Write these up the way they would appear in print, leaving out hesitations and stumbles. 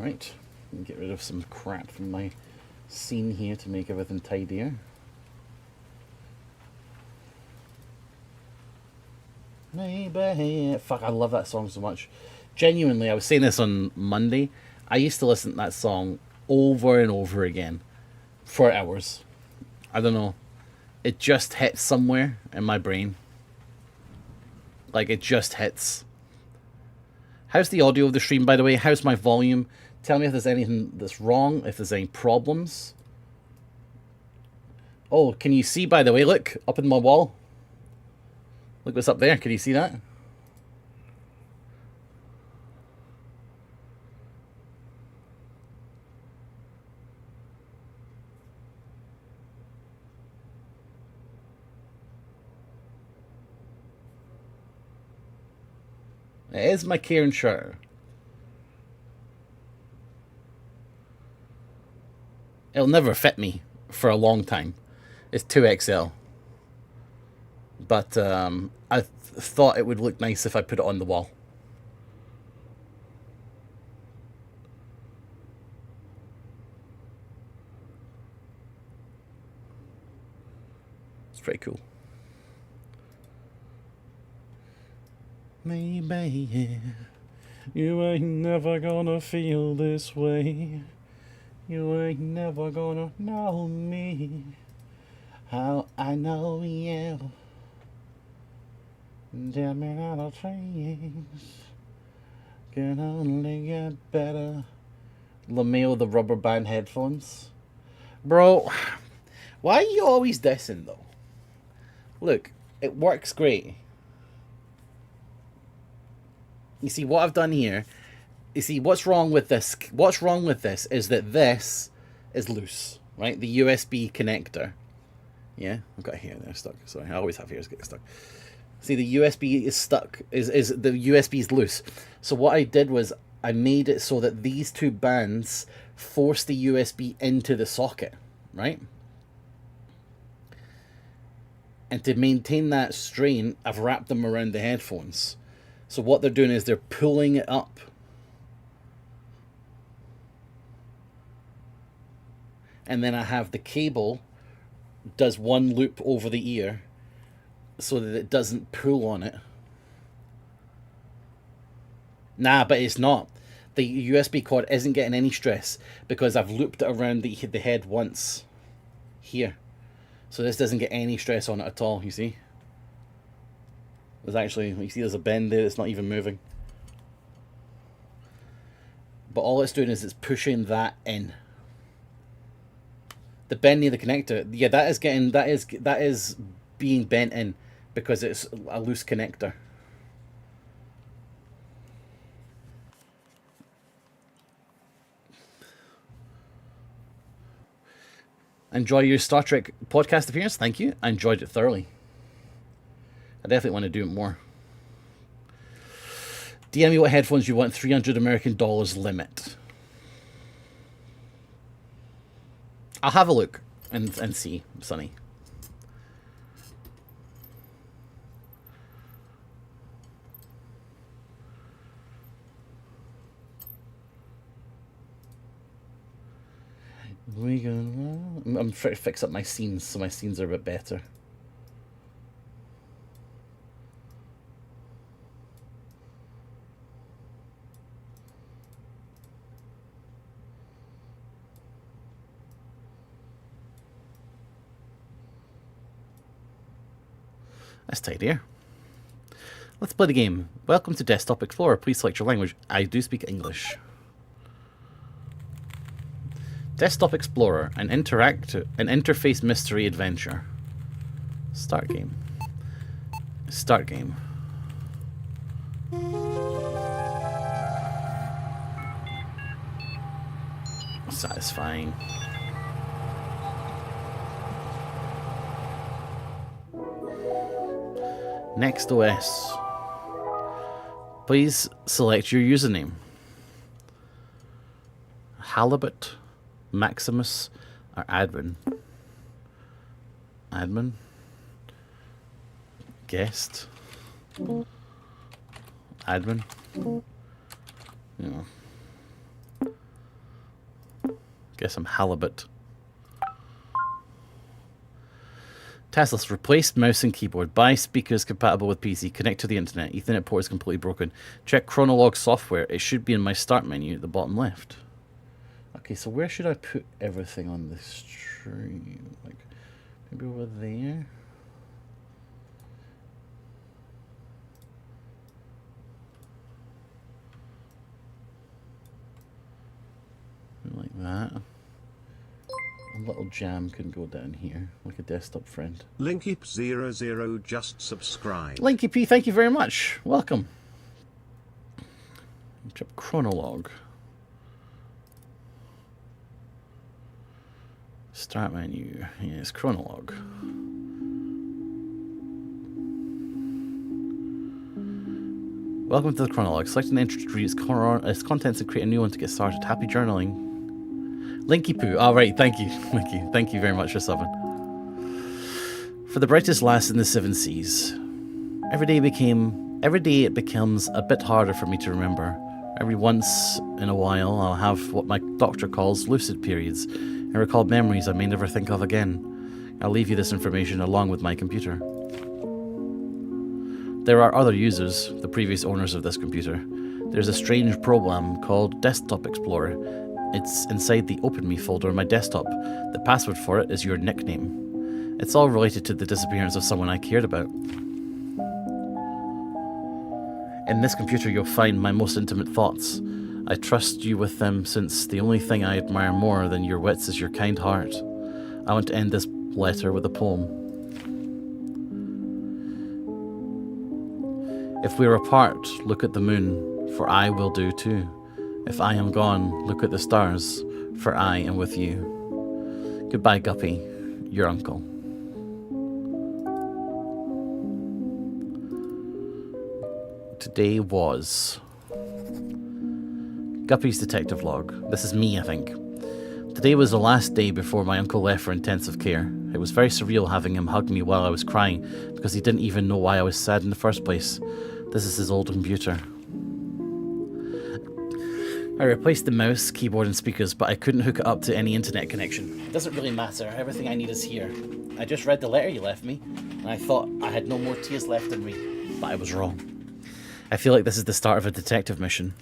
Alright, get rid of some crap from my scene here to make everything tidier. Maybe. Fuck, I love that song so much. Genuinely, I was saying this on Monday. I used to listen to that song over and over again for hours. I don't know. It just hits somewhere in my brain. Like, it just hits. How's the audio of the stream, by the way? How's my volume? Tell me if there's anything that's wrong, if there's any problems. Oh, can you see, by the way? Look, up in my wall. Look what's up there. Can you see that? It is my Karen shirt. It'll never fit me for a long time. It's 2XL. But I thought it would look nice if I put it on the wall. It's pretty cool. Maybe you ain't never gonna feel this way. You ain't never gonna know me how I know you. Tell me how the things can only get better. LeMail, the rubber band headphones. Bro, why are you always dissing though? Look, it works great. You see what I've done here? You see what's wrong with this? What's wrong with this is that this is loose, right? The USB connector. Yeah, I've got a hair there stuck. Sorry, I always have hairs get stuck. See, the USB is stuck. Is the USB is loose. So what I did was I made it so that these two bands force the USB into the socket, right? And to maintain that strain, I've wrapped them around the headphones. So what they're doing is they're pulling it up. And then I have the cable does one loop over the ear so that it doesn't pull on it. Nah, but it's not. The USB cord isn't getting any stress because I've looped it around the head once. Here. So this doesn't get any stress on it at all, you see? There's actually, you see there's a bend there, it's not even moving. But all it's doing is it's pushing that in. The bend near the connector, yeah, that is being bent in because it's a loose connector. Enjoy your Star Trek podcast appearance. Thank you. I enjoyed it thoroughly. I definitely want to do it more. DM me what headphones you want. $300 American limit. I'll have a look and see, Sonny. I'm trying to fix up my scenes so my scenes are a bit better. That's tidier. Let's play the game. Welcome to Desktop Explorer. Please select your language. I do speak English. Desktop Explorer, an interface mystery adventure. Start game. Start game. Satisfying. Next OS. Please select your username. Halibut, Maximus, or Admin. Admin. Guest. Admin. Yeah. Guess I'm halibut. Taskless. Replace mouse and keyboard. Buy speakers compatible with PC. Connect to the internet. Ethernet port is completely broken. Check Chronolog software. It should be in my start menu at the bottom left. Okay, so where should I put everything on the stream? Like, maybe over there? Like that. A little jam can go down here, like a desktop friend. Linky00 just subscribed. Linky P, thank you very much. Welcome. Chronolog. Start menu. Yes, Chronolog. Welcome to the Chronolog. Select an entry to read its contents and create a new one to get started. Happy journaling. Linky Poo. All right, thank you. Linky. Thank you very much for subbing. For the brightest lass in the seven seas. Every day it becomes a bit harder for me to remember. Every once in a while I'll have what my doctor calls lucid periods and recall memories I may never think of again. I'll leave you this information along with my computer. There are other users, the previous owners of this computer. There's a strange program called Desktop Explorer. It's inside the Open Me folder on my desktop. The password for it is your nickname. It's all related to the disappearance of someone I cared about. In this computer you'll find my most intimate thoughts. I trust you with them since the only thing I admire more than your wits is your kind heart. I want to end this letter with a poem. If we're apart, look at the moon, for I will do too. If I am gone, look at the stars, for I am with you. Goodbye, Guppy, your uncle. Today was Guppy's detective log. This is me, I think. Today was the last day before my uncle left for intensive care. It was very surreal having him hug me while I was crying, because he didn't even know why I was sad in the first place. This is his old computer. I replaced the mouse, keyboard and speakers, but I couldn't hook it up to any internet connection. It doesn't really matter, everything I need is here. I just read the letter you left me, and I thought I had no more tears left in me, but I was wrong. I feel like this is the start of a detective mission.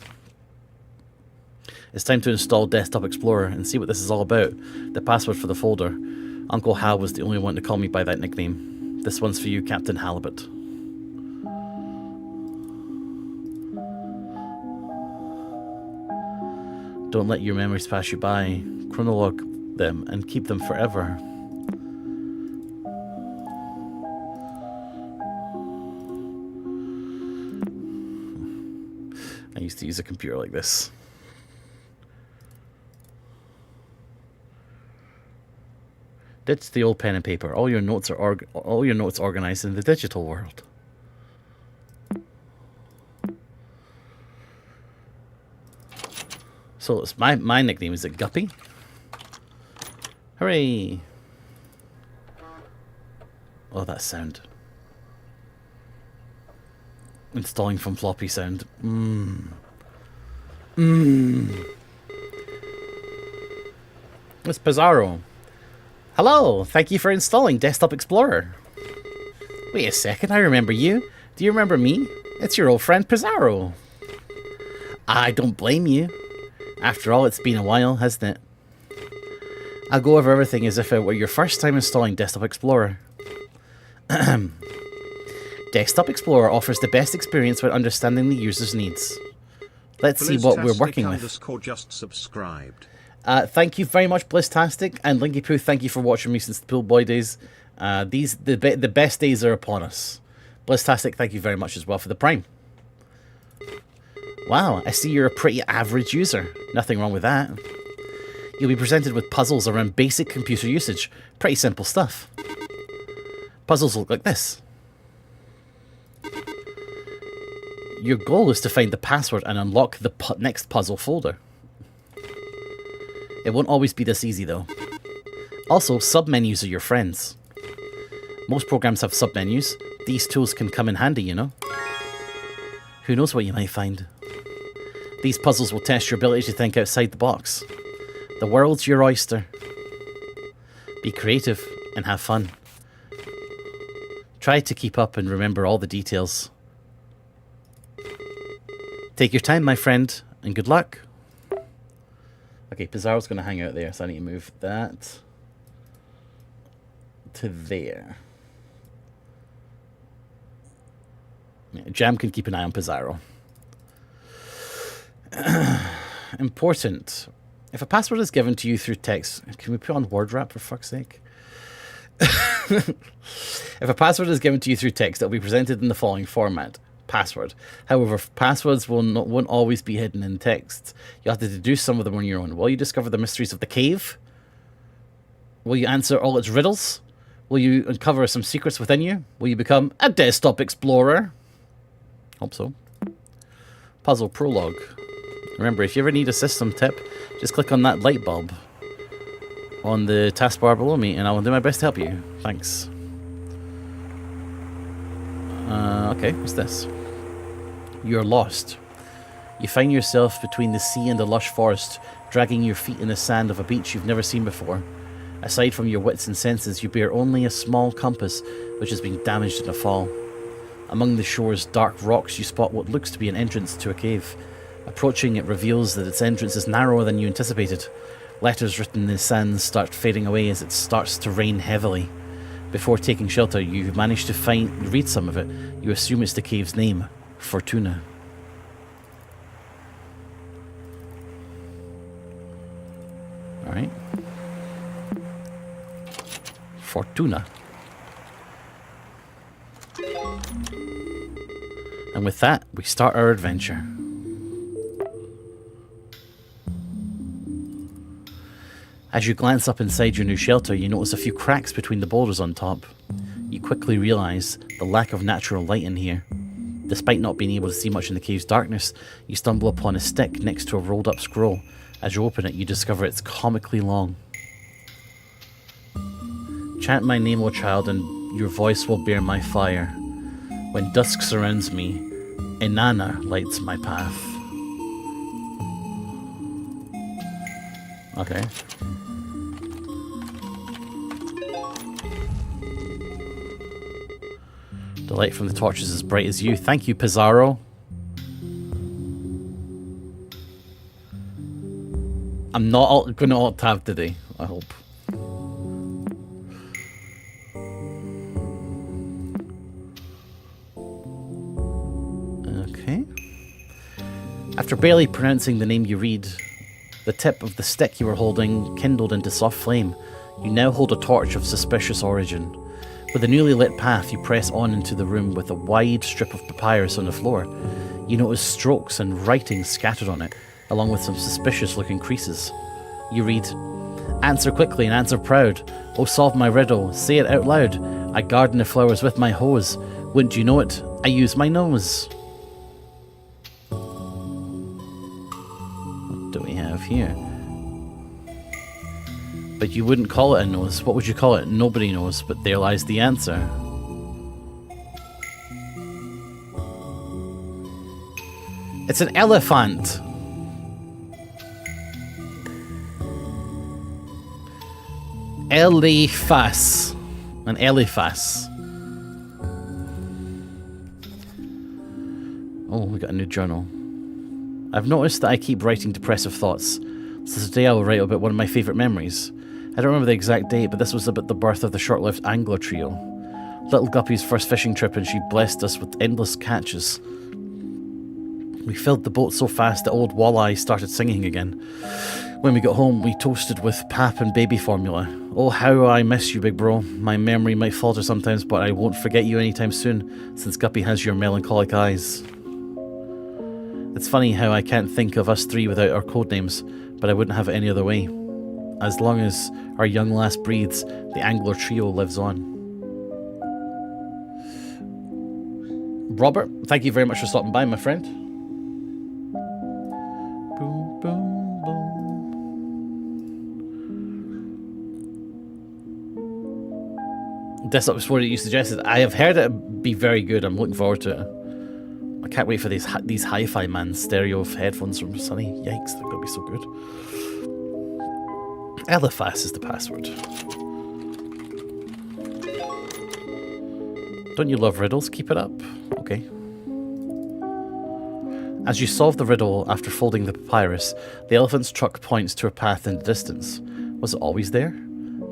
It's time to install Desktop Explorer and see what this is all about. The password for the folder. Uncle Hal was the only one to call me by that nickname. This one's for you, Captain Halibut. Don't let your memories pass you by. Chronolog them and keep them forever. I used to use a computer like this. Ditch the old pen and paper. All your notes are organized in the digital world. So it's my nickname is it Guppy? Hooray! Oh, that sound. Installing from floppy sound. It's Pizarro. Hello, thank you for installing Desktop Explorer. Wait a second, I remember you. Do you remember me? It's your old friend Pizarro. I don't blame you. After all, it's been a while, hasn't it? I'll go over everything as if it were your first time installing Desktop Explorer. Desktop Explorer offers the best experience when understanding the user's needs. Let's see what we're working with. Just subscribed. Thank you very much, Blisstastic, and Linky Poo, thank you for watching me since the Pool Boy days. The best days are upon us. Blisstastic, thank you very much as well for the Prime. Wow, I see you're a pretty average user. Nothing wrong with that. You'll be presented with puzzles around basic computer usage. Pretty simple stuff. Puzzles look like this. Your goal is to find the password and unlock the next puzzle folder. It won't always be this easy though. Also, submenus are your friends. Most programs have submenus. These tools can come in handy, you know. Who knows what you might find. These puzzles will test your ability to think outside the box. The world's your oyster. Be creative and have fun. Try to keep up and remember all the details. Take your time, my friend, and good luck. Okay, Pizarro's going to hang out there, so I need to move that to there. Yeah, Jam can keep an eye on Pizarro. Important. If a password is given to you through text, can we put on word wrap for fuck's sake? If a password is given to you through text, it will be presented in the following format. Password. However, passwords won't always be hidden in text. You have to deduce some of them on your own. Will you discover the mysteries of the cave? Will you answer all its riddles? Will you uncover some secrets within you? Will you become a desktop explorer? Hope so. Puzzle prologue. Remember, if you ever need a system tip, just click on that light bulb on the taskbar below me, and I will do my best to help you. Thanks. Okay, what's this? You're lost. You find yourself between the sea and the lush forest, dragging your feet in the sand of a beach you've never seen before. Aside from your wits and senses, you bear only a small compass, which has been damaged in a fall. Among the shore's dark rocks, you spot what looks to be an entrance to a cave. Approaching, it reveals that its entrance is narrower than you anticipated. Letters written in the sand start fading away as it starts to rain heavily. Before taking shelter, you manage to read some of it. You assume it's the cave's name, Fortuna. Alright. Fortuna. And with that, we start our adventure. As you glance up inside your new shelter, you notice a few cracks between the boulders on top. You quickly realise the lack of natural light in here. Despite not being able to see much in the cave's darkness, you stumble upon a stick next to a rolled up scroll. As you open it, you discover it's comically long. Chant my name, O child, and your voice will bear my fire. When dusk surrounds me, Inanna lights my path. Okay. The light from the torch is as bright as you. Thank you, Pizarro. I'm not going to alt-tab today, I hope. Okay. After barely pronouncing the name you read, the tip of the stick you were holding kindled into soft flame. You now hold a torch of suspicious origin. With a newly lit path, you press on into the room with a wide strip of papyrus on the floor. You notice strokes and writing scattered on it, along with some suspicious-looking creases. You read, "Answer quickly and answer proud. Oh, solve my riddle. Say it out loud. I garden the flowers with my hose. Wouldn't you know it? I use my nose." What do we have here? But you wouldn't call it a nose. What would you call it? Nobody knows, but there lies the answer. It's an elephant. Eliphas. An eliphas. Oh, we got a new journal. I've noticed that I keep writing depressive thoughts. So today I will write about one of my favourite memories. I don't remember the exact date, but this was about the birth of the short-lived angler trio. Little Guppy's first fishing trip, and she blessed us with endless catches. We filled the boat so fast that old Walleye started singing again. When we got home, we toasted with pap and baby formula. Oh, how I miss you, big bro. My memory might falter sometimes, but I won't forget you anytime soon, since Guppy has your melancholic eyes. It's funny how I can't think of us three without our codenames, but I wouldn't have it any other way. As long as our young lass breathes, the angler trio lives on. Robert, thank you very much for stopping by, my friend. Boom, boom, boom. Desktop Explorer that you suggested, I have heard it be very good. I'm looking forward to it. I can't wait for these Hi-Fi Man stereo headphones from Sunny. Yikes, they're going to be so good. Eliphas is the password. Don't you love riddles? Keep it up. Okay. As you solve the riddle after folding the papyrus, the elephant's truck points to a path in the distance. Was it always there?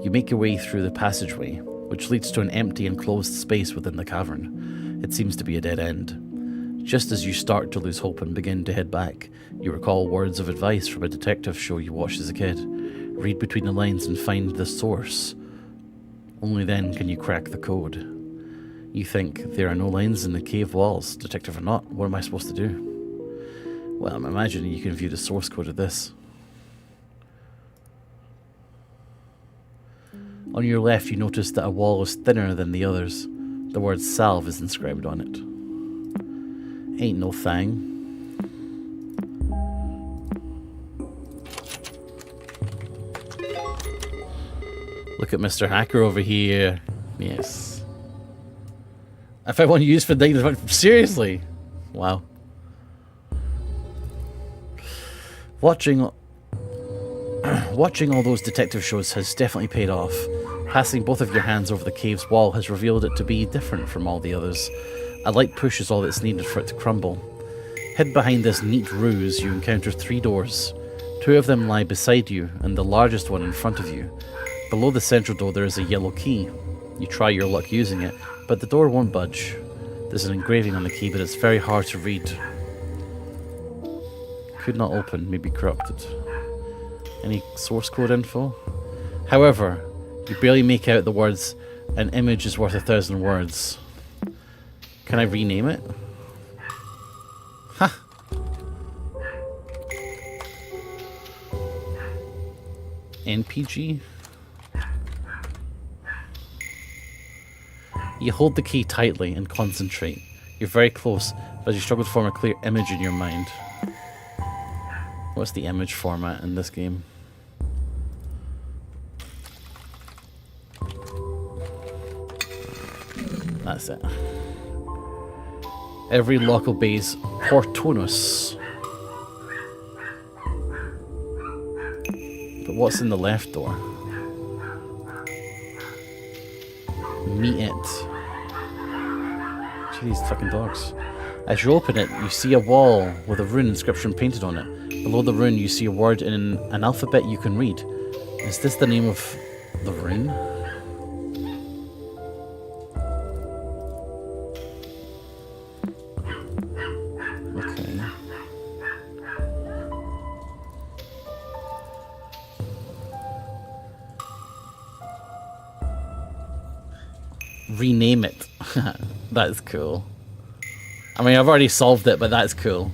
You make your way through the passageway, which leads to an empty enclosed space within the cavern. It seems to be a dead end. Just as you start to lose hope and begin to head back, you recall words of advice from a detective show you watched as a kid. Read between the lines and find the source. Only then can you crack the code. You think, there are no lines in the cave walls, detective or not, what am I supposed to do? Well, I'm imagining you can view the source code of this. On your left, you notice that a wall is thinner than the others. The word salve is inscribed on it. Ain't no thing. Look at Mr. Hacker over here. Yes. I found one used for digging. Seriously? Wow. Watching all those detective shows has definitely paid off. Passing both of your hands over the cave's wall has revealed it to be different from all the others. A light push is all that's needed for it to crumble. Hid behind this neat ruse, you encounter 3 doors. 2 of them lie beside you, and the largest one in front of you. Below the central door there is a yellow key. You try your luck using it, but the door won't budge. There's an engraving on the key, but it's very hard to read. Could not open, maybe corrupted. Any source code info? However, you barely make out the words, an image is worth 1,000 words. Can I rename it? Ha! NPG? You hold the key tightly and concentrate. You're very close, but you struggle to form a clear image in your mind. What's the image format in this game? That's it. Every lock obeys Hortonus. But what's in the left door? Meet it. Gee, these fucking dogs. As you open it, you see a wall with a rune inscription painted on it. Below the rune, you see a word in an alphabet you can read. Is this the name of the rune? Okay. Rename it. That's cool. I mean, I've already solved it, but that's cool.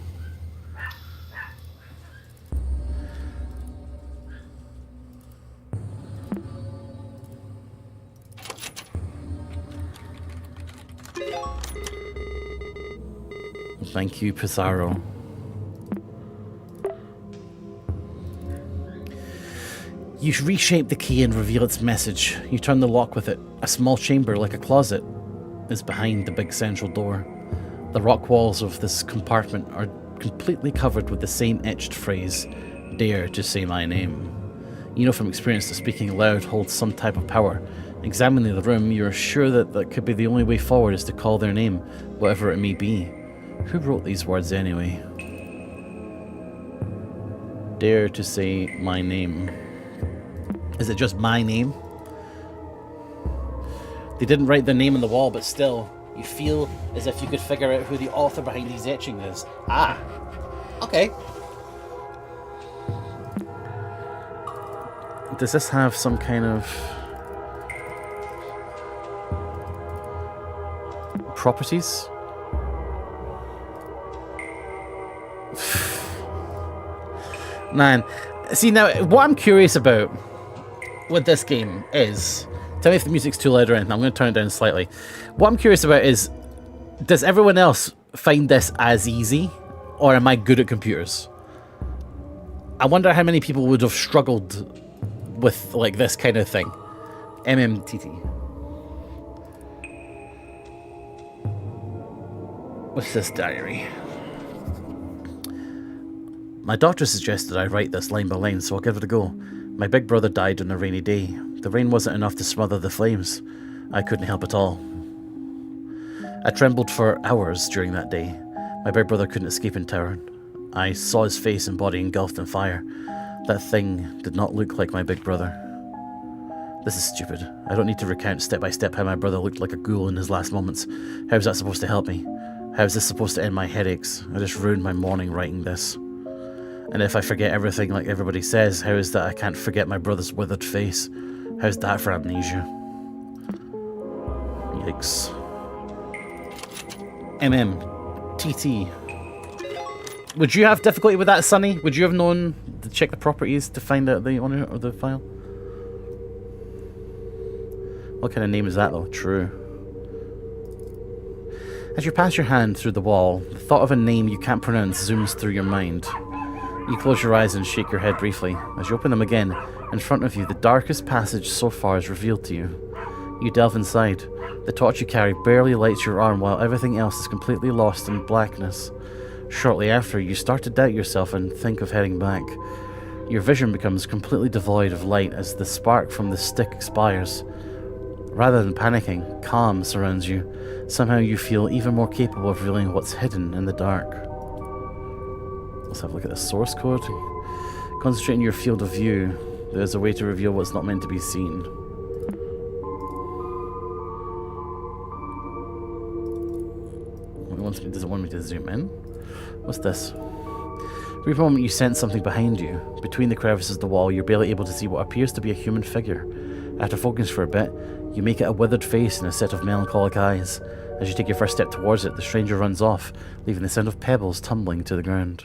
Thank you, Pizarro. You reshape the key and reveal its message. You turn the lock with it. A small chamber, like a closet, is behind the big central door. The rock walls of this compartment are completely covered with the same etched phrase, "Dare to say my name." You know from experience that speaking aloud holds some type of power. Examining the room, you are sure that that could be the only way forward is to call their name, whatever it may be. Who wrote these words anyway? Dare to say my name. Is it just my name? They didn't write their name on the wall, but still, you feel as if you could figure out who the author behind these etchings is. Ah, okay. Does this have some kind of properties? Man, see now, what I'm curious about with this game is, tell me if the music's too loud or anything, I'm going to turn it down slightly. What I'm curious about is, does everyone else find this as easy, or am I good at computers? I wonder how many people would have struggled with like this kind of thing. MMTT. What's this diary? My doctor suggested I write this line by line, so I'll give it a go. My big brother died on a rainy day. The rain wasn't enough to smother the flames. I couldn't help at all. I trembled for hours during that day. My big brother couldn't escape in tower. I saw his face and body engulfed in fire. That thing did not look like my big brother. This is stupid. I don't need to recount step by step how my brother looked like a ghoul in his last moments. How is that supposed to help me? How is this supposed to end my headaches? I just ruined my morning writing this. And if I forget everything like everybody says, how is that I can't forget my brother's withered face? How's that for amnesia? Yikes. TT. Would you have difficulty with that, Sonny? Would you have known to check the properties to find out the owner of the file? What kind of name is that, though? True. As you pass your hand through the wall, the thought of a name you can't pronounce zooms through your mind. You close your eyes and shake your head briefly. As you open them again, in front of you, the darkest passage so far is revealed to you. You delve inside. The torch you carry barely lights your arm while everything else is completely lost in blackness. Shortly after, you start to doubt yourself and think of heading back. Your vision becomes completely devoid of light as the spark from the stick expires. Rather than panicking, calm surrounds you. Somehow you feel even more capable of revealing what's hidden in the dark. Let's have a look at the source code. Concentrate on your field of view. There's a way to reveal what's not meant to be seen. Does it want me to zoom in? What's this? Every moment you sense something behind you. Between the crevices of the wall, you're barely able to see what appears to be a human figure. After focusing for a bit, you make it a withered face and a set of melancholic eyes. As you take your first step towards it, the stranger runs off, leaving the sound of pebbles tumbling to the ground.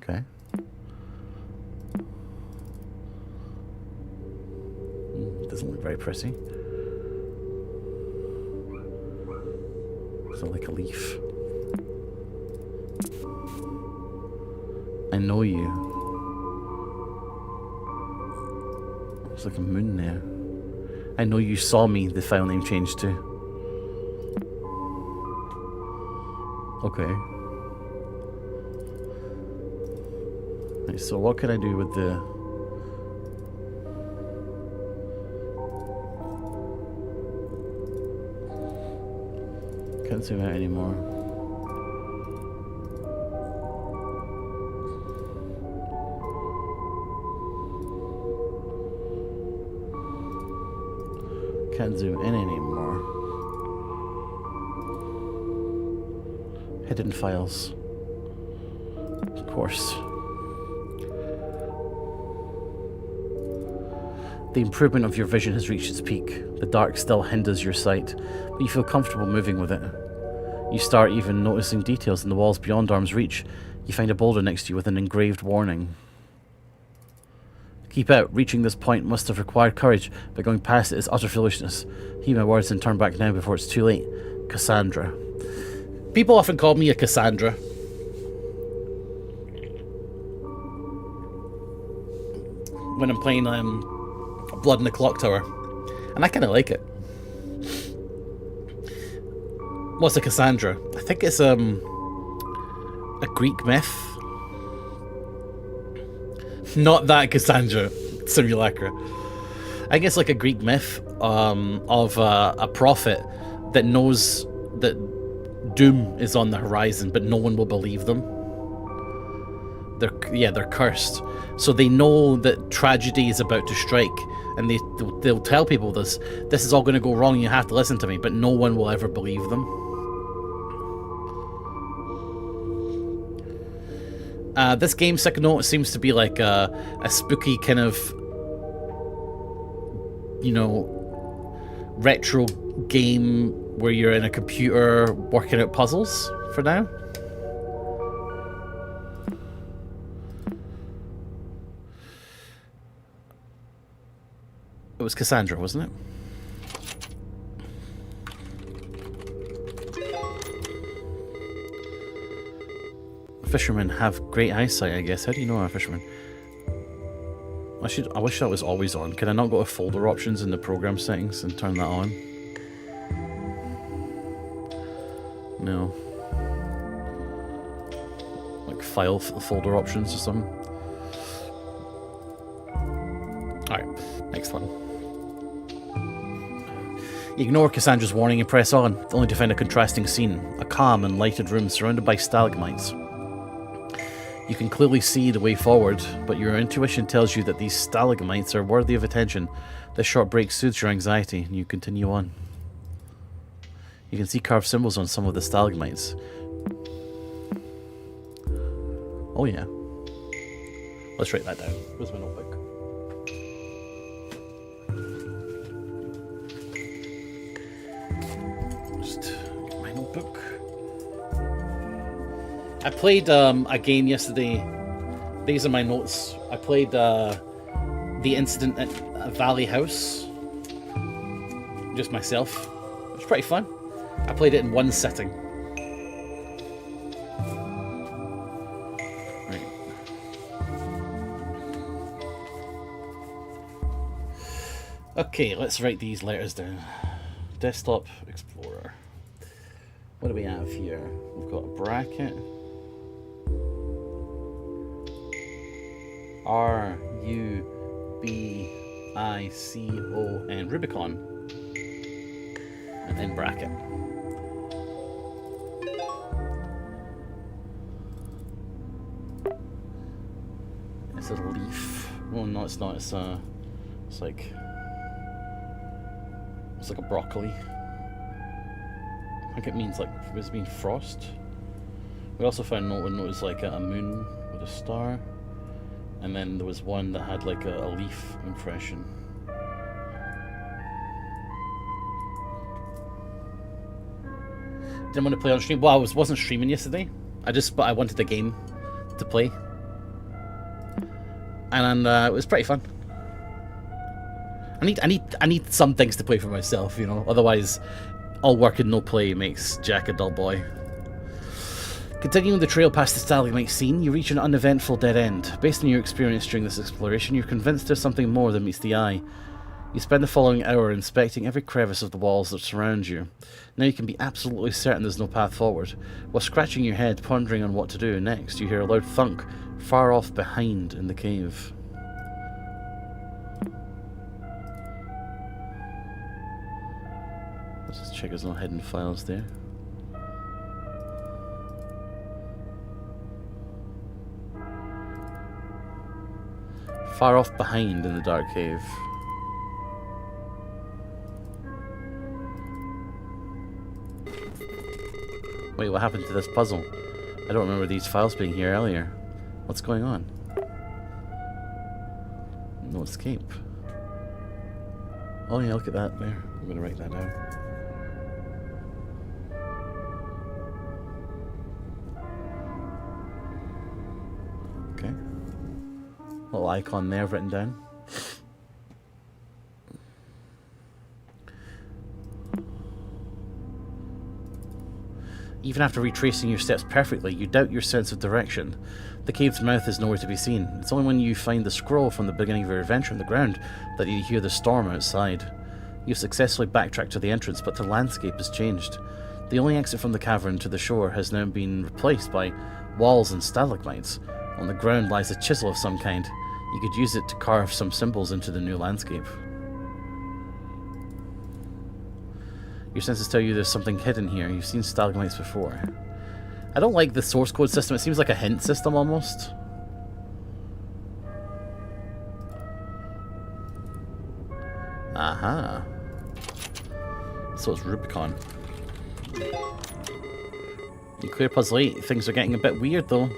Okay. Doesn't look very pretty. Is it like a leaf? I know you. There's like a moon there. I know you saw me, the file name changed to. Okay. Right, so what can I do with the... Can't zoom out anymore. Can't zoom in anymore. Hidden files. Of course. The improvement of your vision has reached its peak. The dark still hinders your sight, but you feel comfortable moving with it. You start even noticing details in the walls beyond arm's reach. You find a boulder next to you with an engraved warning. Keep out. Reaching this point must have required courage, but going past it is utter foolishness. Heed my words and turn back now before it's too late. Cassandra. People often call me a Cassandra. When I'm playing Blood in the Clock Tower. And I kind of like it. What's a Cassandra? I think it's a Greek myth. Not that Cassandra simulacra. I guess like a Greek myth of a prophet that knows that doom is on the horizon, but no one will believe them. They're cursed, so they know that tragedy is about to strike, and they'll tell people this is all going to go wrong. You have to listen to me, but no one will ever believe them. This game, Sick Note, seems to be like a spooky kind of, you know, retro game where you're in a computer working out puzzles for now. It was Cassandra, wasn't it? Fishermen have great eyesight, I guess. How do you know I'm a fisherman? I wish that was always on. Can I not go to folder options in the program settings and turn that on? No. Like file folder options or something. Alright, next one. Ignore Cassandra's warning and press on, only to find a contrasting scene. A calm and lighted room surrounded by stalagmites. You can clearly see the way forward, but your intuition tells you that these stalagmites are worthy of attention. This short break soothes your anxiety, and you continue on. You can see carved symbols on some of the stalagmites. Oh yeah. Let's write that down. Where's my notebook? Just get my notebook. I played a game yesterday. These are my notes. I played the incident at Valley House. Just myself. It was pretty fun. I played it in one sitting. Right. Okay, let's write these letters down. Desktop Explorer. What do we have here? We've got a bracket. RUBICON, Rubicon, and then bracket. It's a leaf. Oh no, it's not. It's like a broccoli. I think it means like, does it mean frost? We also found one that was like a moon with a star. And then there was one that had like a leaf impression. Didn't want to play on stream. Well, I wasn't streaming yesterday. But I wanted a game to play, and it was pretty fun. I need some things to play for myself, you know. Otherwise, all work and no play makes Jack a dull boy. Continuing the trail past the stalagmite scene, you reach an uneventful dead end. Based on your experience during this exploration, you're convinced there's something more than meets the eye. You spend the following hour inspecting every crevice of the walls that surround you. Now you can be absolutely certain there's no path forward. While scratching your head, pondering on what to do next, you hear a loud thunk far off behind in the cave. Let's just check there's no hidden files there. Far off behind in the dark cave. Wait, what happened to this puzzle? I don't remember these files being here earlier. What's going on? No escape. Oh yeah, look at that there. I'm gonna write that down. Okay. Little icon there written down. Even after retracing your steps perfectly, you doubt your sense of direction. The cave's mouth is nowhere to be seen. It's only when you find the scroll from the beginning of your adventure on the ground that you hear the storm outside. You've successfully backtracked to the entrance, but the landscape has changed. The only exit from the cavern to the shore has now been replaced by walls and stalagmites. On the ground lies a chisel of some kind. You could use it to carve some symbols into the new landscape. Your senses tell you there's something hidden here. You've seen stalagmites before. I don't like the source code system. It seems like a hint system almost. Aha. So it's Rubicon. You clear puzzle 8. Things are getting a bit weird though.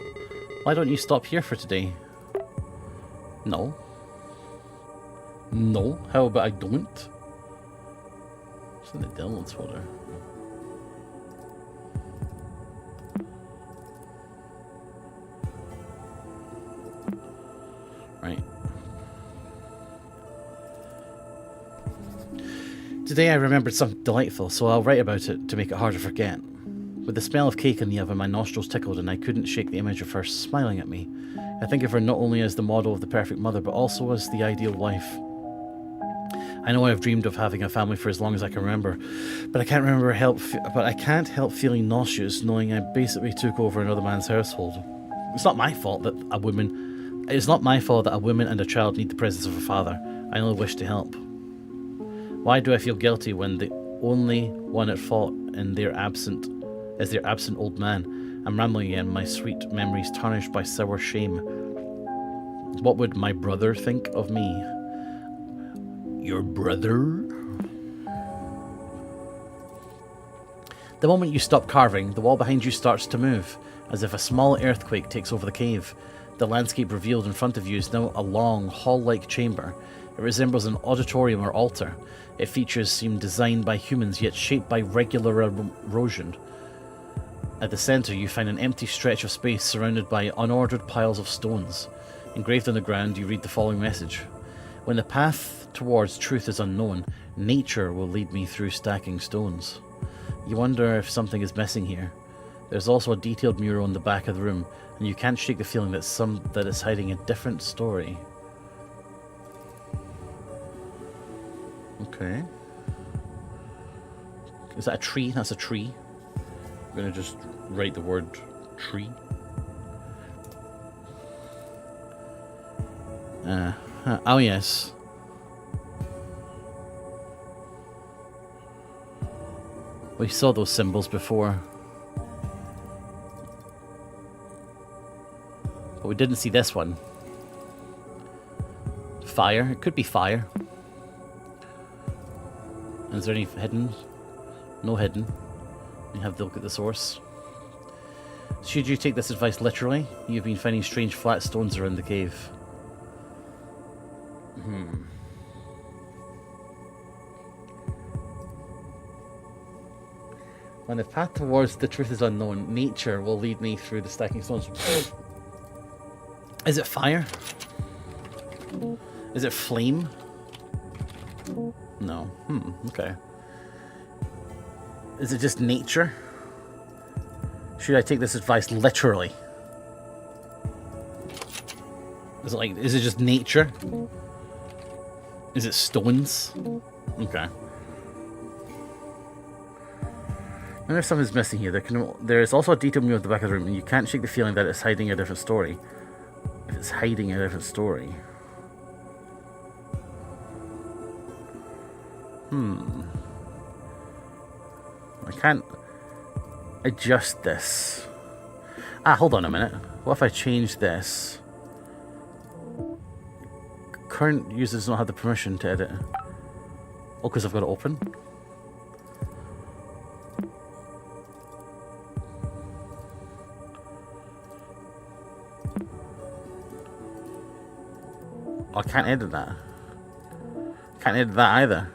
Why don't you stop here for today? No. No? How about I don't? It's in the downloads folder. Right. Today I remembered something delightful, so I'll write about it to make it hard to forget. With the smell of cake in the oven, my nostrils tickled and I couldn't shake the image of her smiling at me. I think of her not only as the model of the perfect mother, but also as the ideal wife. I know I've dreamed of having a family for as long as I can remember, but I can't help feeling nauseous knowing I basically took over another man's household. It's not my fault that a woman and a child need the presence of a father. I only wish to help. Why do I feel guilty when the only one at fault is their absent old man? I'm rambling again, my sweet memories tarnished by sour shame. What would my brother think of me? Your brother? The moment you stop carving, the wall behind you starts to move, as if a small earthquake takes over the cave. The landscape revealed in front of you is now a long, hall-like chamber. It resembles an auditorium or altar. Its features seem designed by humans, yet shaped by regular erosion. At the centre, you find an empty stretch of space surrounded by unordered piles of stones. Engraved on the ground, you read the following message. When the path towards truth is unknown, nature will lead me through stacking stones. You wonder if something is missing here. There's also a detailed mural in the back of the room, and you can't shake the feeling that it's hiding a different story. Okay. Is that a tree? That's a tree. I'm gonna just write the word tree. Oh yes. We saw those symbols before. But we didn't see this one. Fire. It could be fire. Is there any hidden? No hidden. You have to look at the source. Should you take this advice literally, you've been finding strange flat stones around the cave. When the path towards the truth is unknown, nature will lead me through the stacking stones. Is it fire? Is it flame? No. Okay. Is it just nature? Should I take this advice literally? Is it just nature? Is it stones? Okay. And there's something's missing here. There is also a detailed mural at the back of the room, and you can't shake the feeling that it's hiding a different story. If it's hiding a different story. I can't adjust this. Hold on a minute. What if I change this? Current users don't have the permission to edit. Oh, because I've got it open? I can't edit that. Can't edit that either.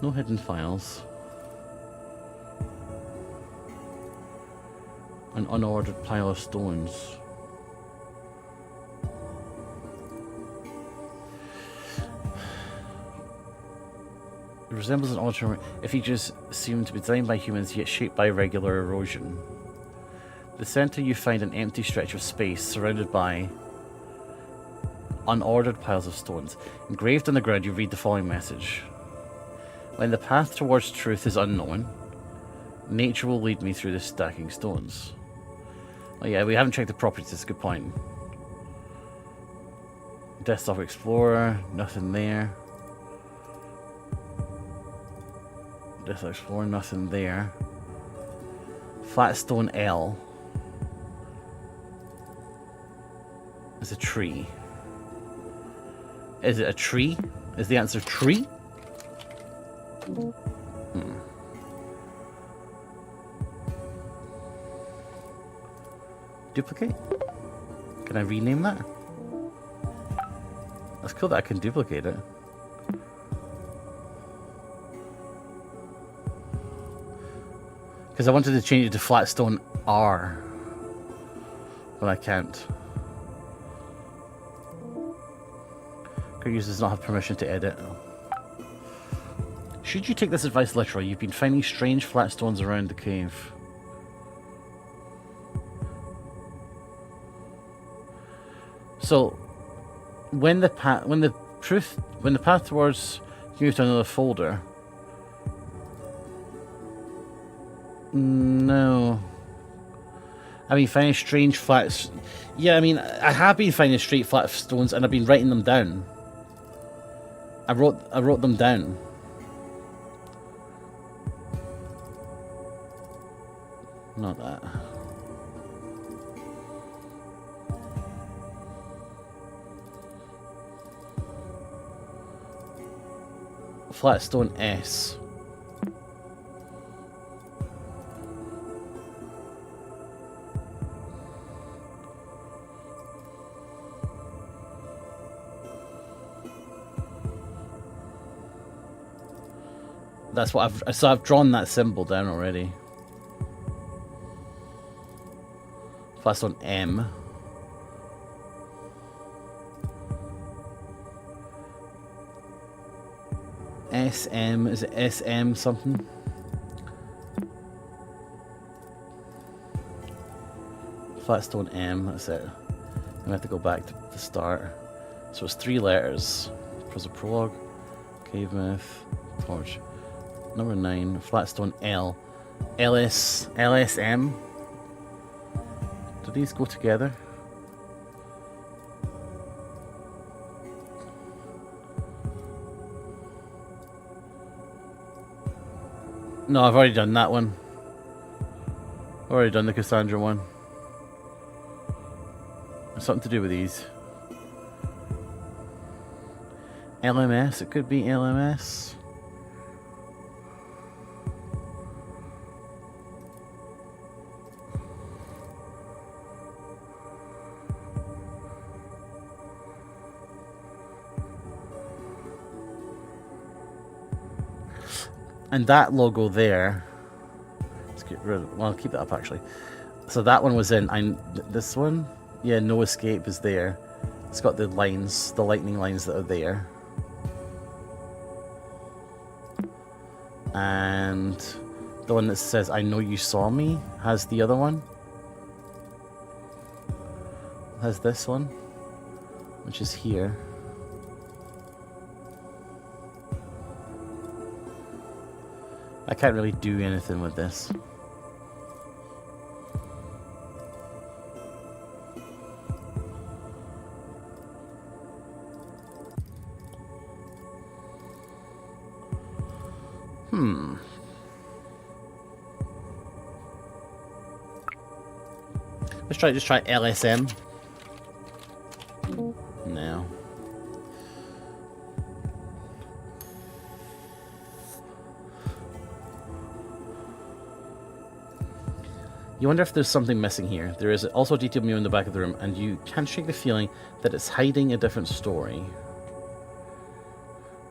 No hidden files. An unordered pile of stones. It resembles an auditorium. Its features seem to be designed by humans, yet shaped by regular erosion. At the center, you find an empty stretch of space surrounded by unordered piles of stones. Engraved on the ground, you read the following message. When the path towards truth is unknown, nature will lead me through the stacking stones. Oh yeah, we haven't checked the properties, that's a good point. Desktop Explorer, nothing there. Desktop Explorer, nothing there. Flatstone L. It's a tree. Is it a tree? Is the answer tree? Duplicate? Can I rename that? That's cool that I can duplicate it. Because I wanted to change it to Flatstone R. But I can't. Current users does not have permission to edit. Should you take this advice literally, you've been finding strange flat stones around the cave. So, when the path towards you move to another folder. No. I mean, finding strange flat... Yeah, I mean, I have been finding straight flat stones, and I've been writing them down. I wrote them down. Not that. Flat stone S. That's what I've drawn that symbol down already. Flat on M. SM, is it SM something? Flatstone M, that's it. I'm gonna have to go back to the start. So it's 3 letters. Prologue, Cave Myth, Torch. Number 9, Flatstone L. LSM. Do these go together? No, I've already done that one. I've already done the Cassandra one. There's something to do with these. LMS, it could be LMS. And that logo there, let's get rid of, well, I'll keep that up actually. So that one was in, this one, yeah, No Escape is there. It's got the lines, the lightning lines that are there. And the one that says, I Know You Saw Me, has the other one. Has this one, which is here. I can't really do anything with this. Let's just try LSM. No. You wonder if there's something missing here. There is also a detailed mirror in the back of the room, and you can't shake the feeling that it's hiding a different story.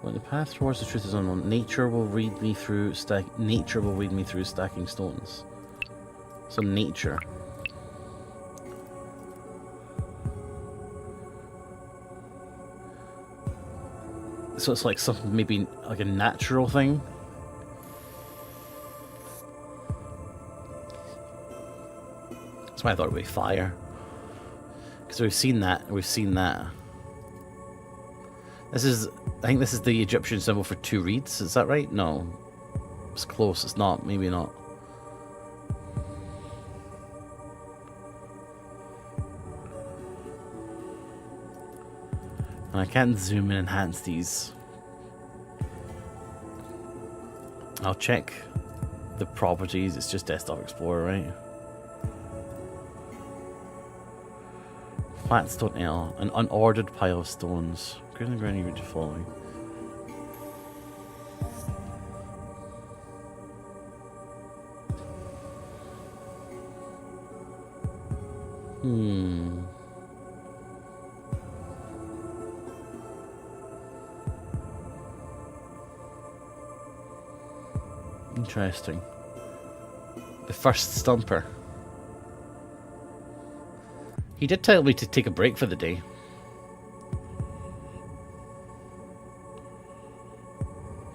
When the path towards the truth is unknown, nature will lead me through stacking stones. So nature. So it's like something, maybe like a natural thing. That's why I thought it would be fire. Because we've seen that, we've seen that. This is, I think this is the Egyptian symbol for 2 reeds, is that right? No. It's close, it's not, maybe not. And I can zoom and enhance these. I'll check the properties, it's just Desktop Explorer, right? Flatstone L, an unordered pile of stones. Greater than ground you read following. Interesting. The first stumper. He did tell me to take a break for the day.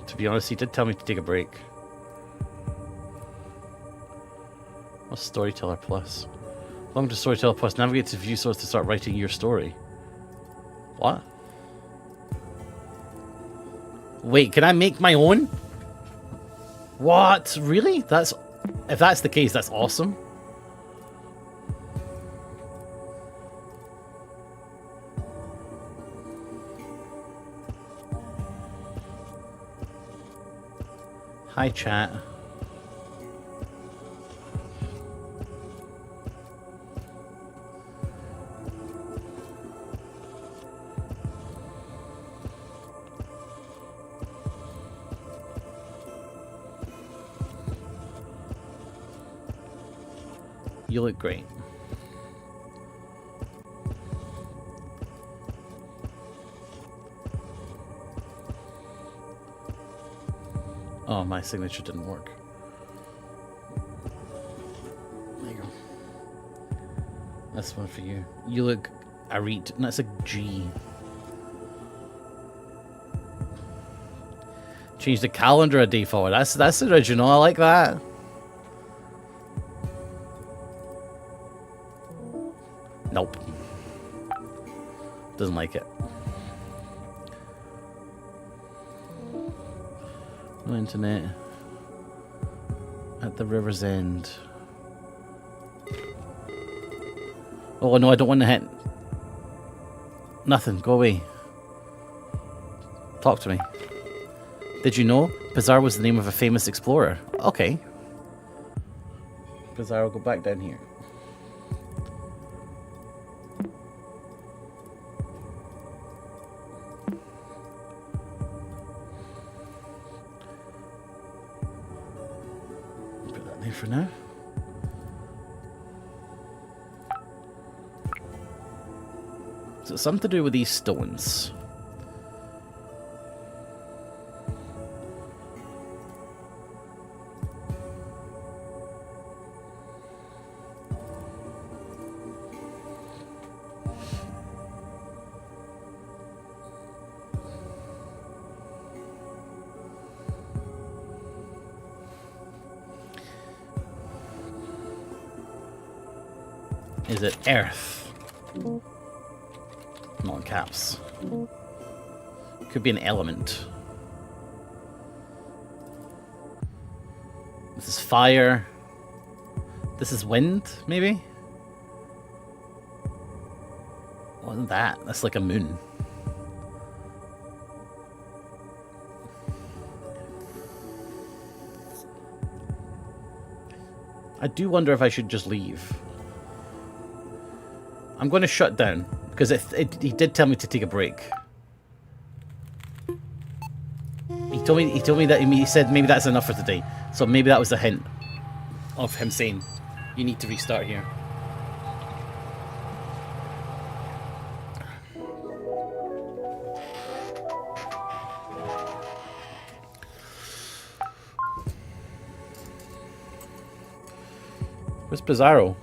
To be honest, he did tell me to take a break. What's Storyteller Plus? Welcome to Storyteller Plus. Navigate to view source to start writing your story. What? Wait, can I make my own? What? Really? If that's the case, that's awesome. Hi, chat. You look great. Oh, my signature didn't work. There you go. This one for you. You look a read. That's a G. Change the calendar a day forward. That's original. I like that. Nope. Doesn't like it. No internet. At the river's end. Oh no, I don't want to hit. Nothing. Go away. Talk to me. Did you know Pizarro was the name of a famous explorer? Okay. Pizarro, go back down here. Put that there for now. So it's something to do with these stones. Is it earth? Not in caps. Could be an element. This is fire. This is wind, maybe? What is that? That's like a moon. I do wonder if I should just leave. I'm going to shut down because he did tell me to take a break. He told me that he said maybe that's enough for today. So maybe that was a hint of him saying you need to restart here. Where's Pizarro?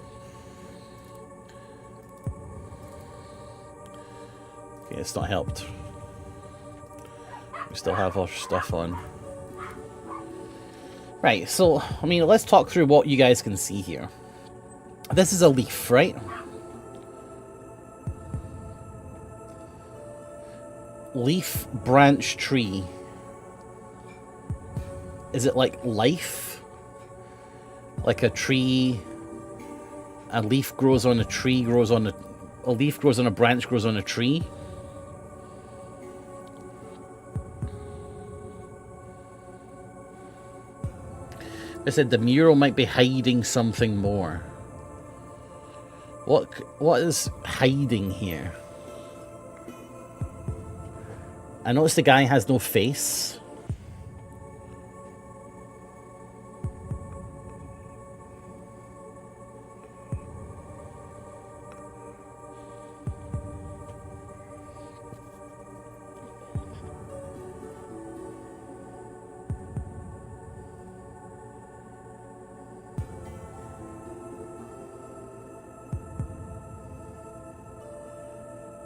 Okay, it's not helped. We still have our stuff on. Right, so, I mean, let's talk through what you guys can see here. This is a leaf, right? Leaf, branch, tree. Is it like life? Like a tree, a leaf grows on a tree, grows on a leaf grows on a branch, grows on a tree? I said the mural might be hiding something more. What is hiding here? I noticed the guy has no face.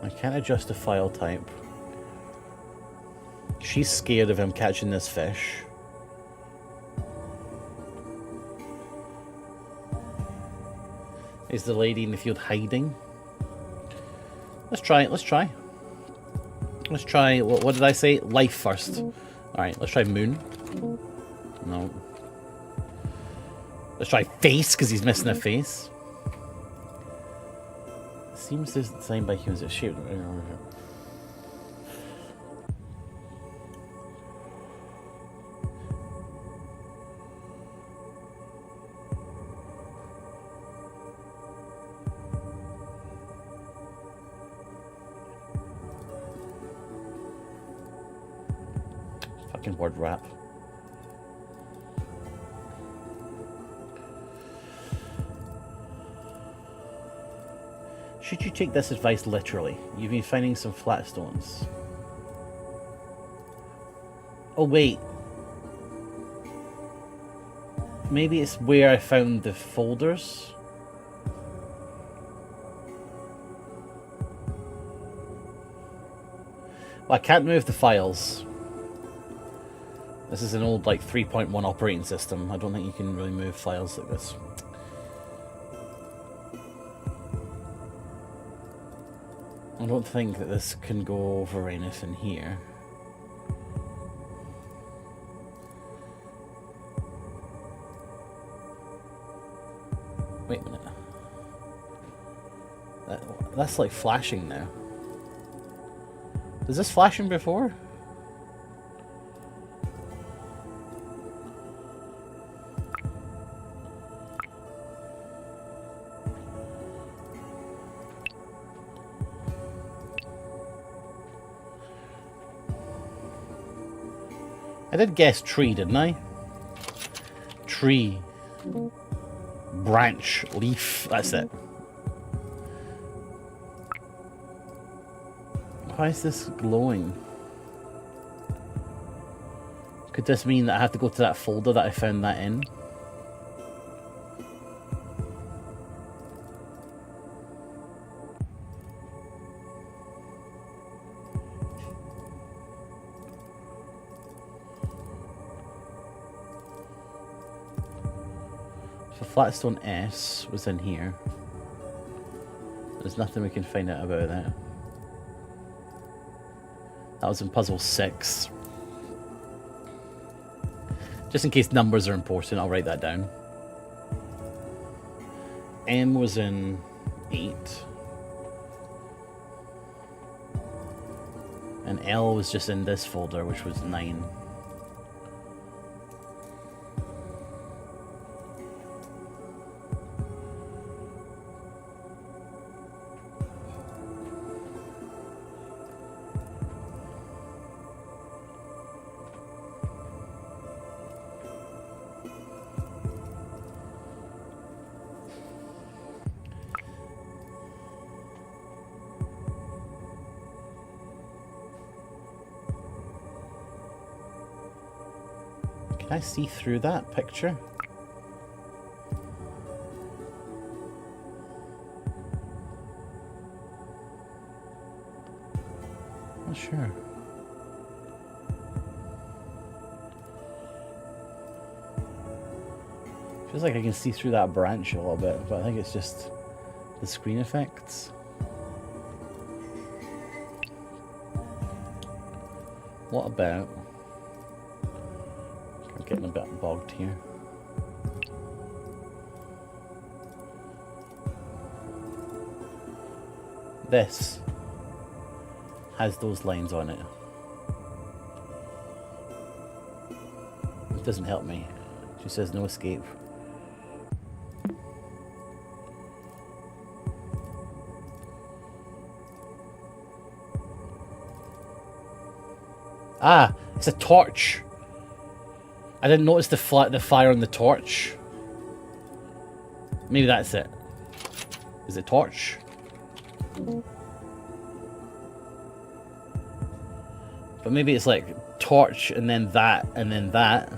I can't adjust the file type. She's scared of him catching this fish. Is the lady in the field hiding? Let's try it, let's try. Let's try, what did I say? Life first. Alright, let's try moon. No. Let's try face, because he's missing a face. Seems designed by humans. It's shaped. fucking word wrap. Should you take this advice literally? You've been finding some flat stones. Oh wait. Maybe it's where I found the folders? Well, I can't move the files. This is an old, like, 3.1 operating system. I don't think you can really move files like this. I don't think that this can go over anything here. Wait a minute. That's like flashing now. Was this flashing before? I did guess tree, didn't I? Tree. Branch. Leaf. That's it. Why is this glowing? Could this mean that I have to go to that folder that I found that in? So Flatstone S was in here. There's nothing we can find out about that. That was in puzzle 6. Just in case numbers are important, I'll write that down. M was in 8. And L was just in this folder, which was 9. Can I see through that picture? Not sure. Feels like I can see through that branch a little bit, but I think it's just the screen effects. What about... I'm getting a bit bogged here. This has those lines on it. It doesn't help me. She says no escape. Ah, it's a torch. I didn't notice the fire on the torch. Maybe that's it. Is it torch? But maybe it's like torch and then that and then that.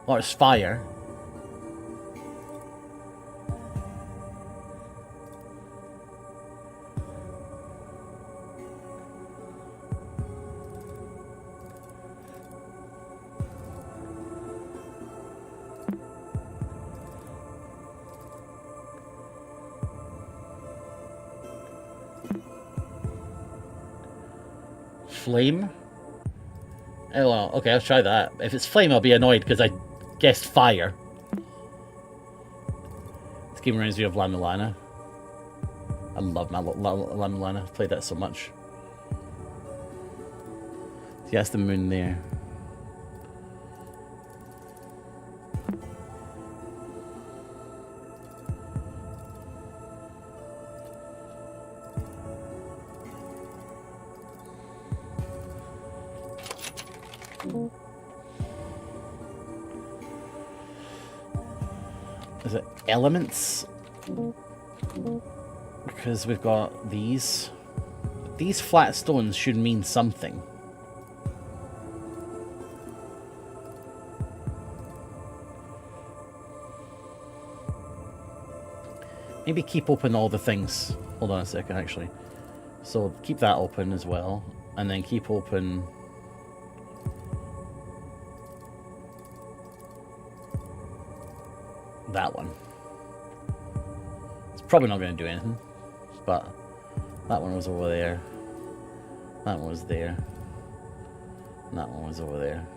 Or it's fire. Flame? Oh well, okay, I'll try that. If it's flame, I'll be annoyed because I guessed fire. This game reminds me of La Milana. I love La Milana. I've played that so much. See, that's the moon there. Is it elements? Because we've got these. These flat stones should mean something. Maybe keep open all the things. Hold on a second, actually. So keep that open as well. And then keep open... that one. It's probably not going to do anything. But that one was over there. That one was there. And that one was over there.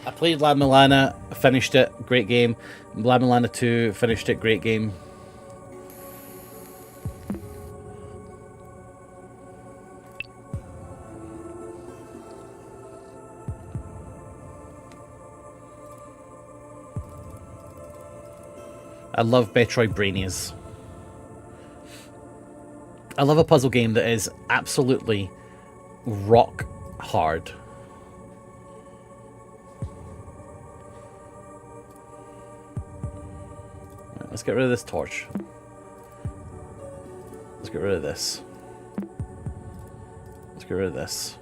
I played La Milana, finished it, great game. La Milana 2, finished it, great game. I love Metroid Brainias. I love a puzzle game that is absolutely rock hard. Let's get rid of this torch. Let's get rid of this. Let's get rid of this.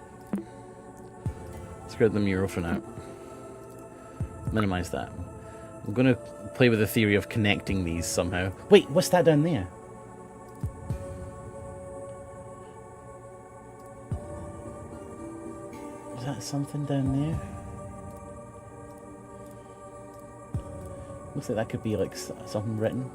Let's get rid of the mural for now. Minimize that. I'm going to play with the theory of connecting these somehow. Wait, what's that down there? Is that something down there? Looks like that could be like something written.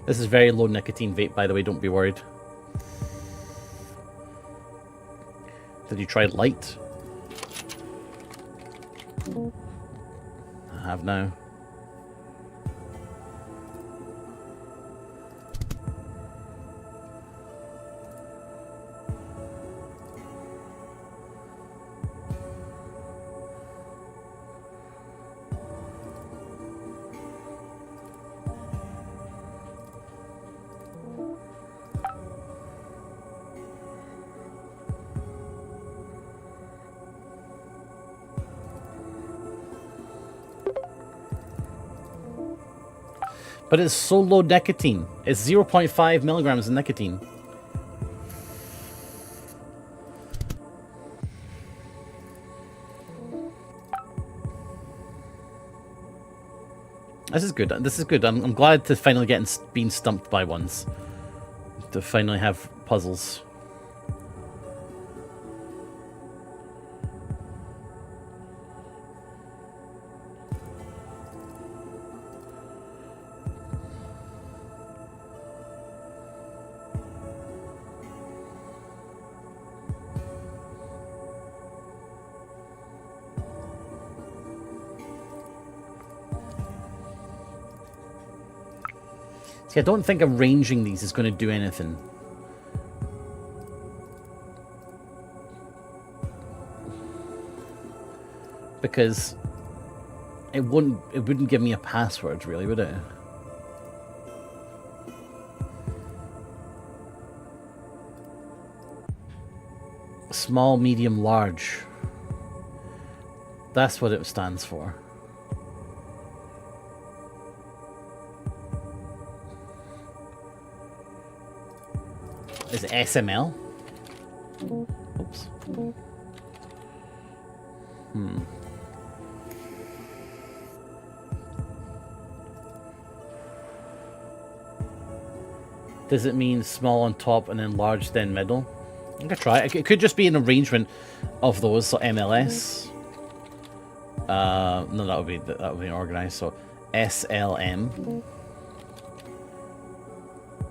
This is very low nicotine vape, by the way, don't be worried. Did you try light? I have now. But it's so low nicotine. It's 0.5 milligrams of nicotine. This is good. This is good. I'm glad to finally get being stumped by ones. To finally have puzzles. See, I don't think arranging these is going to do anything. Because it wouldn't give me a password, really, would it? Small, medium, large. That's what it stands for. Is it SML? Oops. Does it mean small on top and then large then middle? I'm gonna try it. It could just be an arrangement of those, so MLS. No, that would be organized. So SLM.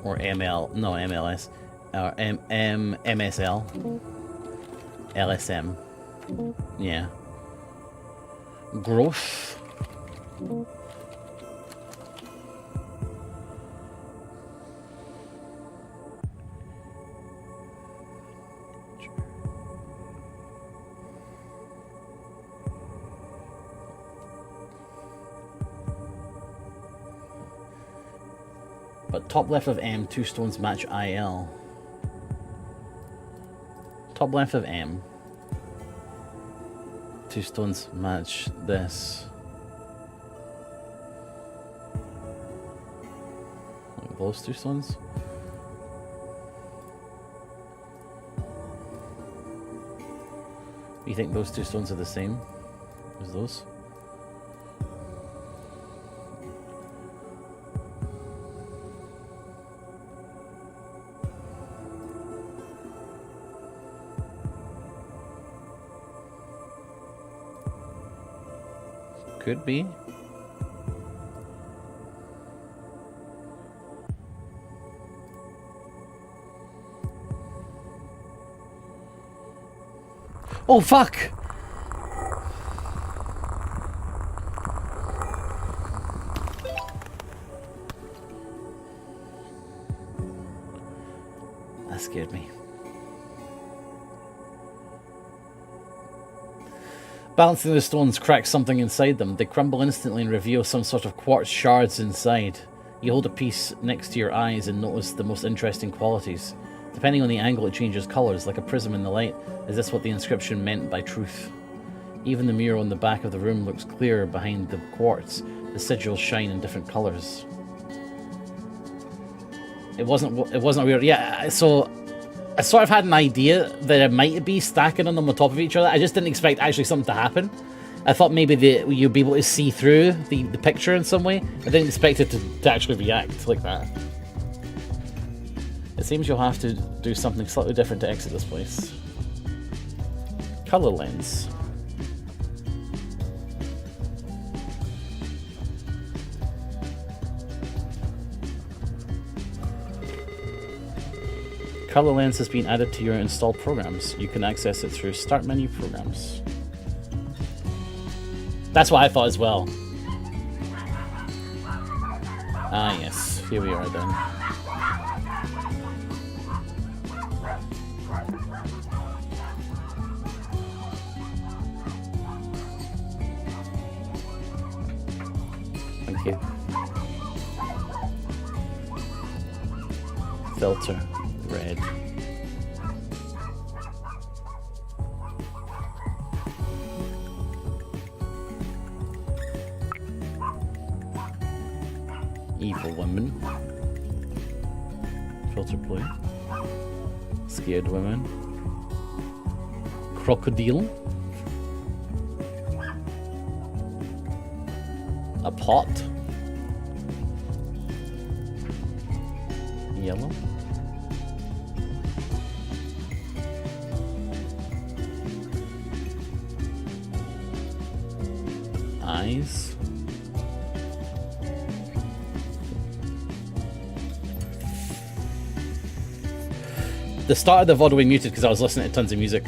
Or ML, no, MLS. Or MSL. LSM. Yeah. Growth. But top left of M, 2 stones match IL. Top left of M. 2 stones match this. Like those 2 stones? You think those 2 stones are the same as those? Could be. Oh, fuck! That scared me. Balancing the stones cracks something inside them. They crumble instantly and reveal some sort of quartz shards inside. You hold a piece next to your eyes and notice the most interesting qualities. Depending on the angle, it changes colours, like a prism in the light. Is this what the inscription meant by truth? Even the mirror on the back of the room looks clearer behind the quartz. The sigils shine in different colours. It wasn't weird. Yeah, so I sort of had an idea that it might be stacking on them on top of each other. I just didn't expect actually something to happen. I thought maybe you'd be able to see through the picture in some way. I didn't expect it to actually react like that. It seems you'll have to do something slightly different to exit this place. Colour lens. Color lens has been added to your installed programs. You can access it through Start Menu Programs. That's what I thought as well. Ah yes, here we are then. Thank you. Filter. Red. Evil women. Filter blue. Scared women. Crocodile. A pot. Yellow. Eyes. The start of the VOD we muted because I was listening to tons of music.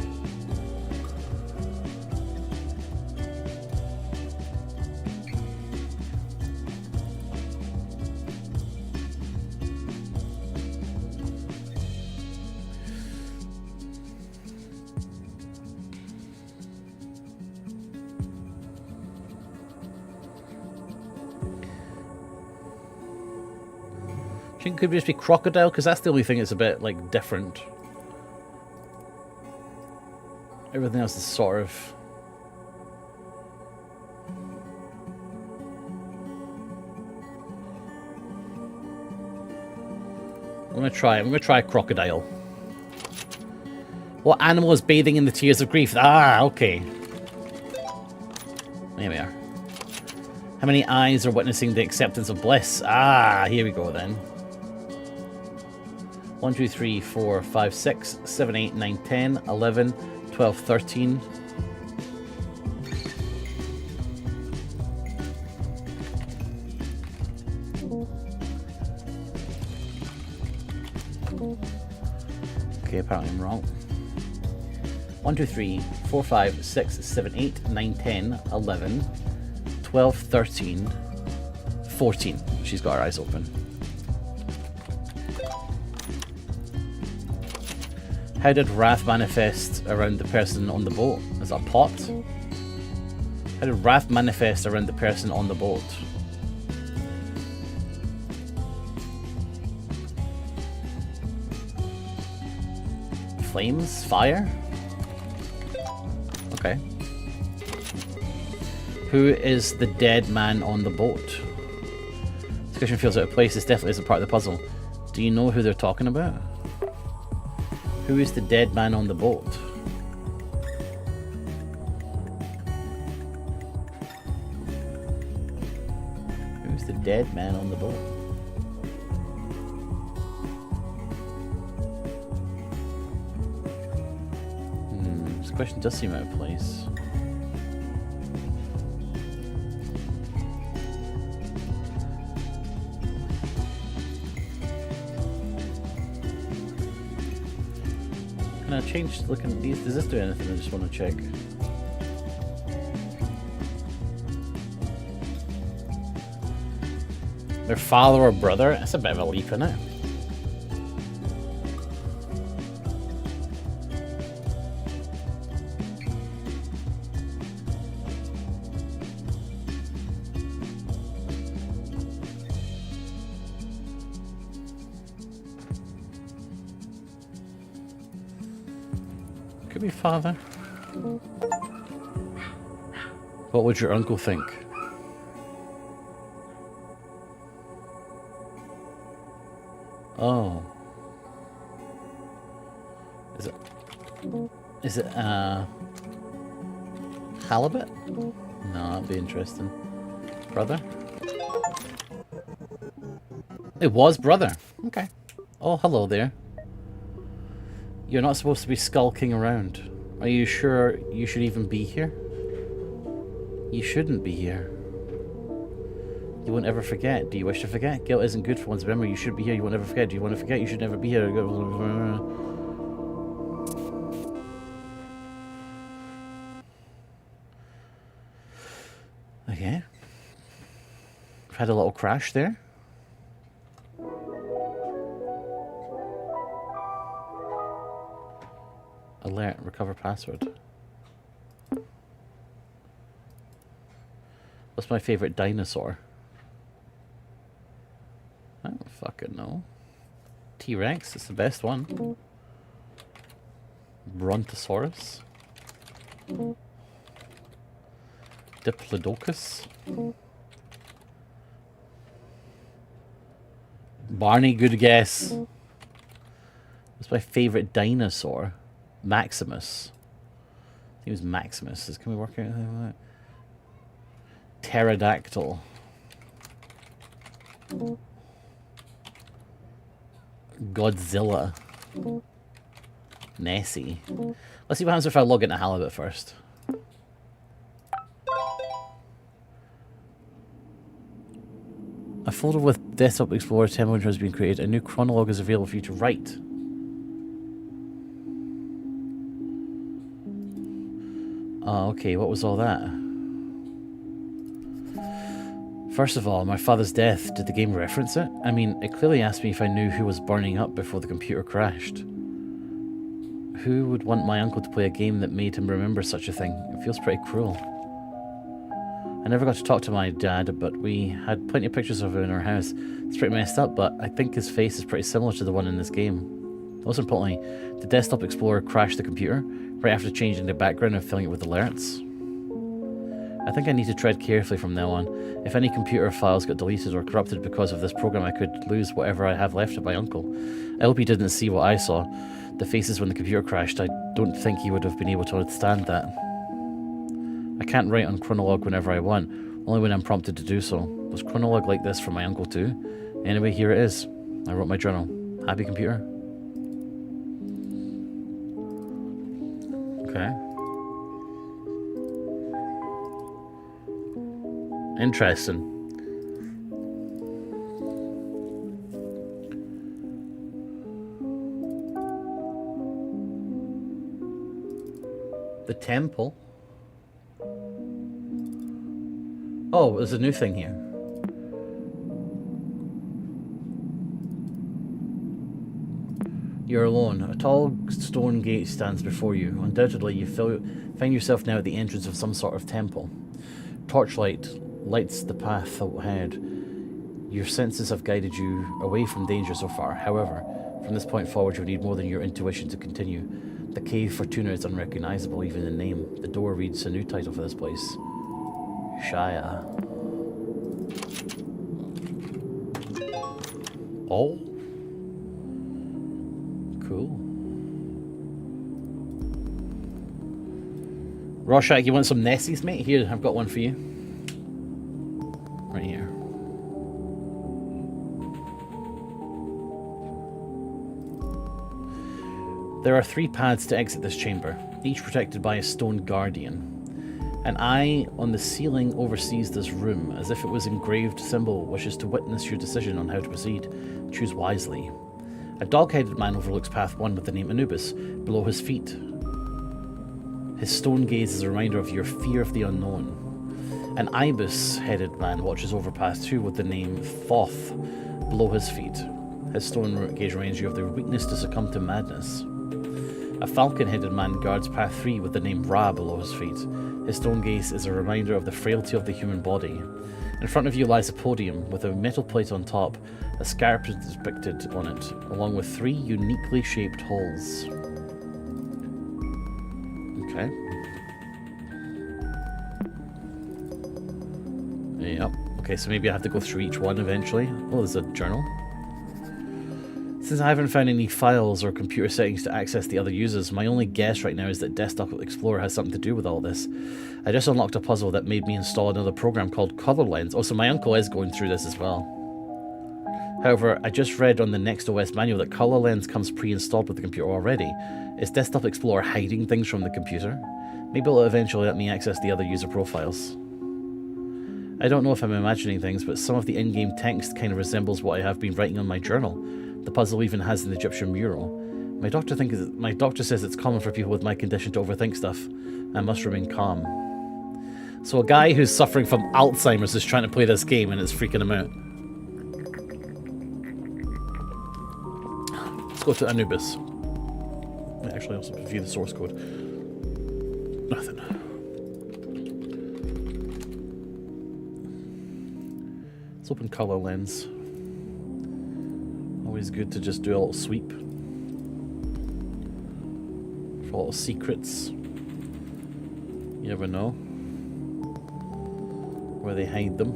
I think it could just be crocodile, because that's the only thing that's a bit, like, different. Everything else is sort of... I'm gonna try crocodile. What animal is bathing in the tears of grief? Ah, okay. There we are. How many eyes are witnessing the acceptance of bliss? Ah, here we go then. 1, 2, 3, 4, 5, 6, 7, 8, 9, 10, 11, 12, 13. Okay, apparently I'm wrong. 1, 2, 3, 4, 5, 6, 7, 8, 9, 10, 11, 12, 13, 14. She's got her eyes open. How did wrath manifest around the person on the boat? Is that a pot? How did wrath manifest around the person on the boat? Flames? Fire? Okay. Who is the dead man on the boat? This question feels out of place. This definitely isn't part of the puzzle. Do you know who they're talking about? Who is the dead man on the boat? Who's the dead man on the boat? This question does seem out of place. Can I change looking at these? Does this do anything? I just want to check. Their father or brother? That's a bit of a leap, isn't it? Could be father. What would your uncle think? Oh. Is it halibut? No, that'd be interesting. Brother? It was brother. Okay. Oh, hello there. You're not supposed to be skulking around. Are you sure you should even be here? You shouldn't be here. You won't ever forget. Do you wish to forget? Guilt isn't good for one's memory. You should be here. You won't ever forget. Do you want to forget? You should never be here. Okay. We've had a little crash there. Alert, recover password. What's my favorite dinosaur? I don't fucking know. T-Rex, it's the best one. Brontosaurus. Diplodocus. Barney, good guess. What's my favorite dinosaur? Maximus. I think it was Maximus. Can we work out anything like that? Pterodactyl. Godzilla. Nessie. Let's see what happens if I log into Halibut first. A folder with Desktop Explorer template has been created. A new chronologue is available for you to write. Oh, okay, what was all that? First of all, my father's death, did the game reference it? I mean, it clearly asked me if I knew who was burning up before the computer crashed. Who would want my uncle to play a game that made him remember such a thing? It feels pretty cruel. I never got to talk to my dad, but we had plenty of pictures of him in our house. It's pretty messed up, but I think his face is pretty similar to the one in this game. Most importantly, the Desktop Explorer crashed the computer right after changing the background and filling it with alerts. I think I need to tread carefully from now on. If any computer files got deleted or corrupted because of this program, I could lose whatever I have left of my uncle. I hope he didn't see what I saw. The faces when the computer crashed, I don't think he would have been able to withstand that. I can't write on chronologue whenever I want, only when I'm prompted to do so. Was chronologue like this for my uncle too? Anyway, here it is. I wrote my journal. Happy computer? Okay. Interesting. temple. Oh, there's a new thing here. You're alone. A tall stone gate stands before you. Undoubtedly, you find yourself now at the entrance of some sort of temple. Torchlight lights the path ahead. Your senses have guided you away from danger so far. However, from this point forward, you'll need more than your intuition to continue. The Cave Fortuna is unrecognizable, even in name. The door reads a new title for this place. Shire. Oh. Cool. Rorschach, you want some Nessies, mate? Here, I've got one for you. Right here. There are 3 paths to exit this chamber, each protected by a stone guardian. An eye on the ceiling oversees this room, as if it was engraved symbol wishes to witness your decision on how to proceed. Choose wisely. A dog-headed man overlooks path 1 with the name Anubis below his feet. His stone gaze is a reminder of your fear of the unknown. An ibis-headed man watches over path 2 with the name Thoth below his feet. His stone gaze reminds you of their weakness to succumb to madness. A falcon-headed man guards path 3 with the name Ra below his feet. His stone gaze is a reminder of the frailty of the human body. In front of you lies a podium with a metal plate on top. A scarab is depicted on it, along with 3 uniquely shaped holes. Okay. Yep. Okay, so maybe I have to go through each one eventually. Oh, there's a journal. Since I haven't found any files or computer settings to access the other users, my only guess right now is that Desktop Explorer has something to do with all this. I just unlocked a puzzle that made me install another program called Color Lens. Oh, so my uncle is going through this as well. However, I just read on the Next OS manual that Color Lens comes pre-installed with the computer already. Is Desktop Explorer hiding things from the computer? Maybe it'll eventually let me access the other user profiles. I don't know if I'm imagining things, but some of the in-game text kind of resembles what I have been writing on my journal. The puzzle even has an Egyptian mural. My doctor says it's common for people with my condition to overthink stuff. I must remain calm. So a guy who's suffering from Alzheimer's is trying to play this game and it's freaking him out. Let's go to Anubis. I actually also view the source code. Nothing. Let's open Color Lens. Always good to just do a little sweep for little secrets. You never know where they hide them.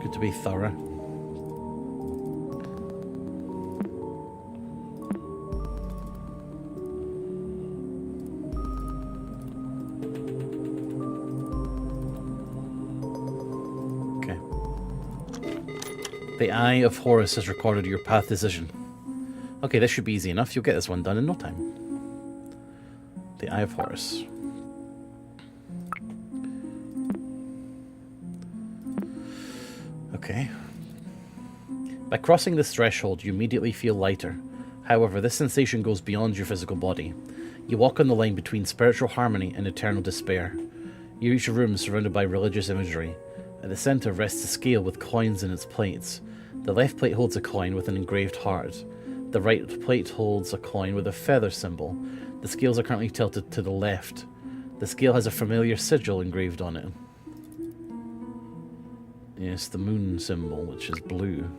Good to be thorough. The Eye of Horus has recorded your path decision. Okay, this should be easy enough. You'll get this one done in no time. The Eye of Horus. Okay. By crossing this threshold, you immediately feel lighter. However, this sensation goes beyond your physical body. You walk on the line between spiritual harmony and eternal despair. You reach a room surrounded by religious imagery. At the centre rests a scale with coins in its plates. The left plate holds a coin with an engraved heart. The right plate holds a coin with a feather symbol. The scales are currently tilted to the left. The scale has a familiar sigil engraved on it. Yes, the moon symbol, which is blue.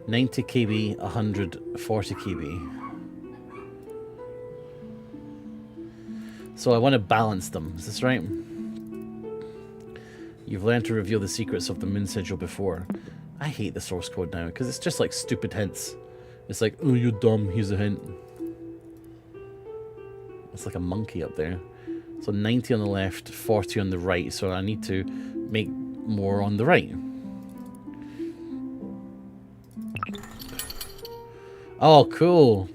$90 KB, 140 KB. So I want to balance them. Is this right? You've learned to reveal the secrets of the moon sigil before. I hate the source code now because it's just like stupid hints. It's like, oh, you're dumb, here's a hint. It's like a monkey up there. So 90 on the left, 40 on the right. So I need to make more on the right. Oh, cool.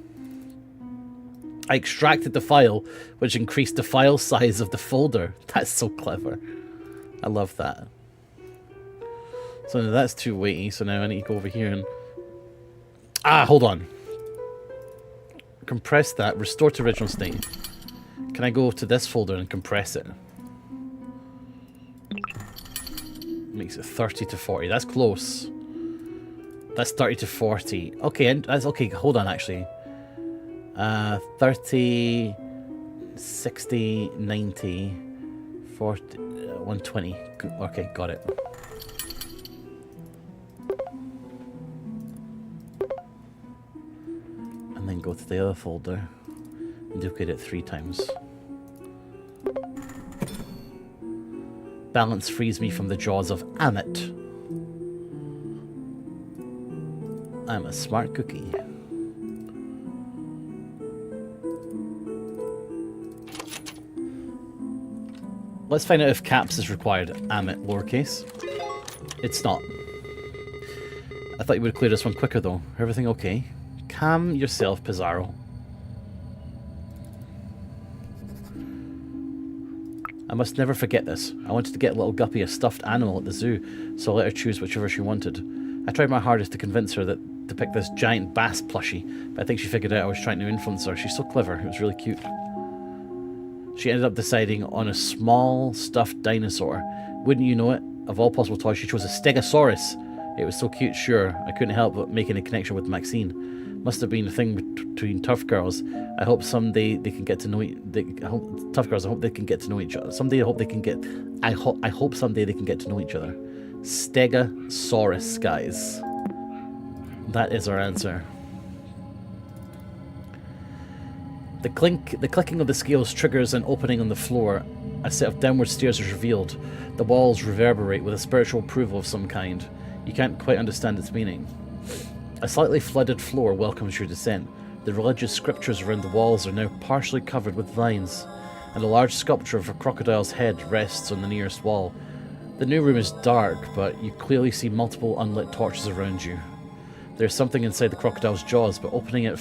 I extracted the file, which increased the file size of the folder. That's so clever. I love that. So now that's too weighty, so now I need to go over here and... Ah, hold on. Compress that, restore to original state. Can I go to this folder and compress it? Makes it 30 to 40. That's close. That's 30 to 40. Okay, and that's okay. Hold on, actually. 30, 60, 90, 40, 120. Okay, got it. And then go to the other folder and duplicate it 3 times. Balance frees me from the jaws of Amit. I'm a smart cookie. Let's find out if caps is required. Amit, lowercase. It's not. I thought you would clear this one quicker though. Everything okay? Calm yourself, Pizarro. I must never forget this. I wanted to get little Guppy a stuffed animal at the zoo, so I let her choose whichever she wanted. I tried my hardest to convince her to pick this giant bass plushie, but I think she figured out I was trying to influence her. She's so clever. It was really cute. She ended up deciding on a small stuffed dinosaur. Wouldn't you know it? Of all possible toys, she chose a Stegosaurus. It was so cute, sure. I couldn't help but making a connection with Maxine. Must have been a thing between tough girls. I hope someday they can get to know tough girls. I hope they can get to know each other. Someday I hope they can get. I hope someday they can get to know each other. Stegosaurus, guys. That is our answer. The clicking of the scales triggers an opening on the floor. A set of downward stairs is revealed. The walls reverberate with a spiritual approval of some kind. You can't quite understand its meaning. A slightly flooded floor welcomes your descent. The religious scriptures around the walls are now partially covered with vines, and a large sculpture of a crocodile's head rests on the nearest wall. The new room is dark, but you clearly see multiple unlit torches around you. There's something inside the crocodile's jaws, but opening it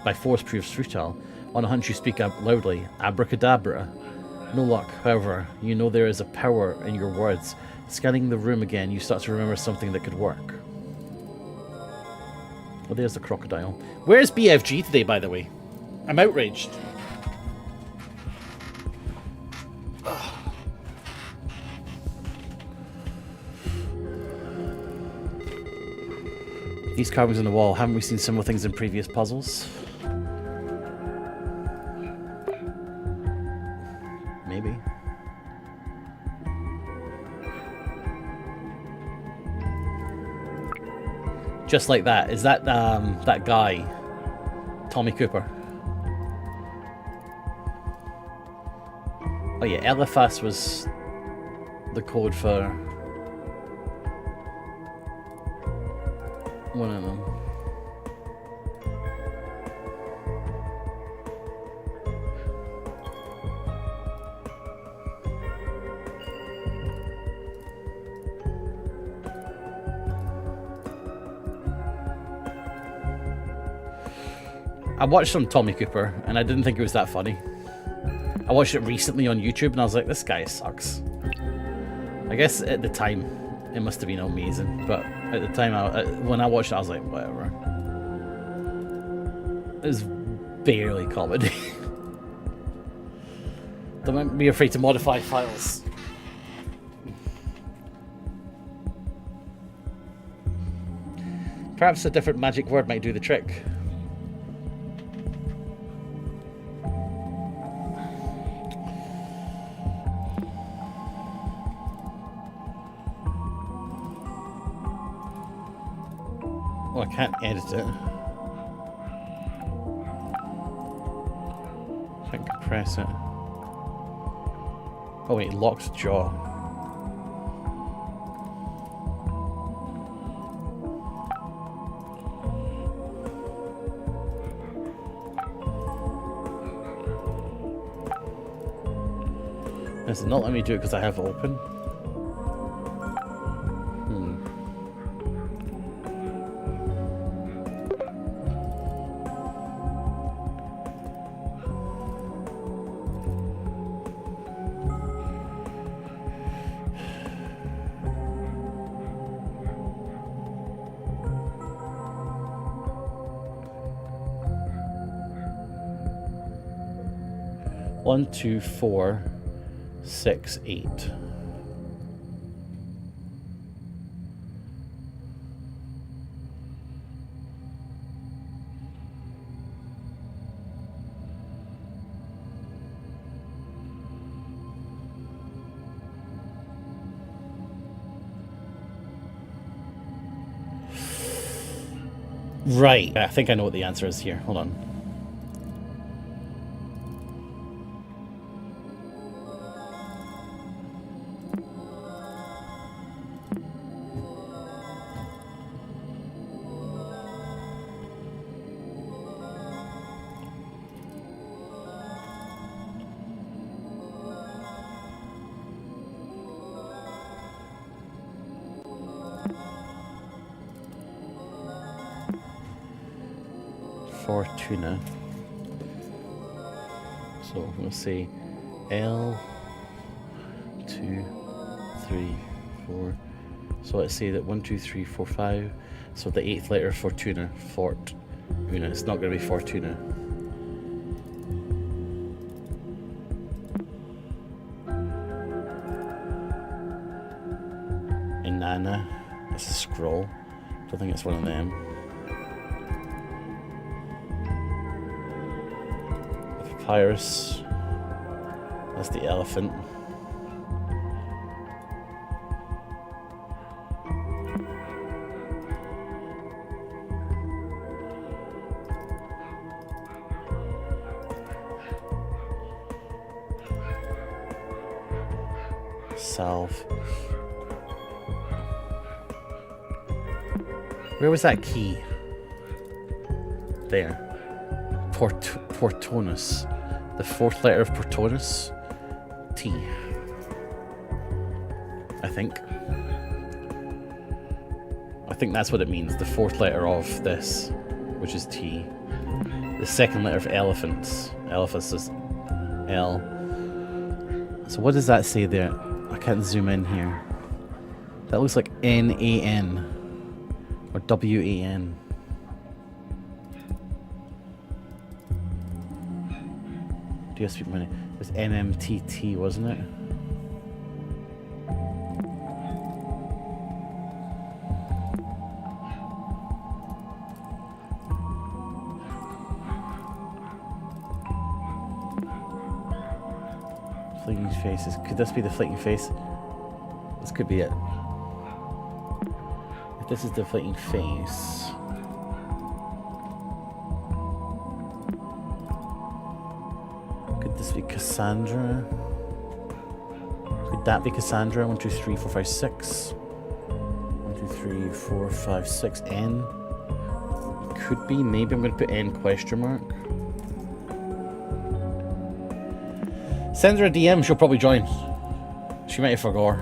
by force proves futile. On a hunch, you speak up loudly, abracadabra. No luck, however, you know there is a power in your words. Scanning the room again, you start to remember something that could work. Oh, there's the crocodile. Where's BFG today, by the way? I'm outraged. Ugh. These carvings on the wall, haven't we seen similar things in previous puzzles? Maybe. Just like that. Is that that guy, Tommy Cooper? Oh yeah, Eliphas was the code for one of them. I watched some Tommy Cooper and I didn't think it was that funny. I watched it recently on YouTube and I was like, this guy sucks. I guess at the time it must have been amazing, but at the time when I watched it I was like, whatever. It was barely comedy. Don't be afraid to modify files. Perhaps a different magic word might do the trick. Oh, I can't edit it. I can compress it. Oh wait, locked jaw. Does it not let me do it because I have it open? 1, 2, 4, 6, 8. Right. I think I know what the answer is here. Hold on. Fortuna. So I'm going to say L, 2, 3, 4. So let's say that 1, 2, 3, 4, 5. So the 8th letter, Fortuna. Fortuna. It's not going to be Fortuna. Inanna. It's a scroll. Don't think it's one of them. Papyrus. That's the elephant. Salve. Where was that key? There. Portonus. The 4th letter of Portonus. T. I think. I think that's what it means. The 4th letter of this, which is T. The 2nd letter of elephants. Elephants is L. So what does that say there? I can't zoom in here. That looks like N-A-N. Or W-A-N. Do you speak money? It was NMTT, wasn't it? Fleeting faces. Could this be the fleeting face? This could be it. If this is the fleeting face. This be Cassandra. Could that be Cassandra? 1, 2, 3, 4, 5, 6. 1, 2, 3, 4, 5, 6. N. Could be. Maybe I'm going to put N question mark. Send her a DM. She'll probably join. She might have forgot.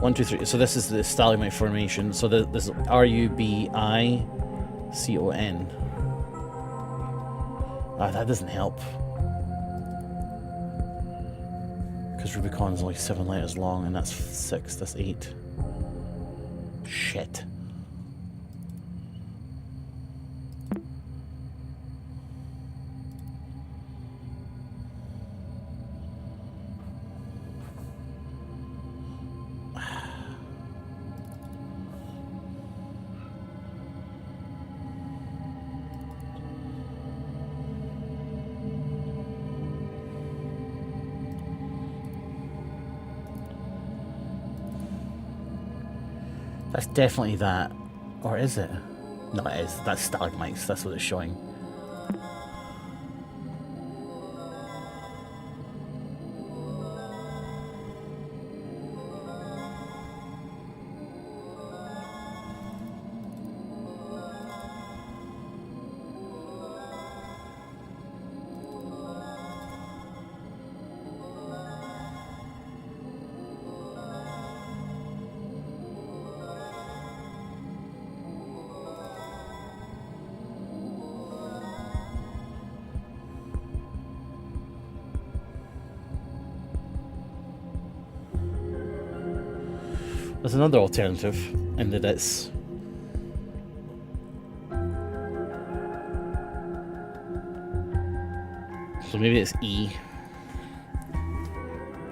1, 2, 3. So this is the stalagmite formation. So this is R-U-B-I-C-O-N. That doesn't help. Because Rubicon is only 7 letters long, and that's 6, that's 8. Shit. That's definitely that. Or is it? No, it is. That's stalagmites. That's what it's showing. There's another alternative in that it's So maybe it's E.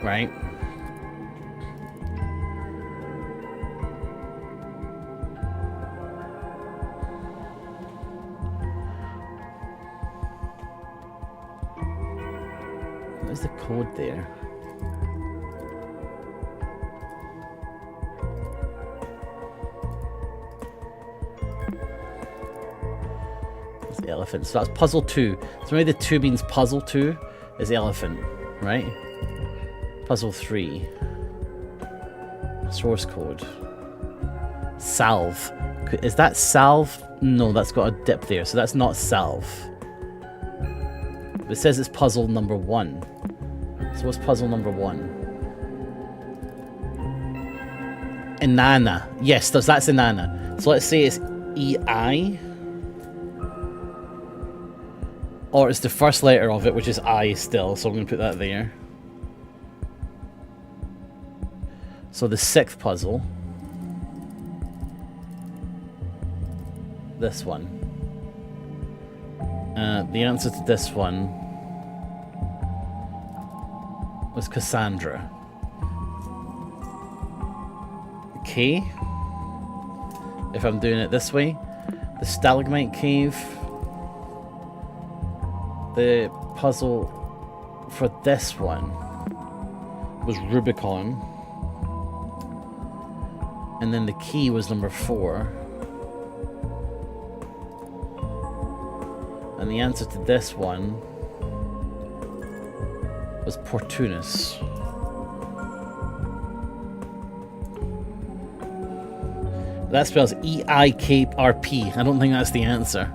Right? What's the code there? It's the elephant. So that's puzzle 2. So maybe the 2 means puzzle 2 is elephant, right? Puzzle 3. Source code. Salve. Is that salve? No, that's got a dip there, so that's not salve. It says it's puzzle number 1. So what's puzzle number 1? Inanna. Yes, that's Inanna. So let's say it's EI. Or it's the first letter of it, which is I still, so I'm going to put that there. So the 6th puzzle. This one. The answer to this one was Cassandra. K. If I'm doing it this way. The Stalagmite Cave. The puzzle for this one was Rubicon. And then the key was number 4. And the answer to this one was Portunus. That spells E-I-K-R-P. I don't think that's the answer.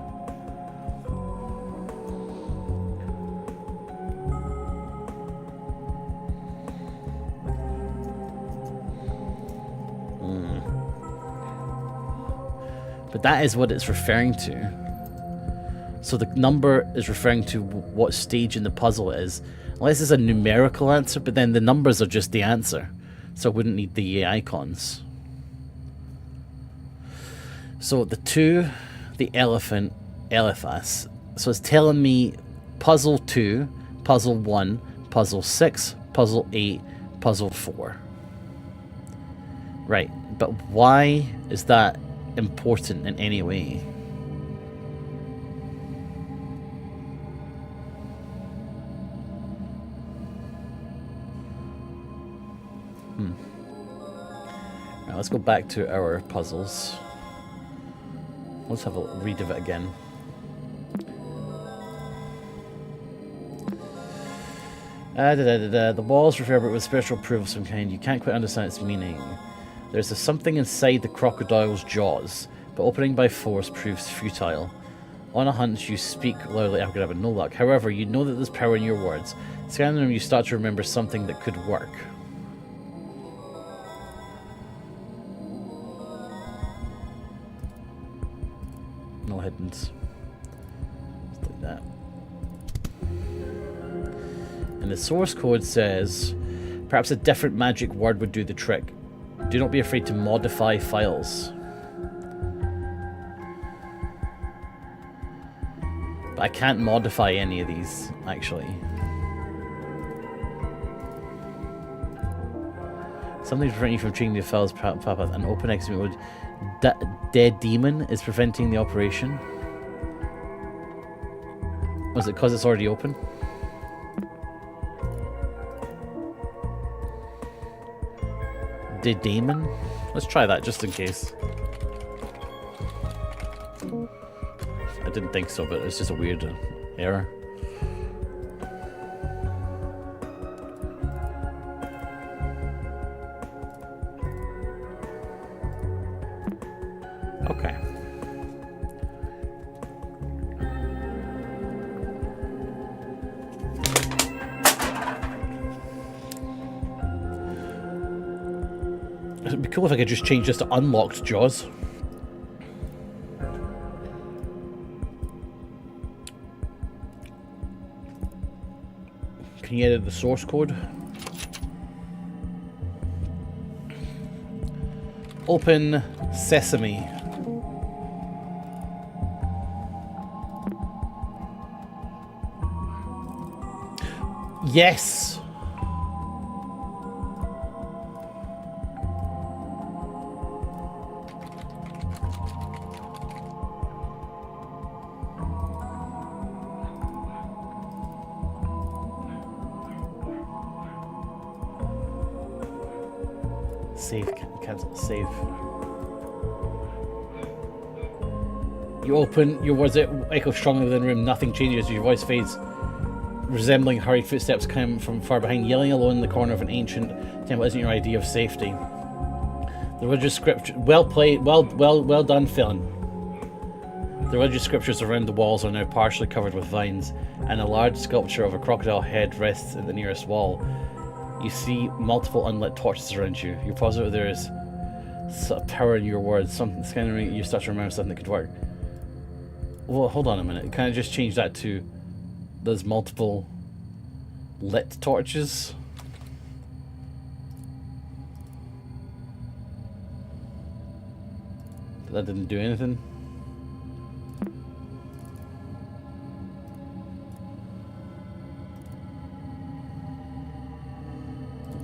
But that is what it's referring to. So the number is referring to what stage in the puzzle it is. Unless it's a numerical answer, but then the numbers are just the answer. So I wouldn't need the icons. So the 2, the elephant, Eliphas. So it's telling me puzzle 2, puzzle 1, puzzle 6, puzzle 8, puzzle 4. Right, but why is that important in any way? Right, let's go back to our puzzles. Let's have a read of it again. The walls reverberate with spiritual proof of some kind. You can't quite understand its meaning. There's a something inside the crocodile's jaws, but opening by force proves futile. On a hunch, you speak loudly. I'm gonna have no luck. However, you know that there's power in your words. Scanning them, you start to remember something that could work. No hiddens. Just like that. And the source code says, perhaps a different magic word would do the trick. Do not be afraid to modify files. But I can't modify any of these, actually. Something's preventing you from changing the files, Papa. An open exit mode. Dead demon is preventing the operation. Was it because it's already open? Dead demon? Let's try that just in case. I didn't think so, but it's just a weird error. Okay. It'd be cool if I could just change this to unlocked jaws. Can you edit the source code? Open Sesame. Yes! Save, cancel, save. You open, your words echo strongly within the room, nothing changes, your voice fades, resembling hurried footsteps come from far behind. Yelling alone in the corner of an ancient temple isn't your idea of safety. The religious scripture, well played, well done, Philin. The religious scriptures around the walls are now partially covered with vines, and a large sculpture of a crocodile head rests at the nearest wall. You see multiple unlit torches around you. You're positive there is power in your words. Something's kind of you start to remember something that could work. Well, hold on a minute. Can I just change that to there's multiple lit torches? That didn't do anything.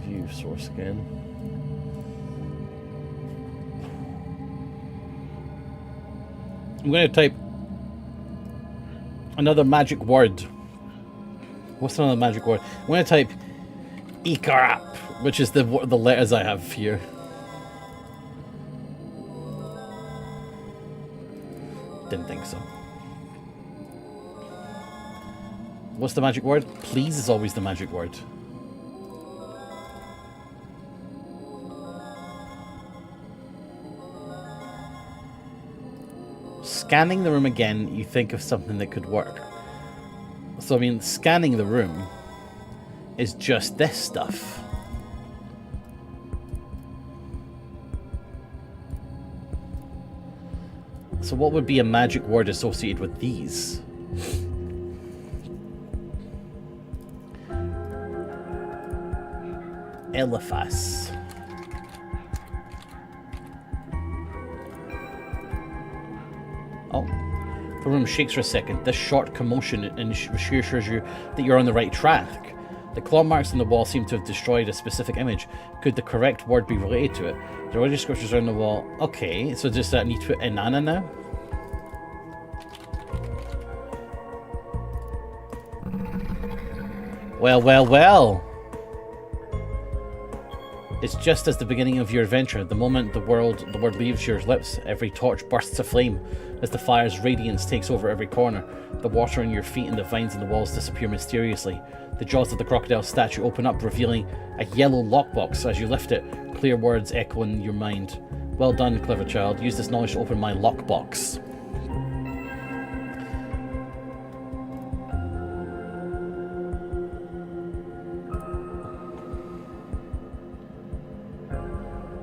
View source again. I'm going to type another magic word. What's another magic word? I'm going to type Ikarap, which is the letters I have here. Didn't think so. What's the magic word? Please is always the magic word. Scanning the room again, you think of something that could work. So, I mean, scanning the room is just this stuff. So what would be a magic word associated with these? Eliphas. Oh. The room shakes for a second. This short commotion assures you that you're on the right track. The claw marks on the wall seem to have destroyed a specific image. Could the correct word be related to it? There are scriptures around the wall. Okay, so does that need to put Inanna now? Well, well, well. It's just as the beginning of your adventure. The moment the word leaves your lips, every torch bursts aflame as the fire's radiance takes over every corner. The water on your feet and the vines in the walls disappear mysteriously. The jaws of the crocodile statue open up, revealing a yellow lockbox. As you lift it, clear words echo in your mind. Well done, clever child. Use this knowledge to open my lockbox.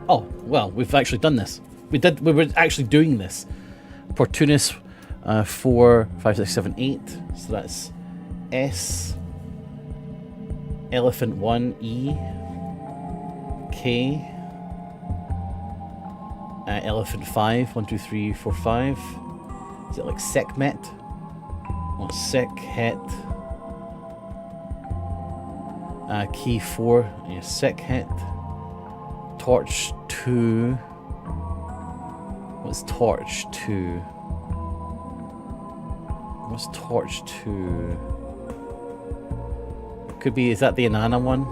Oh, well, we've actually done this. We were actually doing this. Portunus 4, 5, 6, 7, 8. So that's S. Elephant 1, E. K. Elephant 5, 1, 2, 3, 4, 5. Is it like Sekhmet? Or Sekhet? Key 4, yeah, Sekhet. Torch 2. What's Torch 2? What's Torch 2? Could be, is that the Inanna one?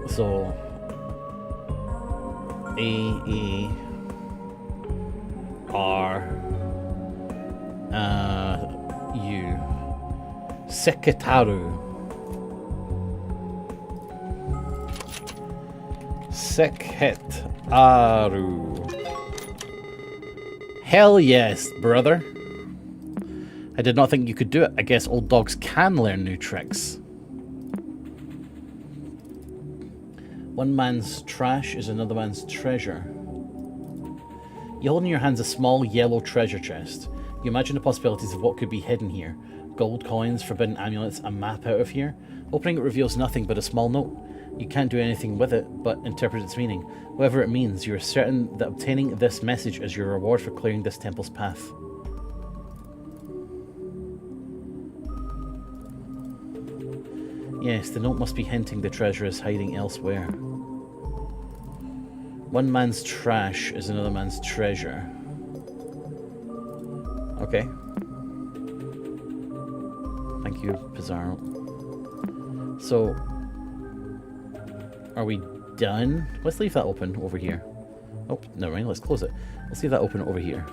So A R U Seketaru. Sekhetaru. Hell yes, brother. I did not think you could do it. I guess old dogs can learn new tricks. One man's trash is another man's treasure. You hold in your hands a small yellow treasure chest. You imagine the possibilities of what could be hidden here. Gold coins, forbidden amulets, a map out of here. Opening it reveals nothing but a small note. You can't do anything with it but interpret its meaning. Whatever it means, you are certain that obtaining this message is your reward for clearing this temple's path. Yes, the note must be hinting the treasure is hiding elsewhere. One man's trash is another man's treasure. Okay. Thank you, Pizarro. So, are we done? Let's leave that open over here. Oh, never mind, let's close it. Let's leave that open over here.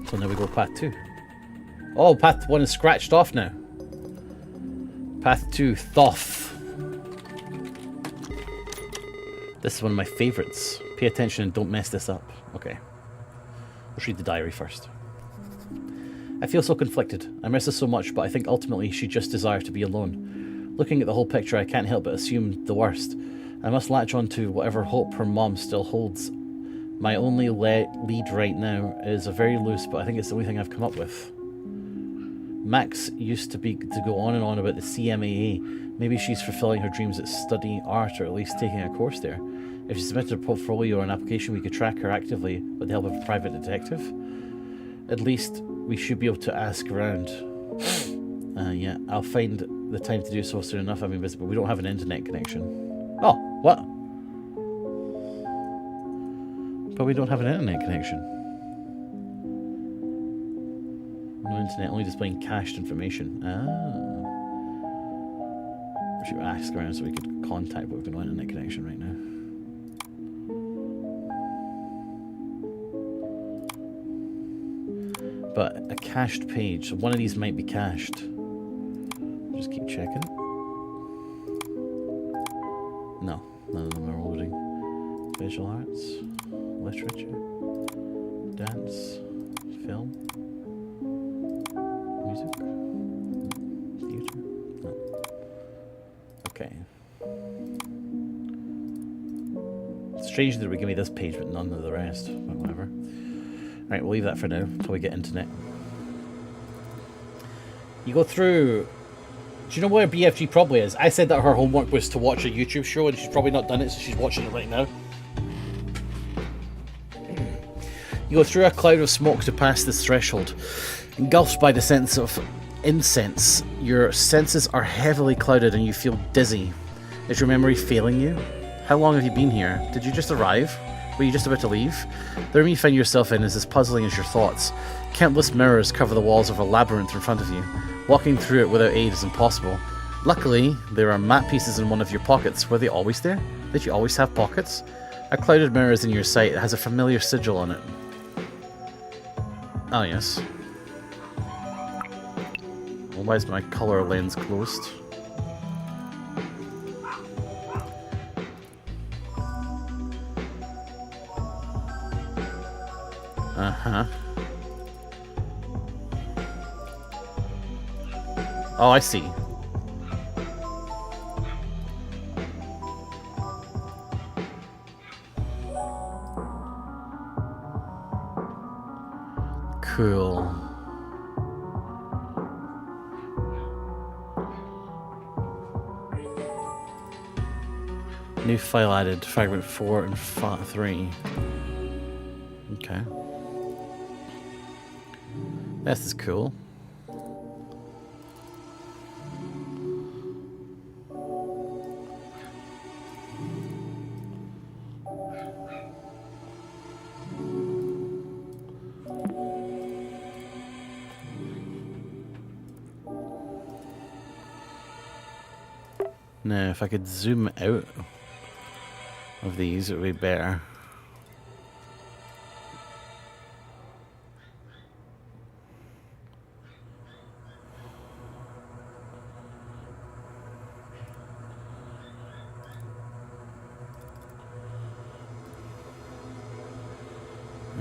So now we go path 2. Oh, path 1 is scratched off now. Path 2, Thoth. This is one of my favourites. Pay attention and don't mess this up. Okay. Let's read the diary first. I feel so conflicted. I miss her so much, but I think ultimately she just desires to be alone. Looking at the whole picture, I can't help but assume the worst. I must latch on to whatever hope her mom still holds. My only lead right now is a very loose, but I think it's the only thing I've come up with. Max used to go on and on about the CMAA. Maybe she's fulfilling her dreams at studying art, or at least taking a course there. If she submitted a portfolio or an application, we could track her actively with the help of a private detective. At least we should be able to ask around. Yeah, I'll find the time to do so soon enough. I'm busy, but we don't have an internet connection. Oh, what? But we don't have an internet connection. No internet, only displaying cached information. Ah. We should ask around so we could contact, but we've got no internet connection right now. But a cached page, so one of these might be cached. Just keep checking. No, none of them are loading. Visual arts, literature, dance, film, music, theatre. No. Okay. It's strange that it would give me this page, but none of the rest. But whatever. Right, we'll leave that for now until we get internet. You go through. Do you know where BFG probably is? I said that her homework was to watch a YouTube show, and she's probably not done it, so she's watching it right now. You go through a cloud of smoke to pass this threshold. Engulfed by the sense of incense, your senses are heavily clouded and you feel dizzy. Is your memory failing you? How long have you been here? Did you just arrive? Were you just about to leave? The room you find yourself in is as puzzling as your thoughts. Countless mirrors cover the walls of a labyrinth in front of you. Walking through it without aid is impossible. Luckily, there are map pieces in one of your pockets. Were they always there? Did you always have pockets? A clouded mirror is in your sight. It has a familiar sigil on it. Oh, yes. Well, why is my color lens closed? Uh-huh. Oh, I see. Cool. New file added, fragment 4 and 3. Okay. This is cool. Now, if I could zoom out of these, it would be better.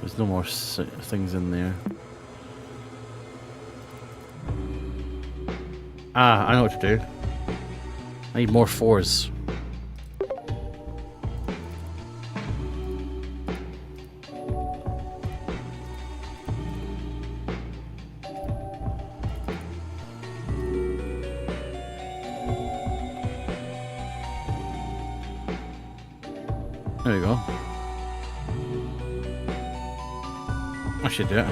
There's no more things in there. Ah, I know what to do. I need more 4s. There we go. I should do it.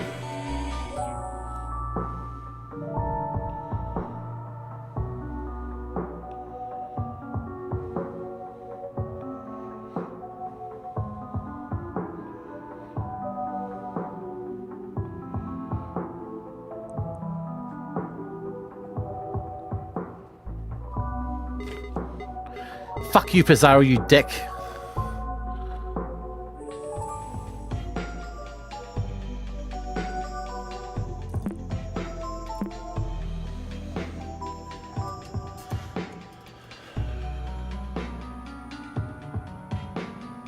Fuck you, Pizarro, you dick.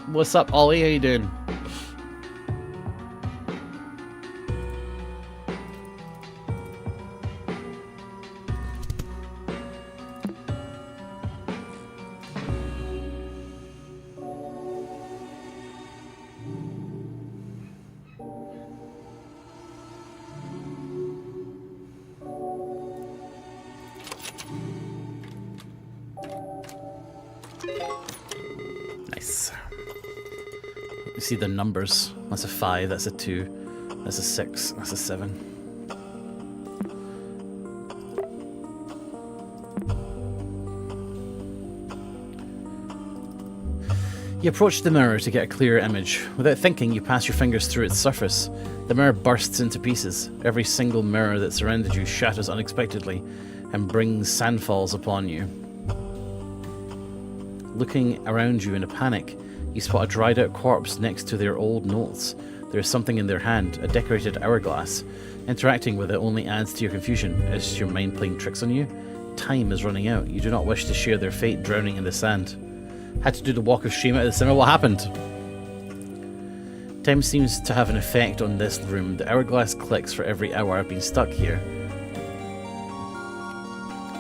What's up, Ollie? How you doing? Nice. You see the numbers. That's a 5, that's a 2, that's a 6, that's a 7. You approach the mirror to get a clearer image. Without thinking, you pass your fingers through its surface. The mirror bursts into pieces. Every single mirror that surrounded you shatters unexpectedly and brings sandfalls upon you. Looking around you in a panic, you spot a dried out corpse next to their old notes. There is something in their hand, a decorated hourglass. Interacting with it only adds to your confusion. Is your mind playing tricks on you? Time is running out. You do not wish to share their fate drowning in the sand. Had to do the walk of shame out of the cinema. What happened? Time seems to have an effect on this room. The hourglass clicks for every hour I've been stuck here.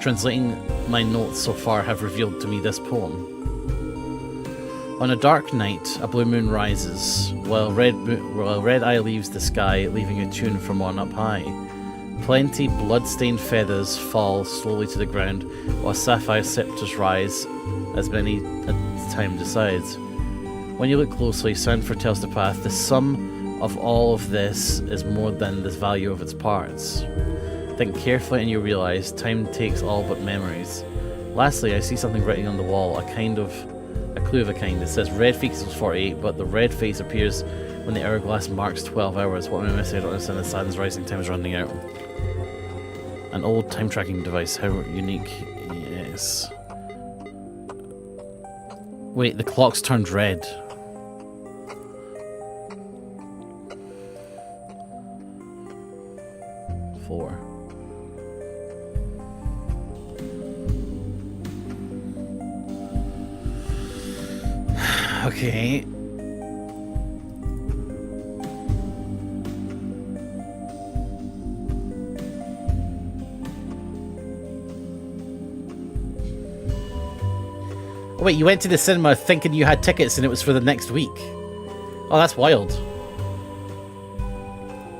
Translating my notes so far have revealed to me this poem. On a dark night, a blue moon rises, while red eye leaves the sky, leaving a tune from on up high. Plenty blood-stained feathers fall slowly to the ground, while sapphire scepters rise, as many as time decides. When you look closely, sound foretells the path. The sum of all of this is more than the value of its parts. Think carefully and you realize time takes all but memories. Lastly, I see something written on the wall, a clue of a kind. It says red face equals 48, but the red face appears when the hourglass marks 12 hours. What am I missing? I don't understand. The sun's rising, time is running out. An old time tracking device. How unique. Yes. Wait, the clock's turned red. Four. Okay. Oh, wait, you went to the cinema thinking you had tickets and it was for the next week. Oh, that's wild.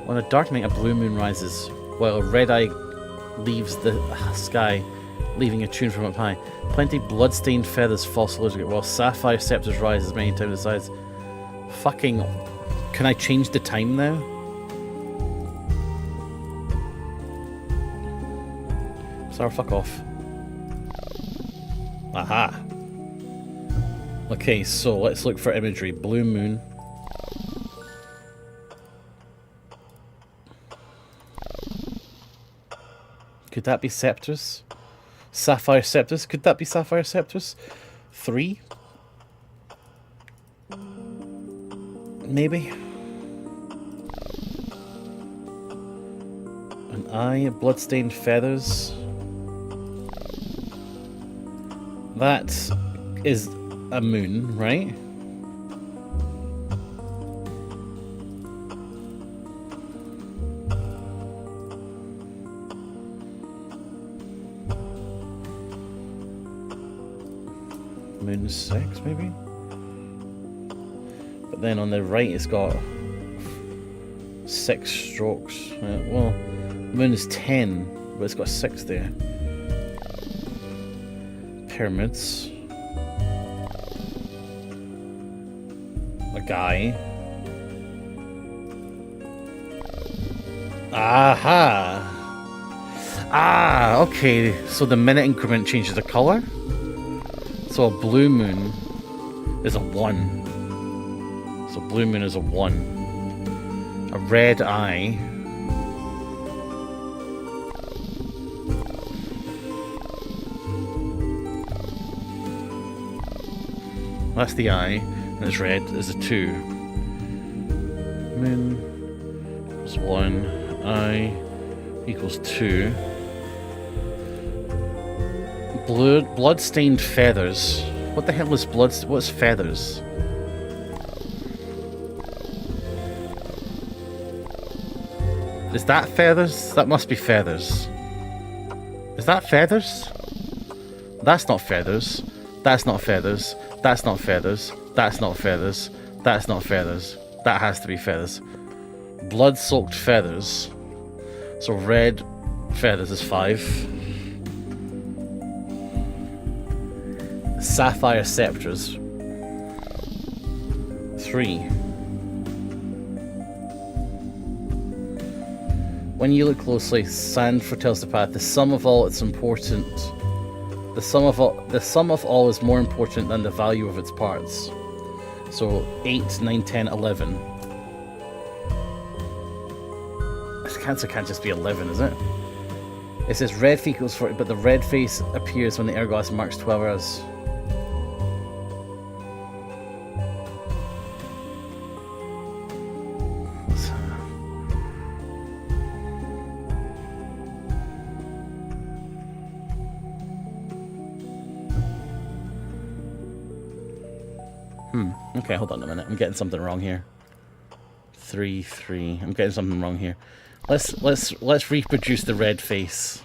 On a dark night, a blue moon rises, while a red eye leaves the sky, leaving a tune from up high. Plenty blood-stained feathers fall slowly, while sapphire scepters rise as many times the sides. Fucking... Can I change the time now? Sorry, fuck off. Aha. Okay, so let's look for imagery. Blue moon. Could that be scepters? Sapphire scepters? Could that be sapphire scepters? 3? Maybe. An eye, bloodstained feathers. That is a moon, right? Moon 6, maybe? But then on the right it's got 6 strokes. Well, moon is 10, but it's got 6 there. Pyramids. A guy. Aha! Ah, okay. So the minute increment changes the color. So a blue moon is a 1. So blue moon is a 1. A red eye. That's the I, and it's red. There's a 2. Moon is 1. I equals 2. Blood-stained feathers. What the hell is blood? What's feathers? Is that feathers? That must be feathers. Is that feathers? That's not feathers. That's not feathers. That's not feathers. That's not feathers. That's not feathers. That has to be feathers. Blood-soaked feathers. So red feathers is 5. Sapphire scepters. 3. When you look closely, sand foretells the path. The sum of all it's important. The sum of all is more important than the value of its parts. So 8, 9, 10, 11. This cancer can't just be 11, is it? It says red face equals 40, but the red face appears when the hourglass marks 12 hours. Okay, hold on a minute. I'm getting something wrong here. 3, 3. I'm getting something wrong here. Let's reproduce the red face.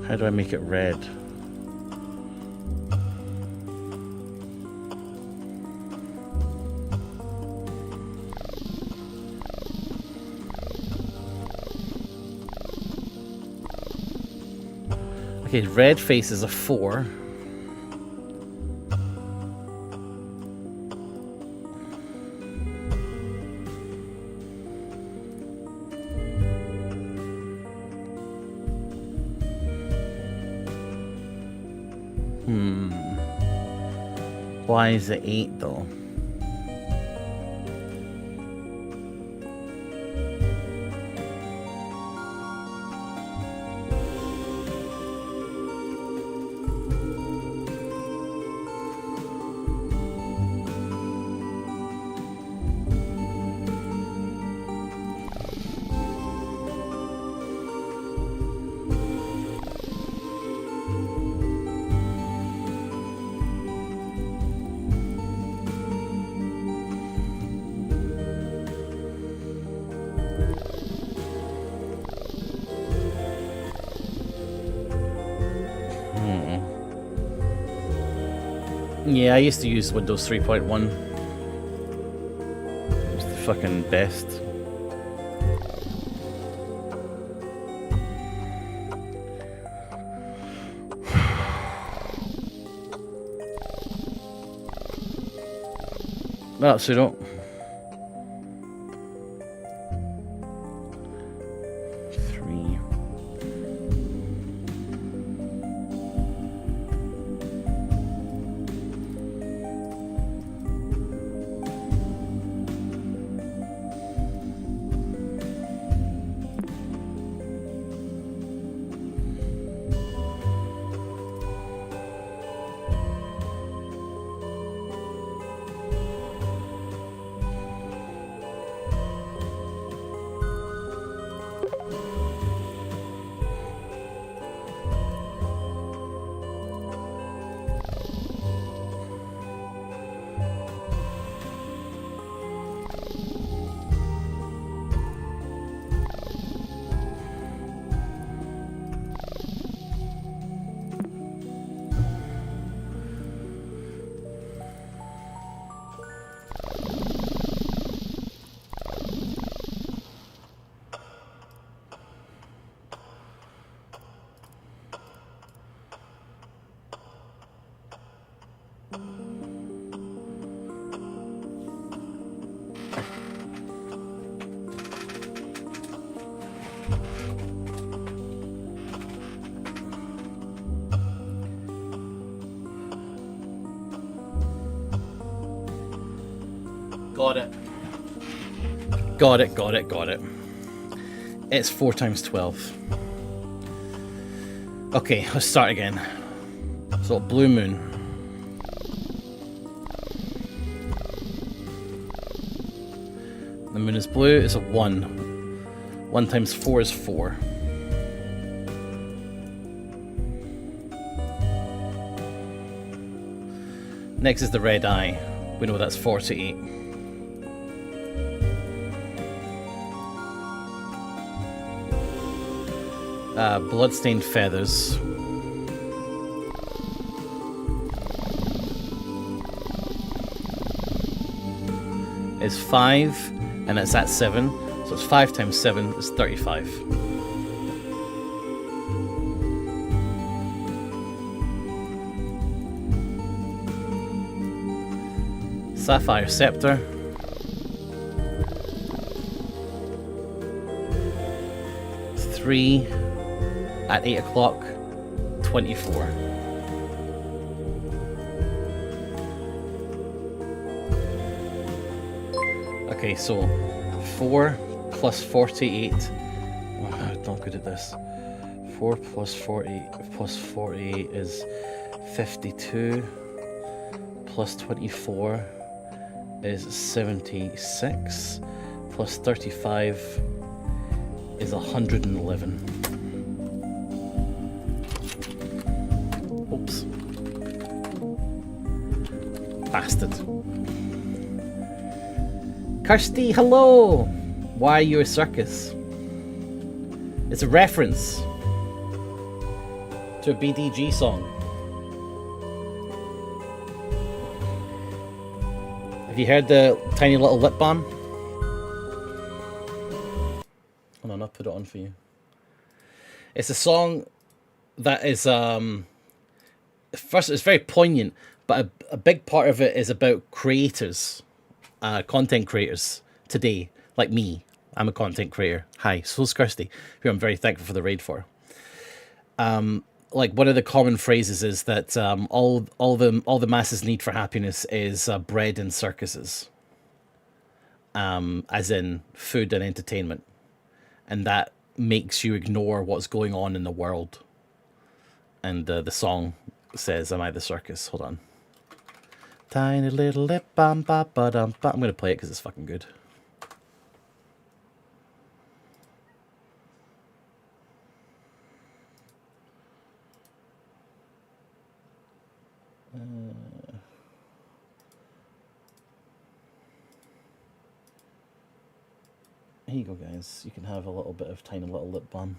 How do I make it red? Okay, red face is a 4. Why is it 8 though? Yeah, I used to use Windows 3.1. It's the fucking best. No, so don't. 3. Got it. Got it, got it, got it. It's 4 times 12. Okay, let's start again. So, blue moon. The moon is blue, it's a 1. 1 times 4 is 4. Next is the red eye. We know that's 48. Bloodstained feathers. Is 5, and it's at 7. So it's 5 times 7 is 35. Sapphire scepter. 3 at 8 o'clock, 24. Okay, so 4 plus 48. Oh, I'm not good at this. 4 plus 48 plus 48 is 52. Plus 24 is 76. Plus 35 is 111. Oops. Bastard. Kirsty, hello! Why are you a circus? It's a reference to a BDG song. Have you heard the Tiny Little Lip Balm? Hold on, I'll put it on for you. It's a song that is first, it's very poignant, but a big part of it is about creators, content creators today, like me. I'm a content creator. Hi, so's Kirsty, who I'm very thankful for the raid for. Like one of the common phrases is that all the masses need for happiness is bread and circuses, as in food and entertainment, and that makes you ignore what's going on in the world. And the song says, "Am I the circus?" Hold on. Tiny little lip bum ba ba dum ba. I'm gonna play it because it's fucking good. Here you go, guys. You can have a little bit of Tiny Little Lip Balm.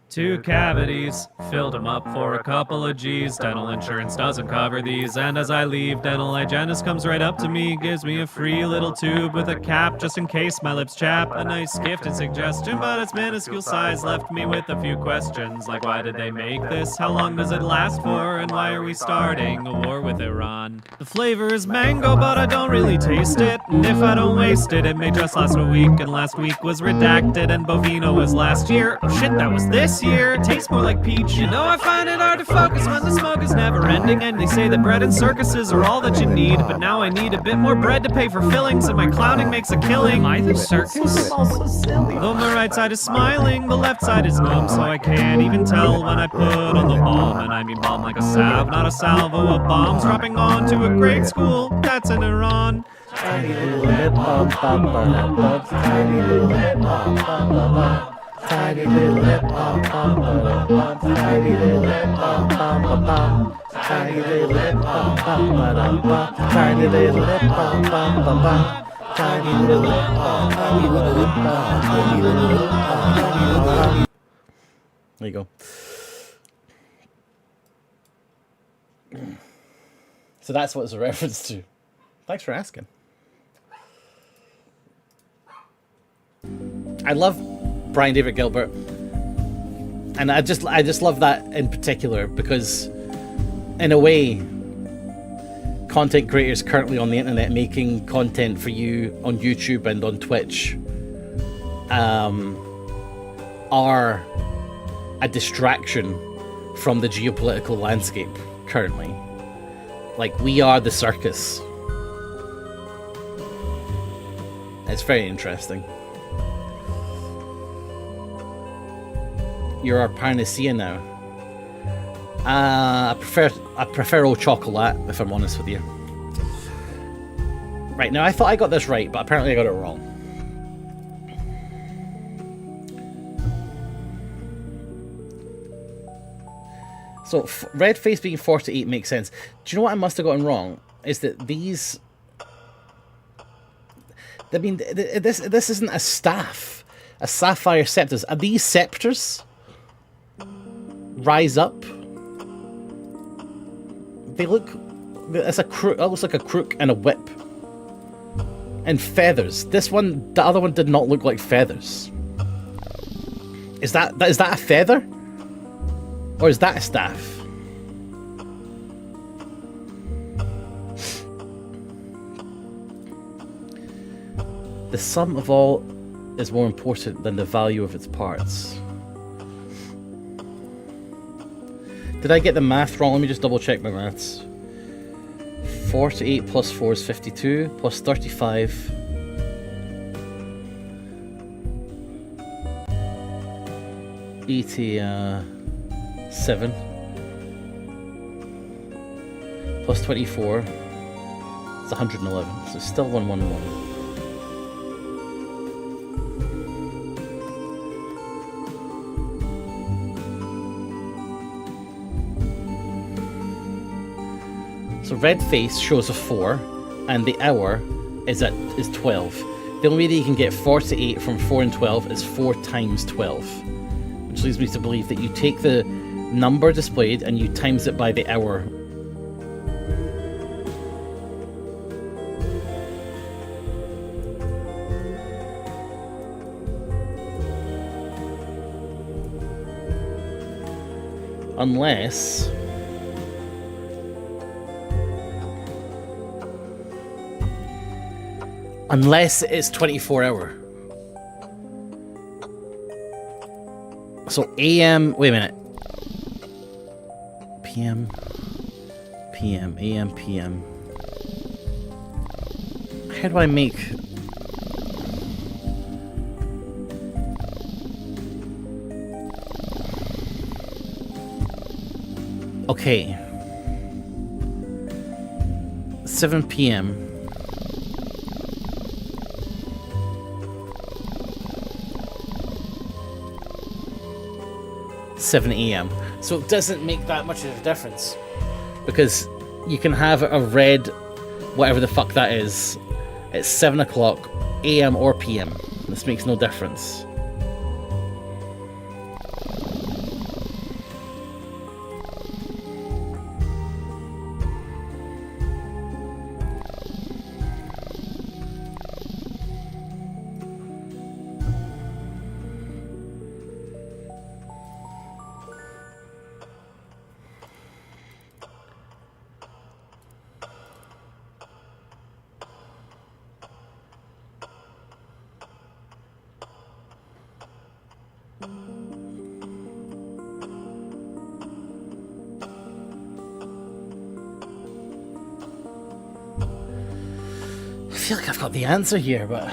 2 cavities, filled them up for a couple of G's. Dental insurance doesn't cover these, and as I leave, dental hygienist comes right up to me, gives me a free little tube with a cap just in case my lips chap. A nice gift and suggestion, but its minuscule size left me with a few questions, like why did they make this, how long does it last for, and why are we starting a war with Iran? The flavor is mango, but I don't really taste it, and if I don't waste it, it may just last a week, and last week was redacted, and Bovino was last year. Oh shit, that was this year. It tastes more like peach. You know, I find it hard to focus when the smoke is never ending, and they say that bread and circuses are all that you need, but now I need a bit more bread to pay for fillings, and my clowning makes a killing. Am I the circus? Though my right side is smiling, the left side is numb, so I can't even tell when I put on the balm, and I mean balm like a salve, not a salvo of bombs dropping onto a grade school that's in Iran. Tiny little lip balm, bum, bum, bum, tiny little lip balm, bum, bum, bum. Tiny little lip balm, bum, bum, bum, tiny little lip balm, bum, bum, bum. Tiny little lip balm, bum, bum, bum, tiny little lip balm, bum, bum, bum. Tiny little lip balm, tiny little lip balm, tiny little lip balm, tiny little lip balm. There you go. So that's what it's a reference to. Thanks for asking. I love Brian David Gilbert, and I just love that in particular because, in a way, content creators currently on the internet making content for you on YouTube and on Twitch are a distraction from the geopolitical landscape currently. Like, we are the circus. It's very interesting. You're our panacea now. I prefer au chocolat, if I'm honest with you. Right, now I thought I got this right, but apparently I got it wrong. So, red face being 48 makes sense. Do you know what I must have gotten wrong? Is that these... I mean, this isn't a staff. A sapphire scepter. Are these scepters? Rise up? They look... It's a crook. It looks like a crook and a whip. And feathers. This one, the other one did not look like feathers. Is that a feather? Or is that a staff? The sum of all is more important than the value of its parts. Did I get the math wrong? Let me just double check my maths. 48 plus 4 is 52, plus 35. $87 plus 24 is 111, so it's still 111. So red face shows a 4, and the hour is 12. The only way that you can get 48 from 4 and 12 is 4 times 12. Which leads me to believe that you take the number displayed and you times it by the hour. Unless... Unless it's 24 hour. So AM, wait a minute. PM, AM, PM. How do I make... Okay. 7 PM. 7 AM. So it doesn't make that much of a difference. Because you can have a red, whatever the fuck that is, at 7 o'clock, AM or PM. This makes no difference. I feel like I've got the answer here, but...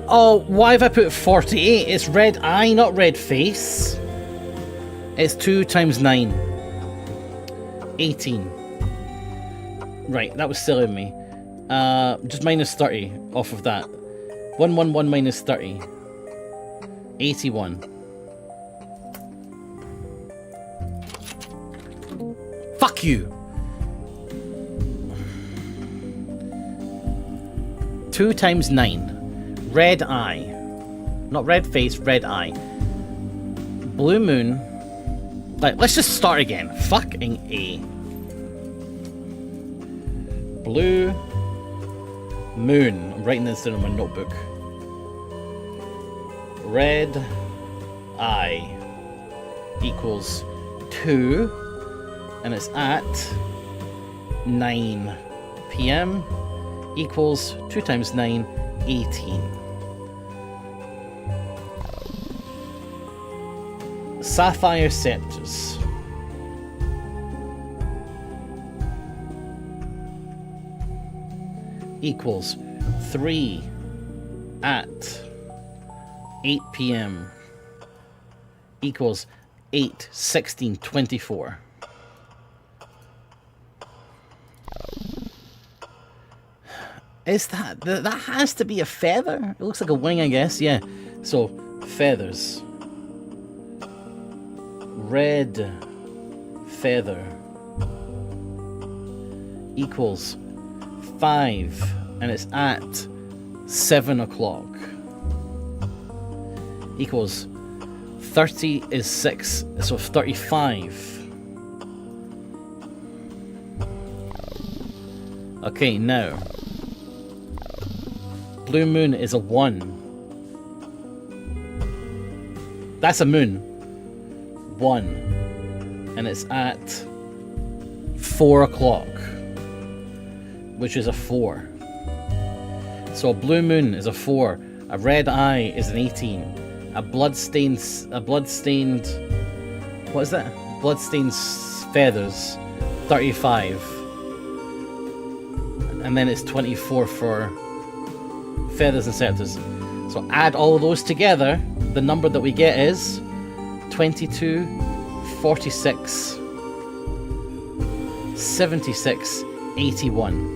Oh, why have I put 48? It's red eye, not red face. It's 2 times 9. 18. Right, that was silly of me. Just minus 30 off of that. 111 minus 30. 81. Fuck you! 2 times 9. Red eye. Not red face, red eye. Blue moon. Like, let's just start again. Fucking A. Blue moon. I'm writing this down in my notebook. Red eye equals 2. And it's at 9 p.m. equals 2 times 9, 18. Sapphire scepters. Equals 3 at 8 p.m. equals 8, 16, 24. Is that has to be a feather? It looks like a wing, I guess. Yeah. So feathers. Red feather equals 5, and it's at 7 o'clock. Equals 30 is 6, so 35. Okay, now. Blue moon is a 1. That's a moon. 1. And it's at 4 o'clock. Which is a 4. So a blue moon is a 4. A red eye is an 18. A bloodstained... What is that? Bloodstained feathers. 35. And then it's 24 for... feathers and scepters. So add all of those together, the number that we get is 22, 46, 76, 81.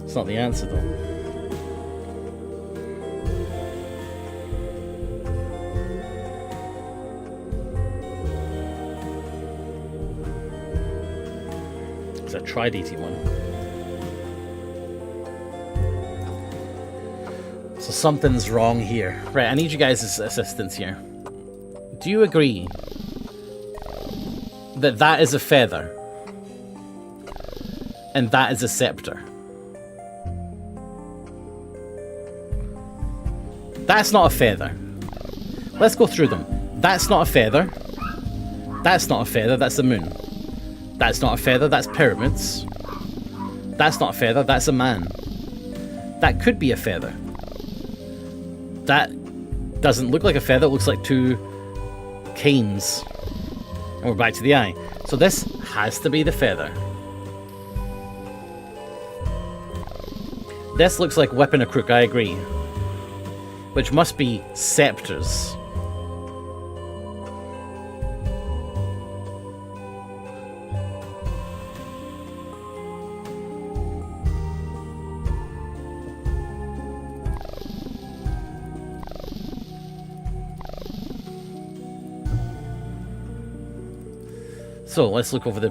It's not the answer though. I tried 81. So something's wrong here. Right, I need you guys' assistance here. Do you agree that that is a feather and that is a scepter? That's not a feather. Let's go through them. That's not a feather. That's not a feather, that's the moon. That's not a feather, that's pyramids. That's not a feather, that's a man. That could be a feather. That doesn't look like a feather, it looks like 2 canes. And we're back to the eye. So this has to be the feather. This looks like whip and a crook, I agree. Which must be scepters. So, let's look over the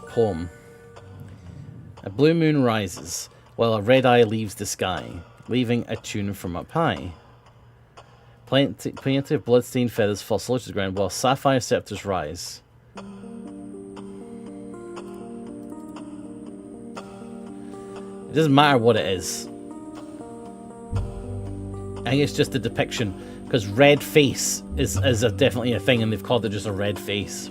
poem. A blue moon rises, while a red eye leaves the sky, leaving a tune from up high. Plenty of bloodstained feathers fall slowly to the ground, while sapphire scepters rise. It doesn't matter what it is. I think it's just a depiction, because red face is definitely a thing, and they've called it just a red face.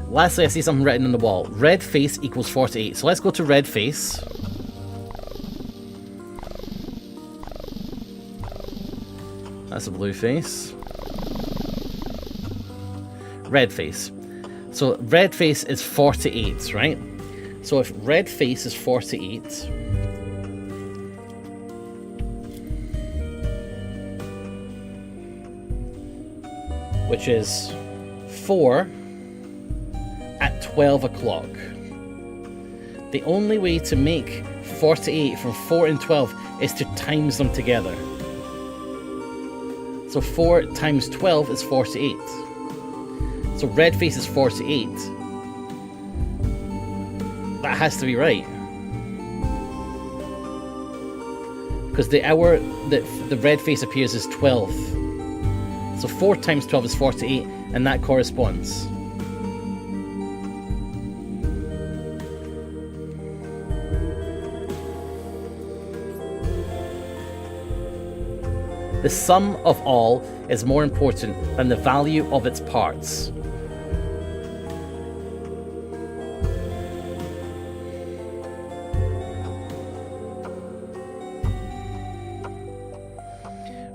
Lastly, I see something written on the wall. Red face equals 48. So let's go to red face. That's a blue face. Red face. So red face is 48, right? So if red face is 48, which is 4 at 12 o'clock. The only way to make 48 from 4 and 12 is to times them together. So 4 times 12 is 48. So red face is 48. That has to be right. Because the hour that the red face appears is 12. So 4 times 12 is 48, and that corresponds. The sum of all is more important than the value of its parts.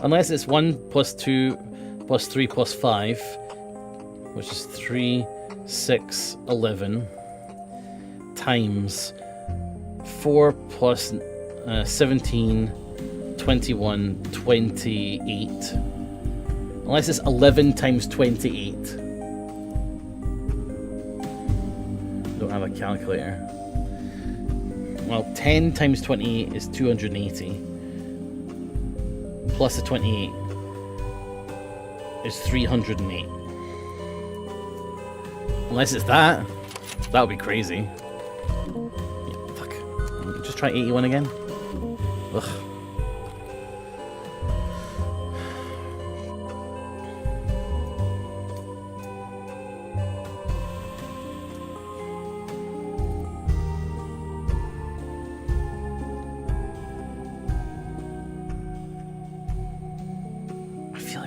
Unless it's 1 plus 2 plus 3 plus 5, which is 3, 6, 11, times 4 plus 17, 21, 28. Unless it's 11 times 28. Don't have a calculator. Well, 10 times 28 is 280. Plus the 28 is 308. Unless it's that. That would be crazy. Yeah, fuck. Just try 81 again. Ugh.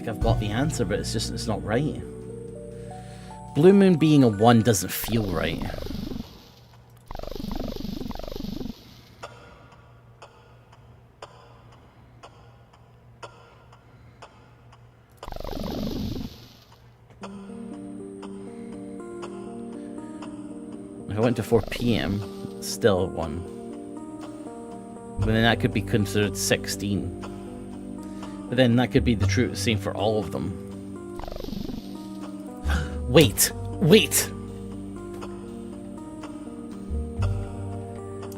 I've got the answer, but it's not right. Blue moon being a 1 doesn't feel right. If I went to 4 p.m., still 1. But then that could be considered 16. But then that could be the true same for all of them. Wait!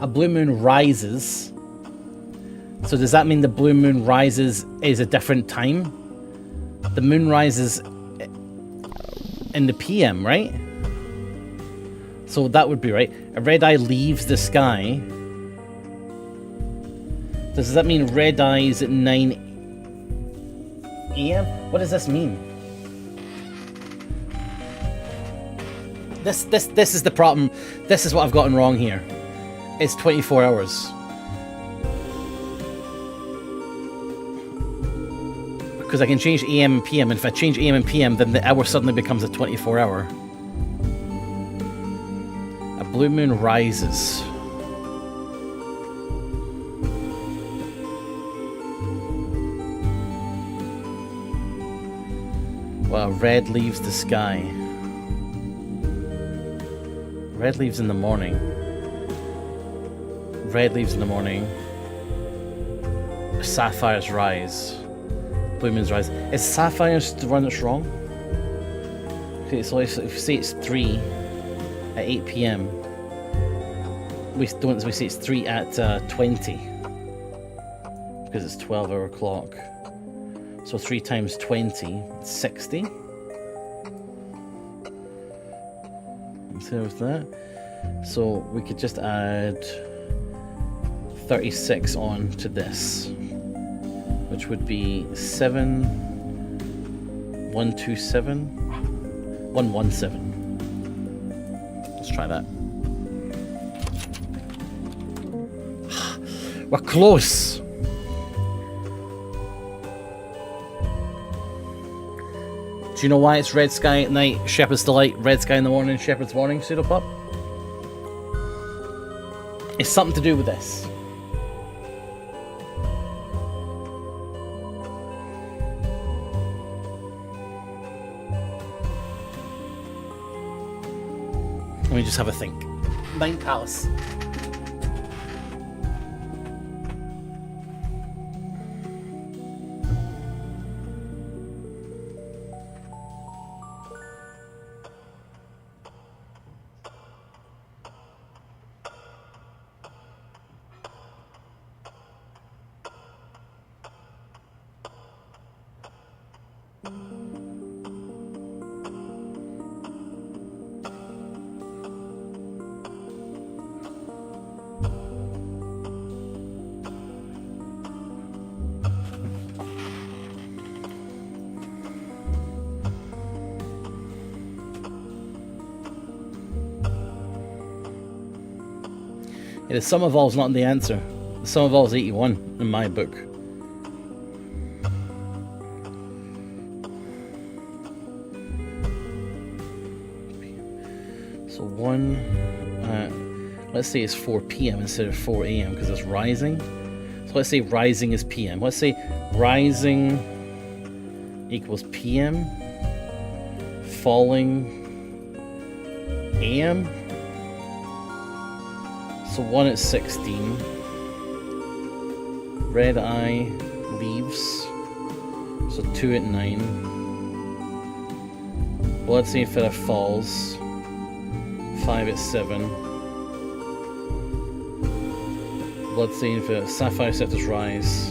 A blue moon rises. So does that mean the blue moon rises is a different time? The moon rises in the PM, right? So that would be right. A red eye leaves the sky. Does that mean red eye is at 9 AM? What does this mean? This is the problem. This is what I've gotten wrong here. It's 24 hours. Because I can change AM and PM, and if I change AM and PM, then the hour suddenly becomes a 24 hour. A blue moon rises. Well, red leaves the sky. Red leaves in the morning. Red leaves in the morning. Sapphires rise. Blue moons rise. Is sapphires the one that's wrong? Okay, so if we say it's 3 at 8 p.m. We say it's 3 at 20. Because it's 12-hour clock. So 3 times 20, 60. Instead of that. So we could just add 36 on to this, which would be 117. Let's try that. We're close. Do you know why it's red sky at night, shepherd's delight, red sky in the morning, shepherd's warning, pseudopup? It's something to do with this. me just have a think. Mind Palace. It is sum of all's not the answer. The sum of all's 81 in my book. So 1, let's say it's 4 p.m. instead of 4 a.m. because it's rising. So let's say rising is p.m. Let's say rising equals p.m. Falling a.m. So 1 at 16. Red eye leaves. So 2 at 9. Blood Sapphire falls. 5 at 7. Blood Sapphire Scepters rise.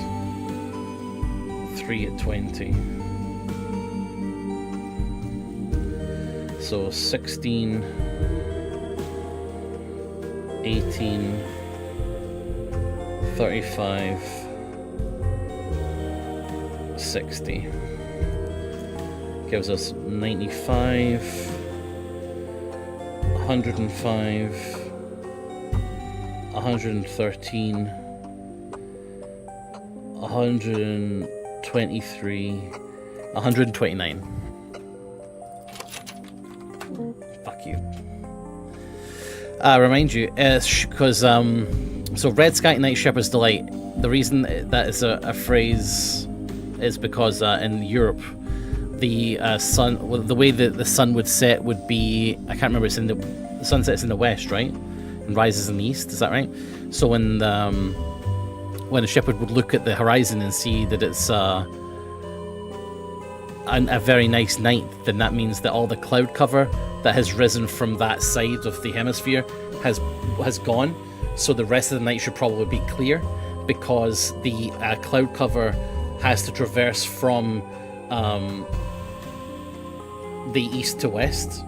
3 at 20. So 16. 18, 35, 60. Gives us 95, 105, 113, 123, 129. Fuck you. Remind you, because so Red Sky Night Shepherd's Delight. The reason that is a phrase is because in Europe, the sun, the way that the sun would set would be, I can't remember. It's in the sun sets in the west, right, and rises in the east. Is that right? So when a shepherd would look at the horizon and see that it's a very nice night, then that means that all the cloud cover that has risen from that side of the hemisphere has gone. So the rest of the night should probably be clear, because the cloud cover has to traverse from the east to west.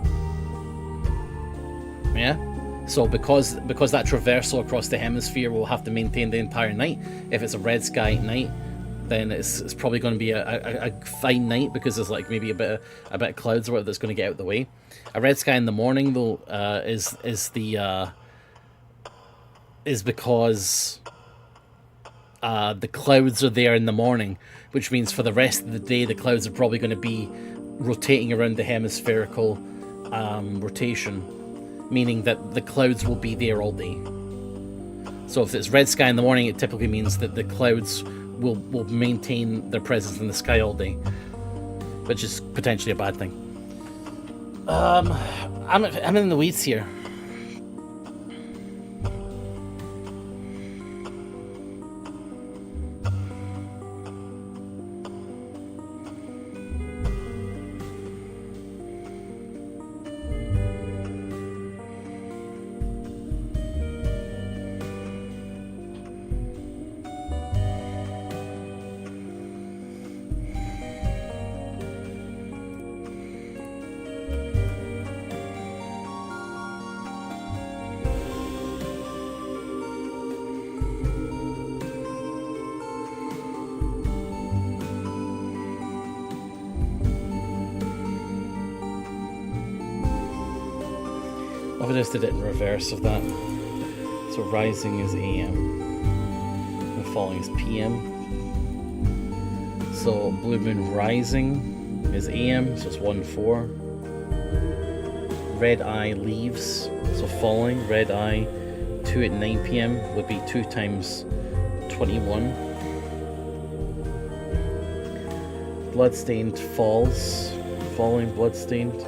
Yeah. So because that traversal across the hemisphere will have to maintain the entire night. If it's a red sky night, then it's probably going to be a fine night, because there's like maybe a bit of clouds or whatever that's going to get out of the way. A red sky in the morning though is because the clouds are there in the morning, which means for the rest of the day the clouds are probably going to be rotating around the hemispherical rotation, meaning that the clouds will be there all day. So if it's red sky in the morning, it typically means that the clouds will maintain their presence in the sky all day, which is potentially a bad thing. I'm in the weeds here. I just did it in reverse of that. So rising is AM and falling is PM. So blue moon rising is AM, so it's 1-4. Red eye leaves, so falling. Red eye 2 at 9 PM would be 2 times 21. Bloodstained falls, falling bloodstained.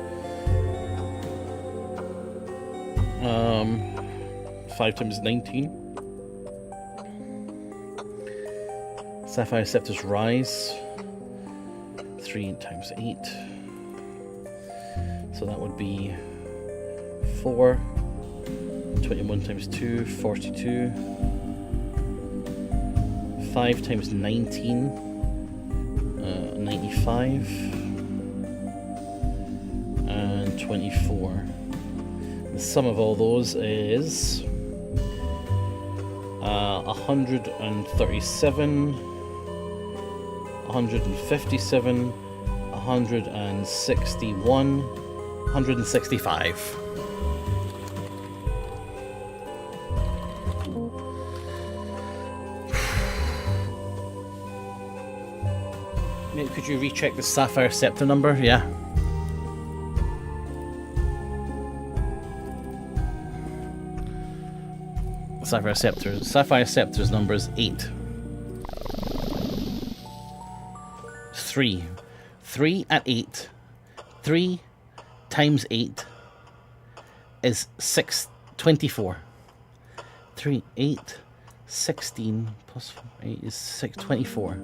5 times 19. Sapphire Scepter's Rise. 3 times 8. So that would be 4. 21 times 2, 42. 5 times 19, 95. And 24. The sum of all those is 137, 157, 161, 165. Mate, could you recheck the Sapphire Scepter number? Yeah. Sapphire Scepter. Sapphire Scepter's number is 8. 3. 3 at 8. 3 times 8 is 24. 3, 8, 16 plus 4, 8 is 6, 24.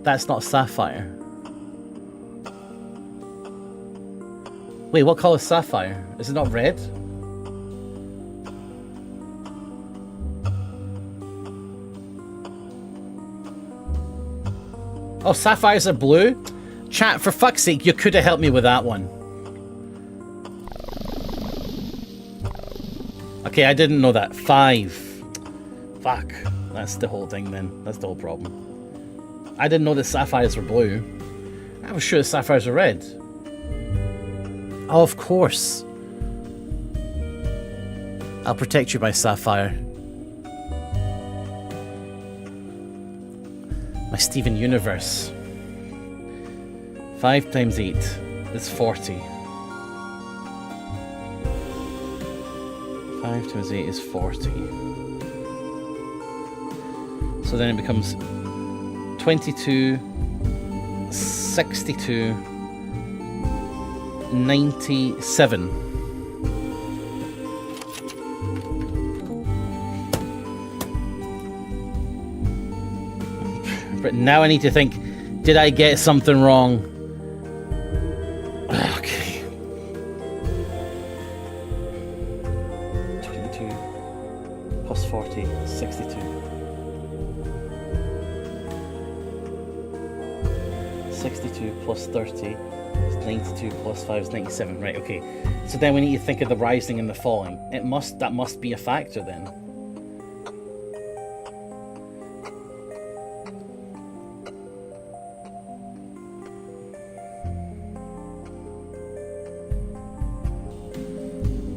That's not sapphire. Wait, what color is sapphire? Is it not red? Oh, sapphires are blue? Chat, for fuck's sake, you could have helped me with that one. Okay, I didn't know that. 5. Fuck. That's the whole thing then. That's the whole problem. I didn't know that sapphires were blue. I was sure the sapphires were red. Oh, of course. I'll protect you by sapphire. My Steven Universe. 5 times 8 is 40. 5 times 8 is 40. So then it becomes 22, 62, 97. But now I need to think, did I get something wrong? Okay. 22 plus 40, 62. 62 plus 30 is 92 plus 5 is 97. Right, okay. So then we need to think of the rising and the falling. That must be a factor then.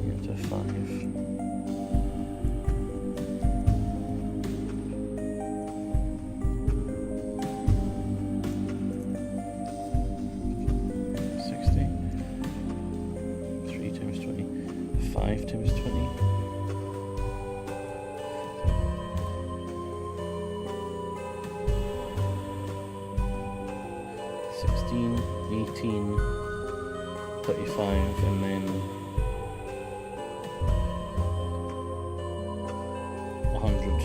Into 5. 5 times 20. 16, 18, 35, and then 100.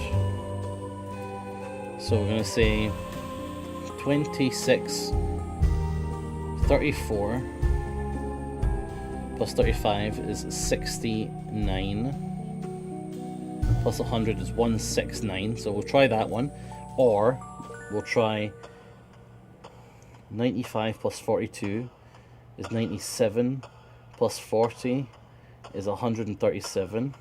So we're going to say 26, 34. Plus 35 is 69. Plus 100 is 169. So we'll try that one. Or we'll try 95 plus 42 is 97. Plus 40 is 137.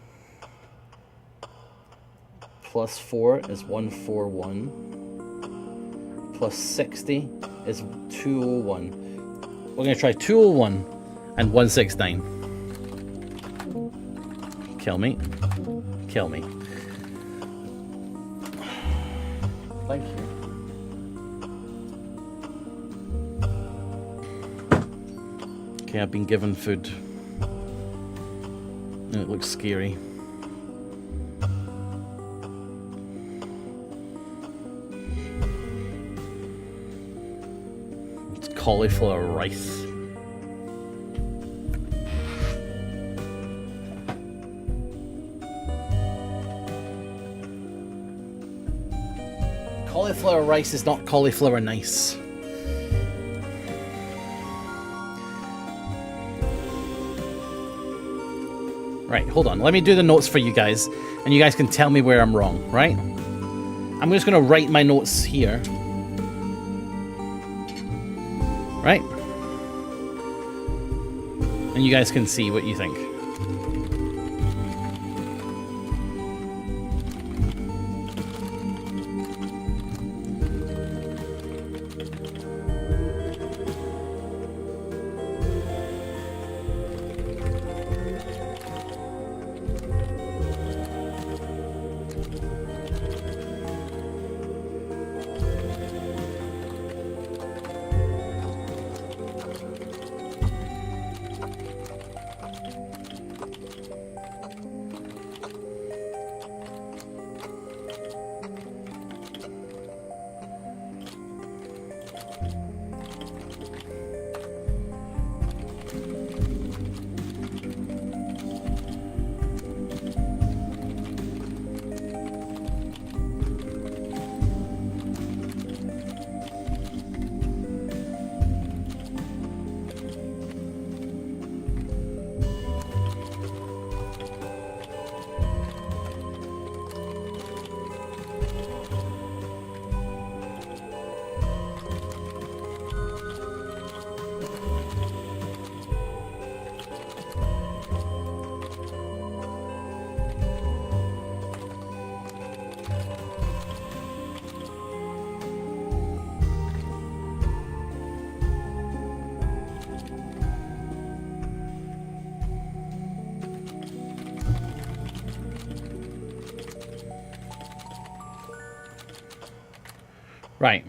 Plus 4 is 141. Plus 60 is 201. We're going to try 201. And 169. Kill me. Kill me. Thank you. Okay, I've been given food. And it looks scary. It's cauliflower rice. Cauliflower rice is not cauliflower nice. Right, hold on. Let me do the notes for you guys, and you guys can tell me where I'm wrong, right? I'm just going to write my notes here. Right? And you guys can see what you think. Right.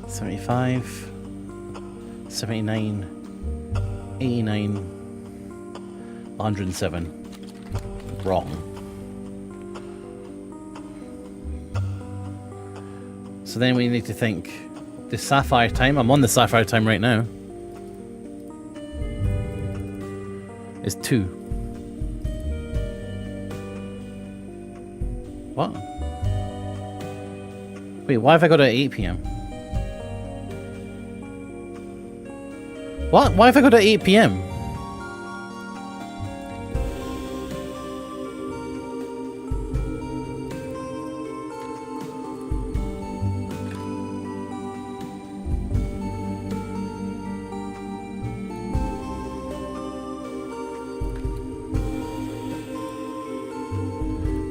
$75, $79, $89, $107. Wrong. So then we need to think, the Sapphire time, I'm on the Sapphire time right now, is 2. What? Wait, why have I got it at 8 p.m.? What? Why have I got it at 8 p.m.?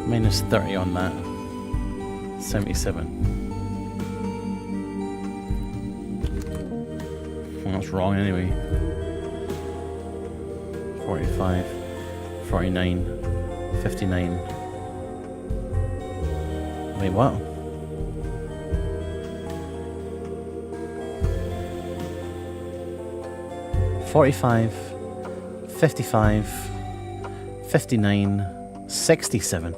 Minus 30 on that. 77. Well, that's wrong anyway. 45, 49, 59. Wait, what? $45, $55, $59, $67.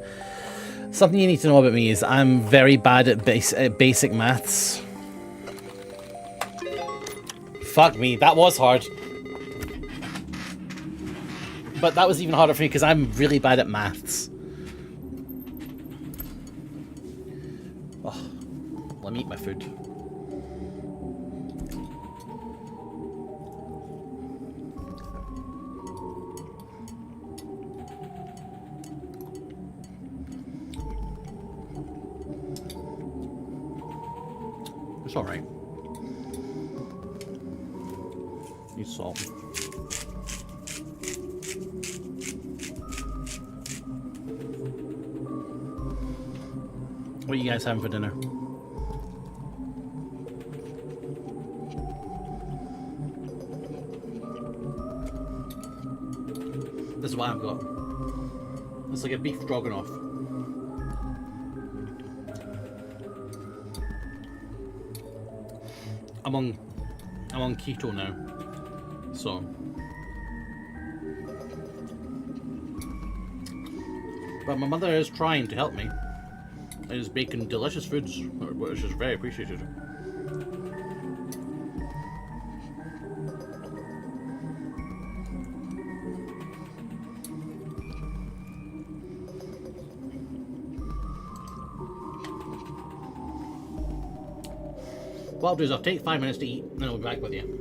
Something you need to know about me is I'm very bad at basic maths. Fuck me, that was hard. But that was even harder for me because I'm really bad at maths. Oh, let me eat my food. It's alright. Need salt. What are you guys having for dinner? This is what I've got. It's like a beef stroganoff. Among I'm on keto now, so. But my mother is trying to help me and is baking delicious foods, which is very appreciated. What I'll do is I'll take 5 minutes to eat, and then I'll be back with you.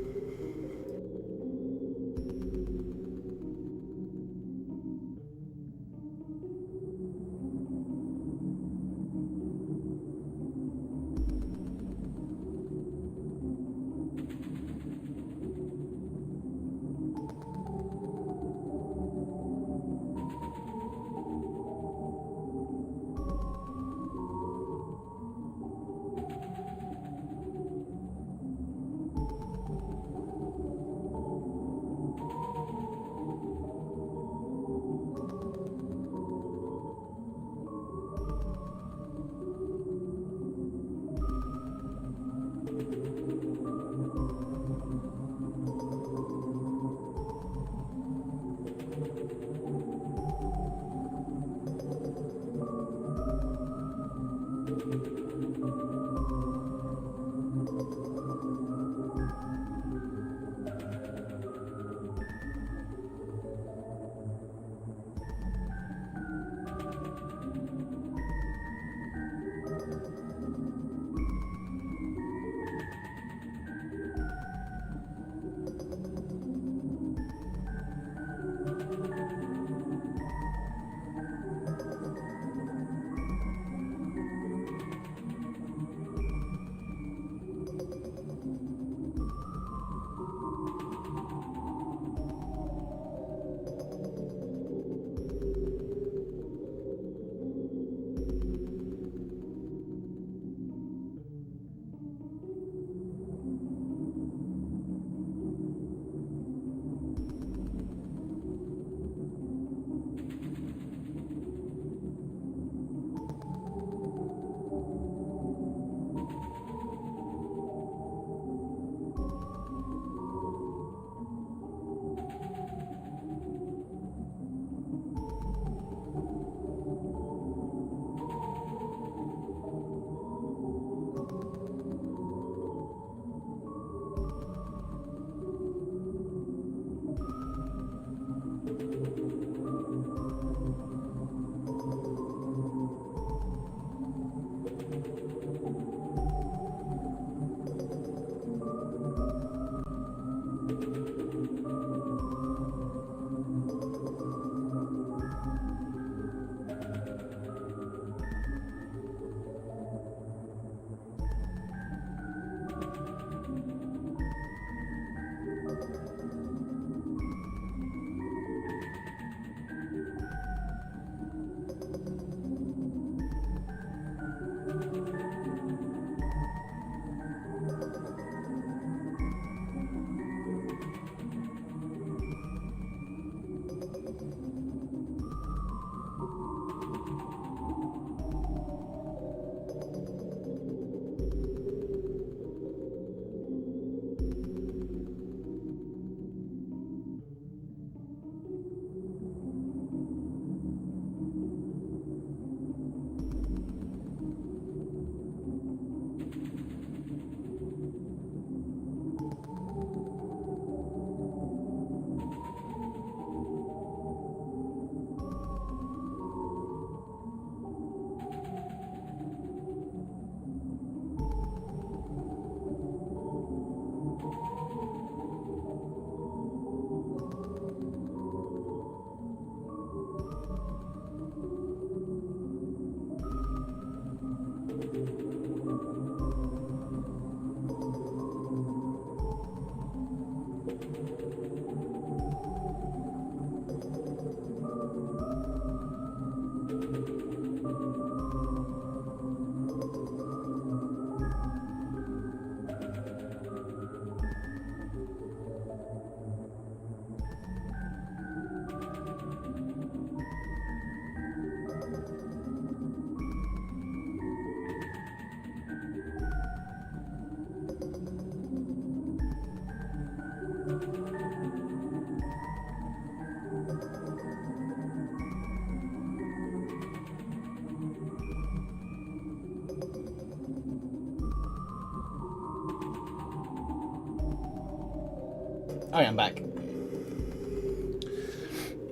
Alright, I'm back.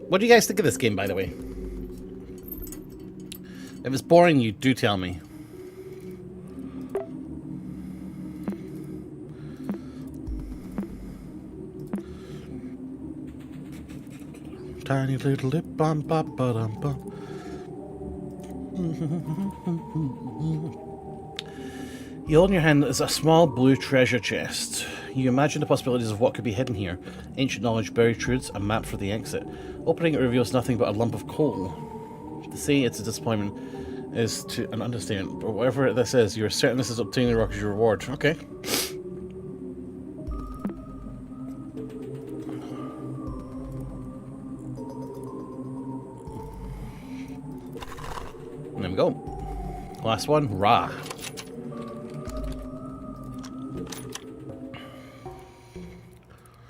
What do you guys think of this game, by the way? If it's boring you, do tell me. Tiny little lip bum bum bum bum. You hold in your hand is a small blue treasure chest. You imagine the possibilities of what could be hidden here. Ancient knowledge, buried truths, a map for the exit. Opening it reveals nothing but a lump of coal. To say it's a disappointment is to an understatement, but whatever this is, you're certain this is obtaining the rock as your reward. Okay. And there we go. Last one, Ra.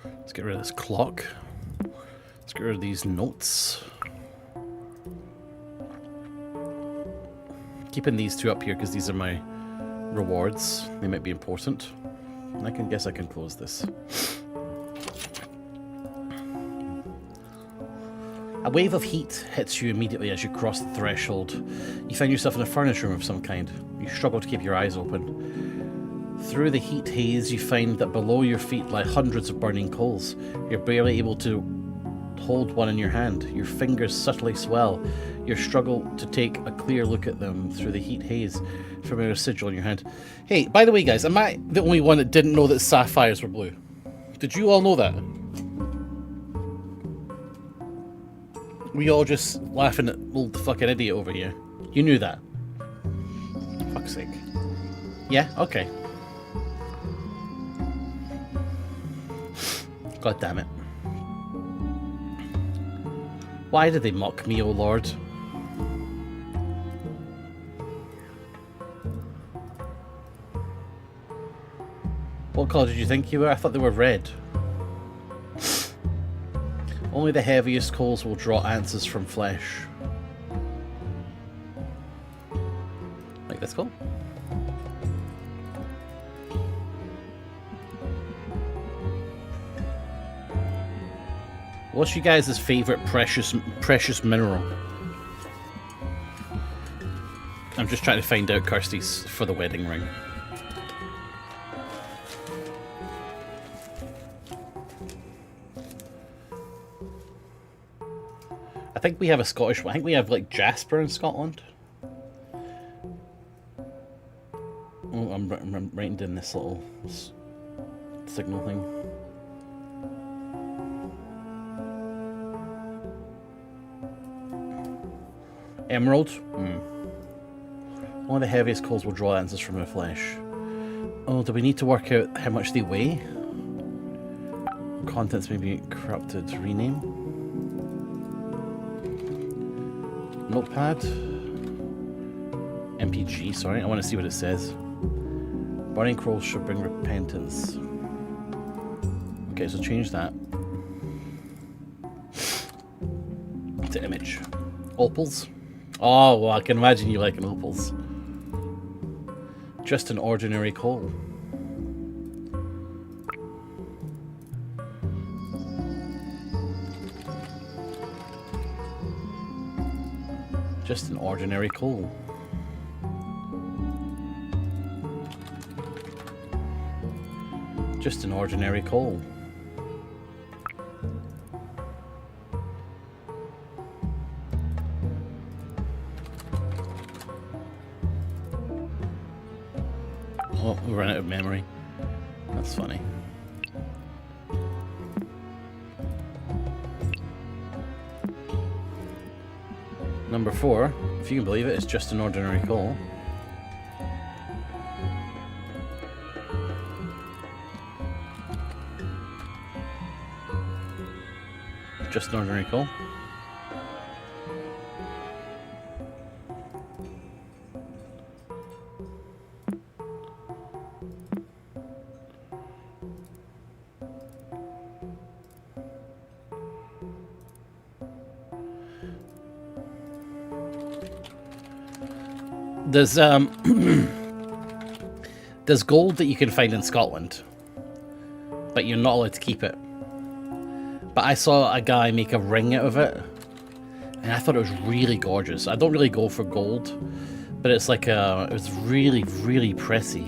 Let's get rid of this clock. Let's get rid of these notes. Keeping these two up here because these are my rewards. They might be important. And I guess I can close this. A wave of heat hits you immediately as you cross the threshold. You find yourself in a furnace room of some kind. You struggle to keep your eyes open. Through the heat haze, you find that below your feet lie hundreds of burning coals. You're barely able to hold one in your hand. Your fingers subtly swell. You struggle to take a clear look at them through the heat haze from a sigil in your hand. Hey, by the way, guys, am I the only one that didn't know that sapphires were blue? Did you all know that? We all just laughing at old fucking idiot over here. You knew that. Fuck's sake. Yeah? Okay. God damn it. Why did they mock me, O Lord? What colour did you think you were? I thought they were red. Only the heaviest coals will draw answers from flesh. Like this coal? What's you guys' favourite precious mineral? I'm just trying to find out Kirsty's for the wedding ring. I think we have a Scottish one. I think we have like Jasper in Scotland. Oh, I'm writing down this little signal thing. Emerald. One of the heaviest coals will draw answers from the flesh. Oh, do we need to work out how much they weigh? Contents may be corrupted. Rename. Notepad. MPG, sorry. I want to see what it says. Burning coals should bring repentance. Okay, so change that to image. Opals. Oh, well, I can imagine you liking opals. Just an ordinary coal. Just an ordinary coal. Just an ordinary coal. Oh, we ran out of memory. That's funny. Number 4, if you can believe it, it's just an ordinary coal. Just an ordinary coal. There's there's gold that you can find in Scotland, but you're not allowed to keep it. But I saw a guy make a ring out of it, and I thought it was really gorgeous. I don't really go for gold, but it's like it was really, really pressy.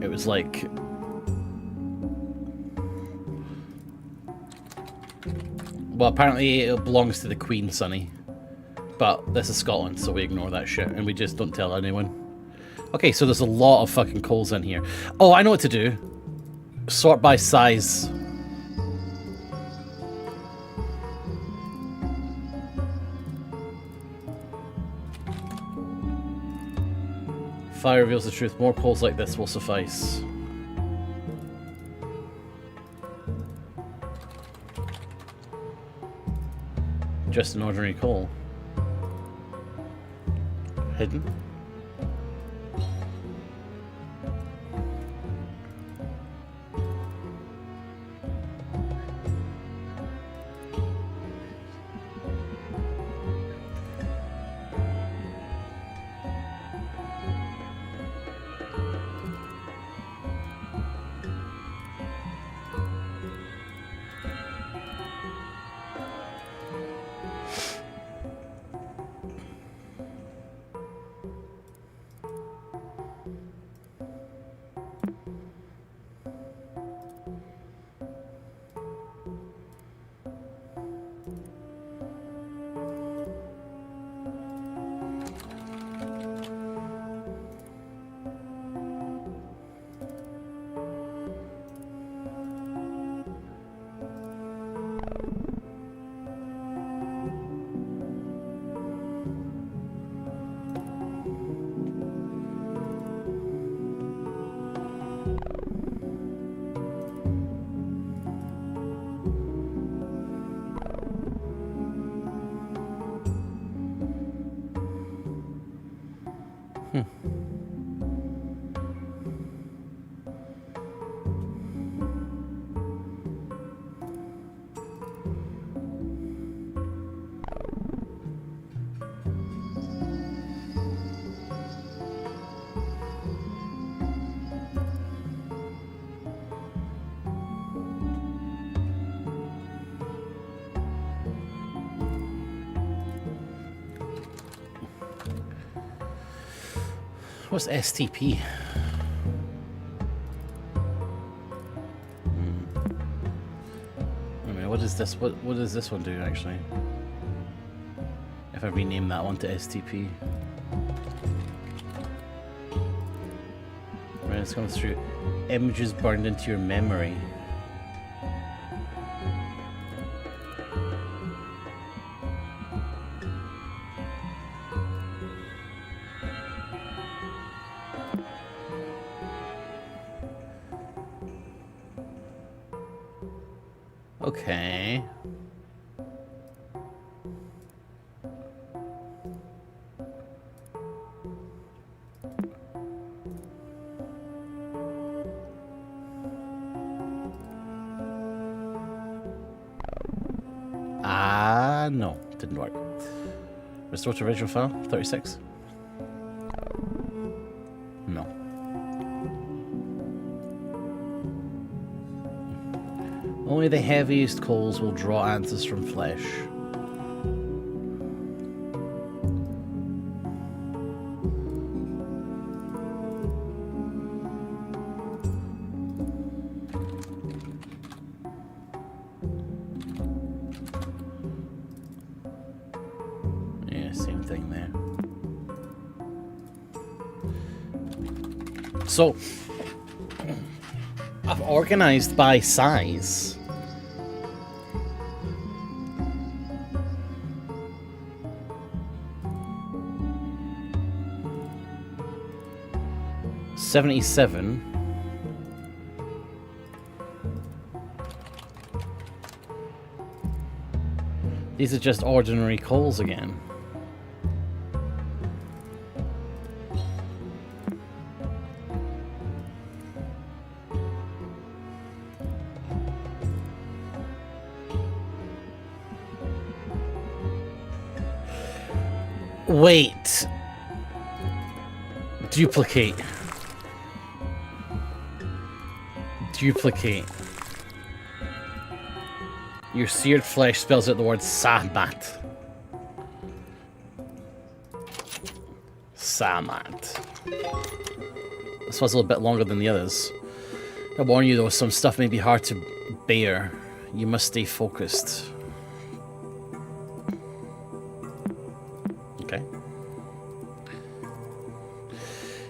It was like... Well, apparently it belongs to the Queen, Sonny. But this is Scotland, so we ignore that shit, and we just don't tell anyone. Okay, so there's a lot of fucking coals in here. Oh, I know what to do. Sort by size. Fire reveals the truth. More coals like this will suffice. Just an ordinary coal. Hidden. What's STP? I mean, what is this? What does this one do actually? If I rename that one to STP. Right, it's going through images burned into your memory. Okay. No, didn't work. Restore to original file, 36. No. Only the heaviest coals will draw answers from flesh. Yeah, same thing there. So, I've organized by size. $77. These are just ordinary coals again. Wait. Duplicate. Duplicate. Your seared flesh spells out the word Samat. Samat. This one's a little bit longer than the others. I warn you though, some stuff may be hard to bear. You must stay focused. Okay.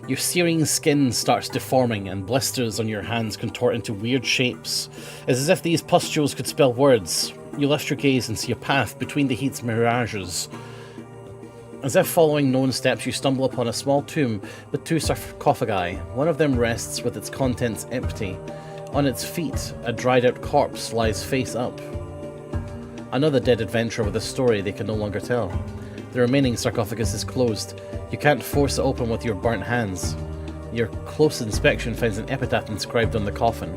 Your searing skin starts deforming and blisters on your hands contort into weird shapes. It's as if these pustules could spell words. You lift your gaze and see a path between the heat's mirages. As if following known steps, you stumble upon a small tomb with two sarcophagi. One of them rests with its contents empty. On its feet, a dried-out corpse lies face up. Another dead adventurer with a story they can no longer tell. The remaining sarcophagus is closed. You can't force it open with your burnt hands. Your close inspection finds an epitaph inscribed on the coffin.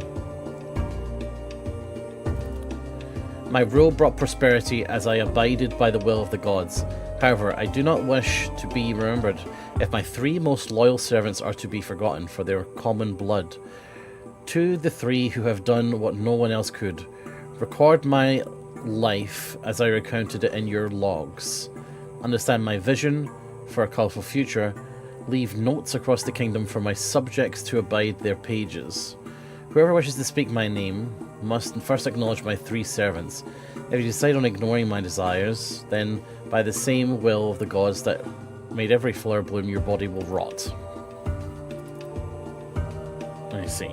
My rule brought prosperity as I abided by the will of the gods. However, I do not wish to be remembered if my 3 most loyal servants are to be forgotten for their common blood. To the 3 who have done what no one else could, record my life as I recounted it in your logs. Understand my vision for a colourful future. Leave notes across the kingdom for my subjects to abide their pages. Whoever wishes to speak my name must first acknowledge my 3 servants. If you decide on ignoring my desires, then by the same will of the gods that made every flower bloom, your body will rot. I see.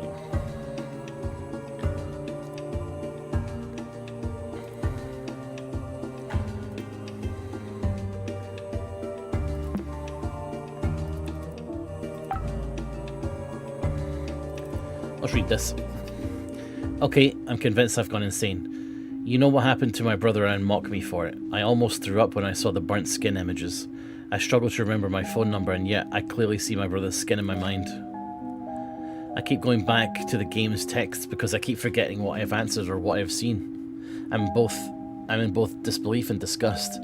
Let's read this. Okay, I'm convinced I've gone insane. You know what happened to my brother and mock me for it. I almost threw up when I saw the burnt skin images. I struggle to remember my phone number, and yet I clearly see my brother's skin in my mind. I keep going back to the game's text because I keep forgetting what I've answered or what I've seen. I'm in both disbelief and disgust.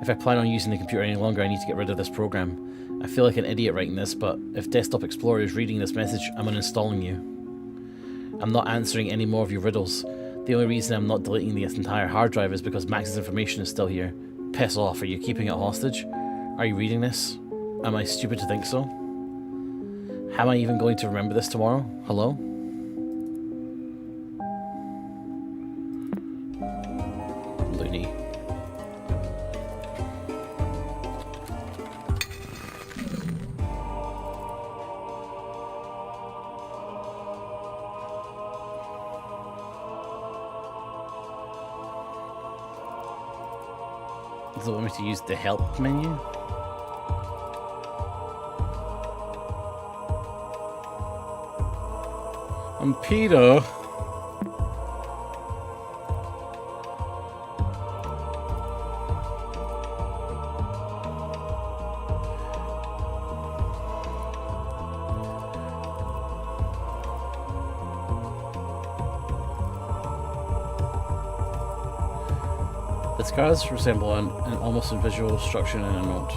If I plan on using the computer any longer, I need to get rid of this program. I feel like an idiot writing this, but if Desktop Explorer is reading this message, I'm uninstalling you. I'm not answering any more of your riddles. The only reason I'm not deleting the entire hard drive is because Max's information is still here. Piss off, are you keeping it hostage? Are you reading this? Am I stupid to think so? How am I even going to remember this tomorrow? Hello? Loony. Does it want me to use the help menu? I'm Peter. The scars resemble an almost invisible instruction in a note.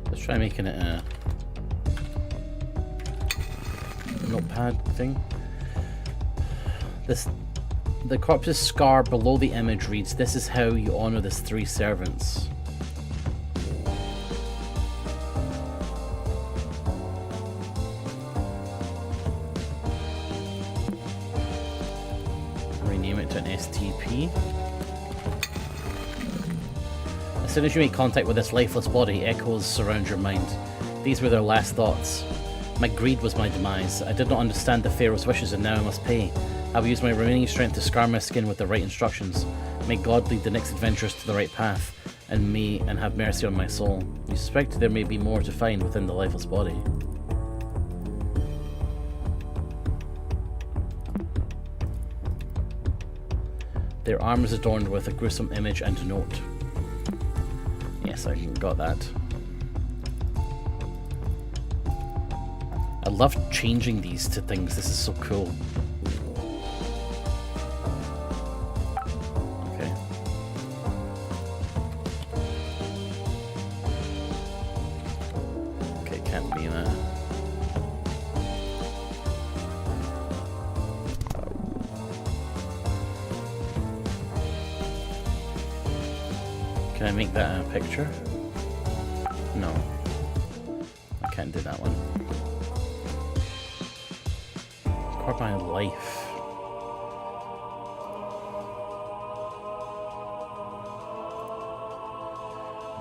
Let's try making it a notepad thing. The corpse's scar below the image reads, "This is how you honor these 3 servants." Rename it to an STP. As soon as you make contact with this lifeless body, echoes surround your mind. These were their last thoughts. My greed was my demise. I did not understand the Pharaoh's wishes, and now I must pay. I will use my remaining strength to scar my skin with the right instructions. May God lead the next adventurers to the right path, and have mercy on my soul. You suspect there may be more to find within the lifeless body. Their arm is adorned with a gruesome image and note. Yes, I got that. I love changing these to things. This is so cool. Okay. Okay, can't be that. Can I make that a picture? No. I can't do that one. Core my life.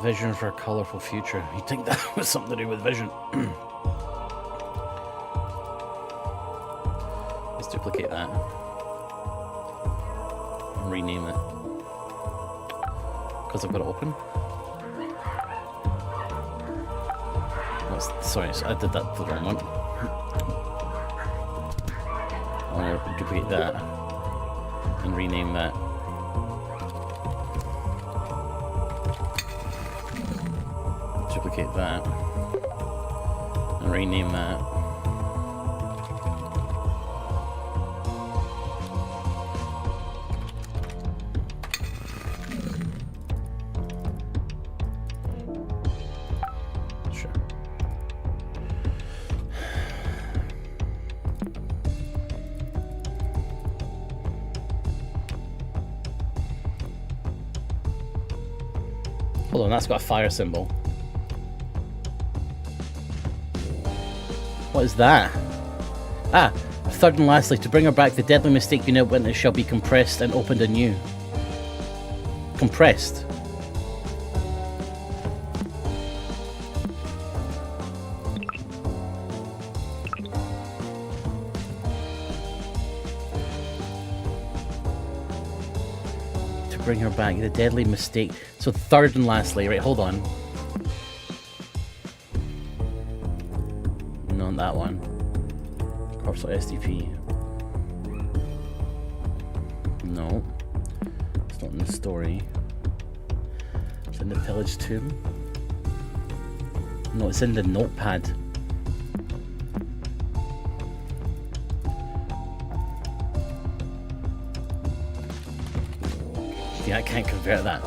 Vision for a colourful future. You'd think that was something to do with vision. Let's duplicate that. And rename it. Because I've got it open. Oh, sorry, I did that the wrong one. I want to duplicate that and rename that. Duplicate that and rename that. Hold on, that's got a fire symbol. What is that? Ah, third and lastly, to bring her back, the deadly mistake you now witness shall be compressed and opened anew. Compressed? Bring her back, the deadly mistake. So third and lastly, right, hold on. Not that one. Corpse.stp. No. It's not in the story. It's in the pillage tomb. No, it's in the notepad. Yeah, I can't convert that.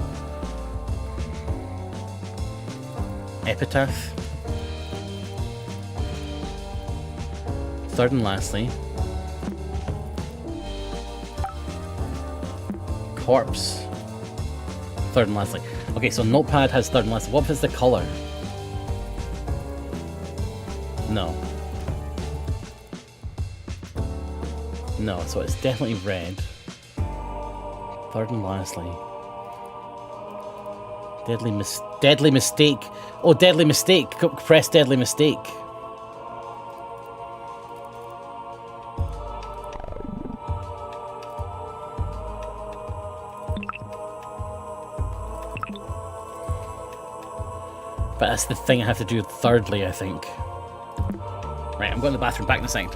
Epitaph. Third and lastly. Corpse. Third and lastly. Okay, so notepad has third and lastly. What is the color? No. No, so it's definitely red. Third and lastly. Deadly mistake. Oh, deadly mistake. Press deadly mistake. But that's the thing I have to do thirdly, I think. Right, I'm going to the bathroom. Back in a second.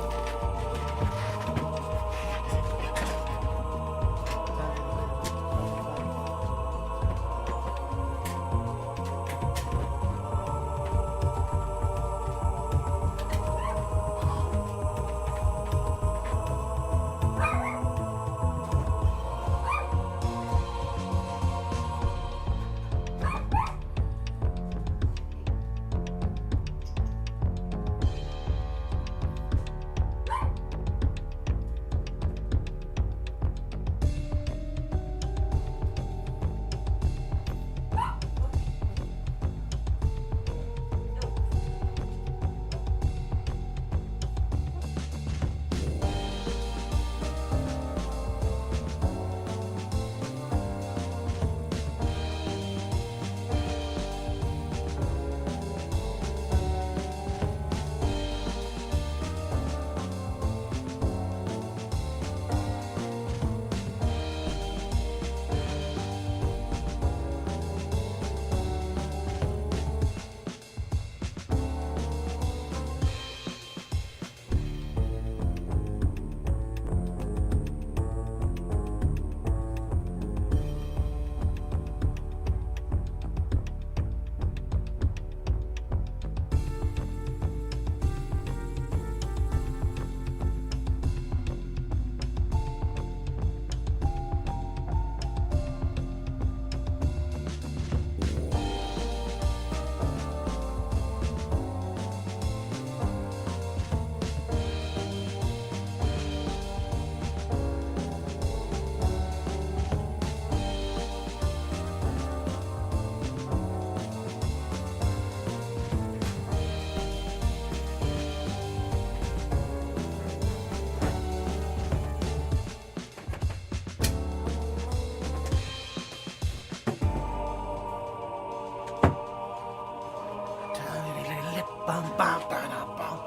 Bum, bum, ba-da, bum.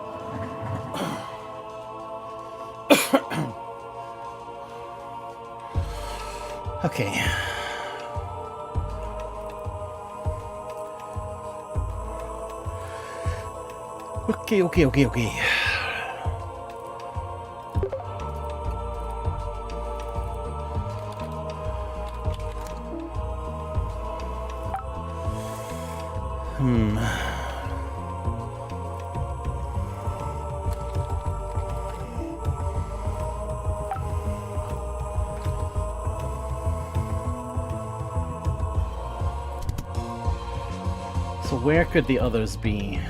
Okay. Okay. So where could the others be?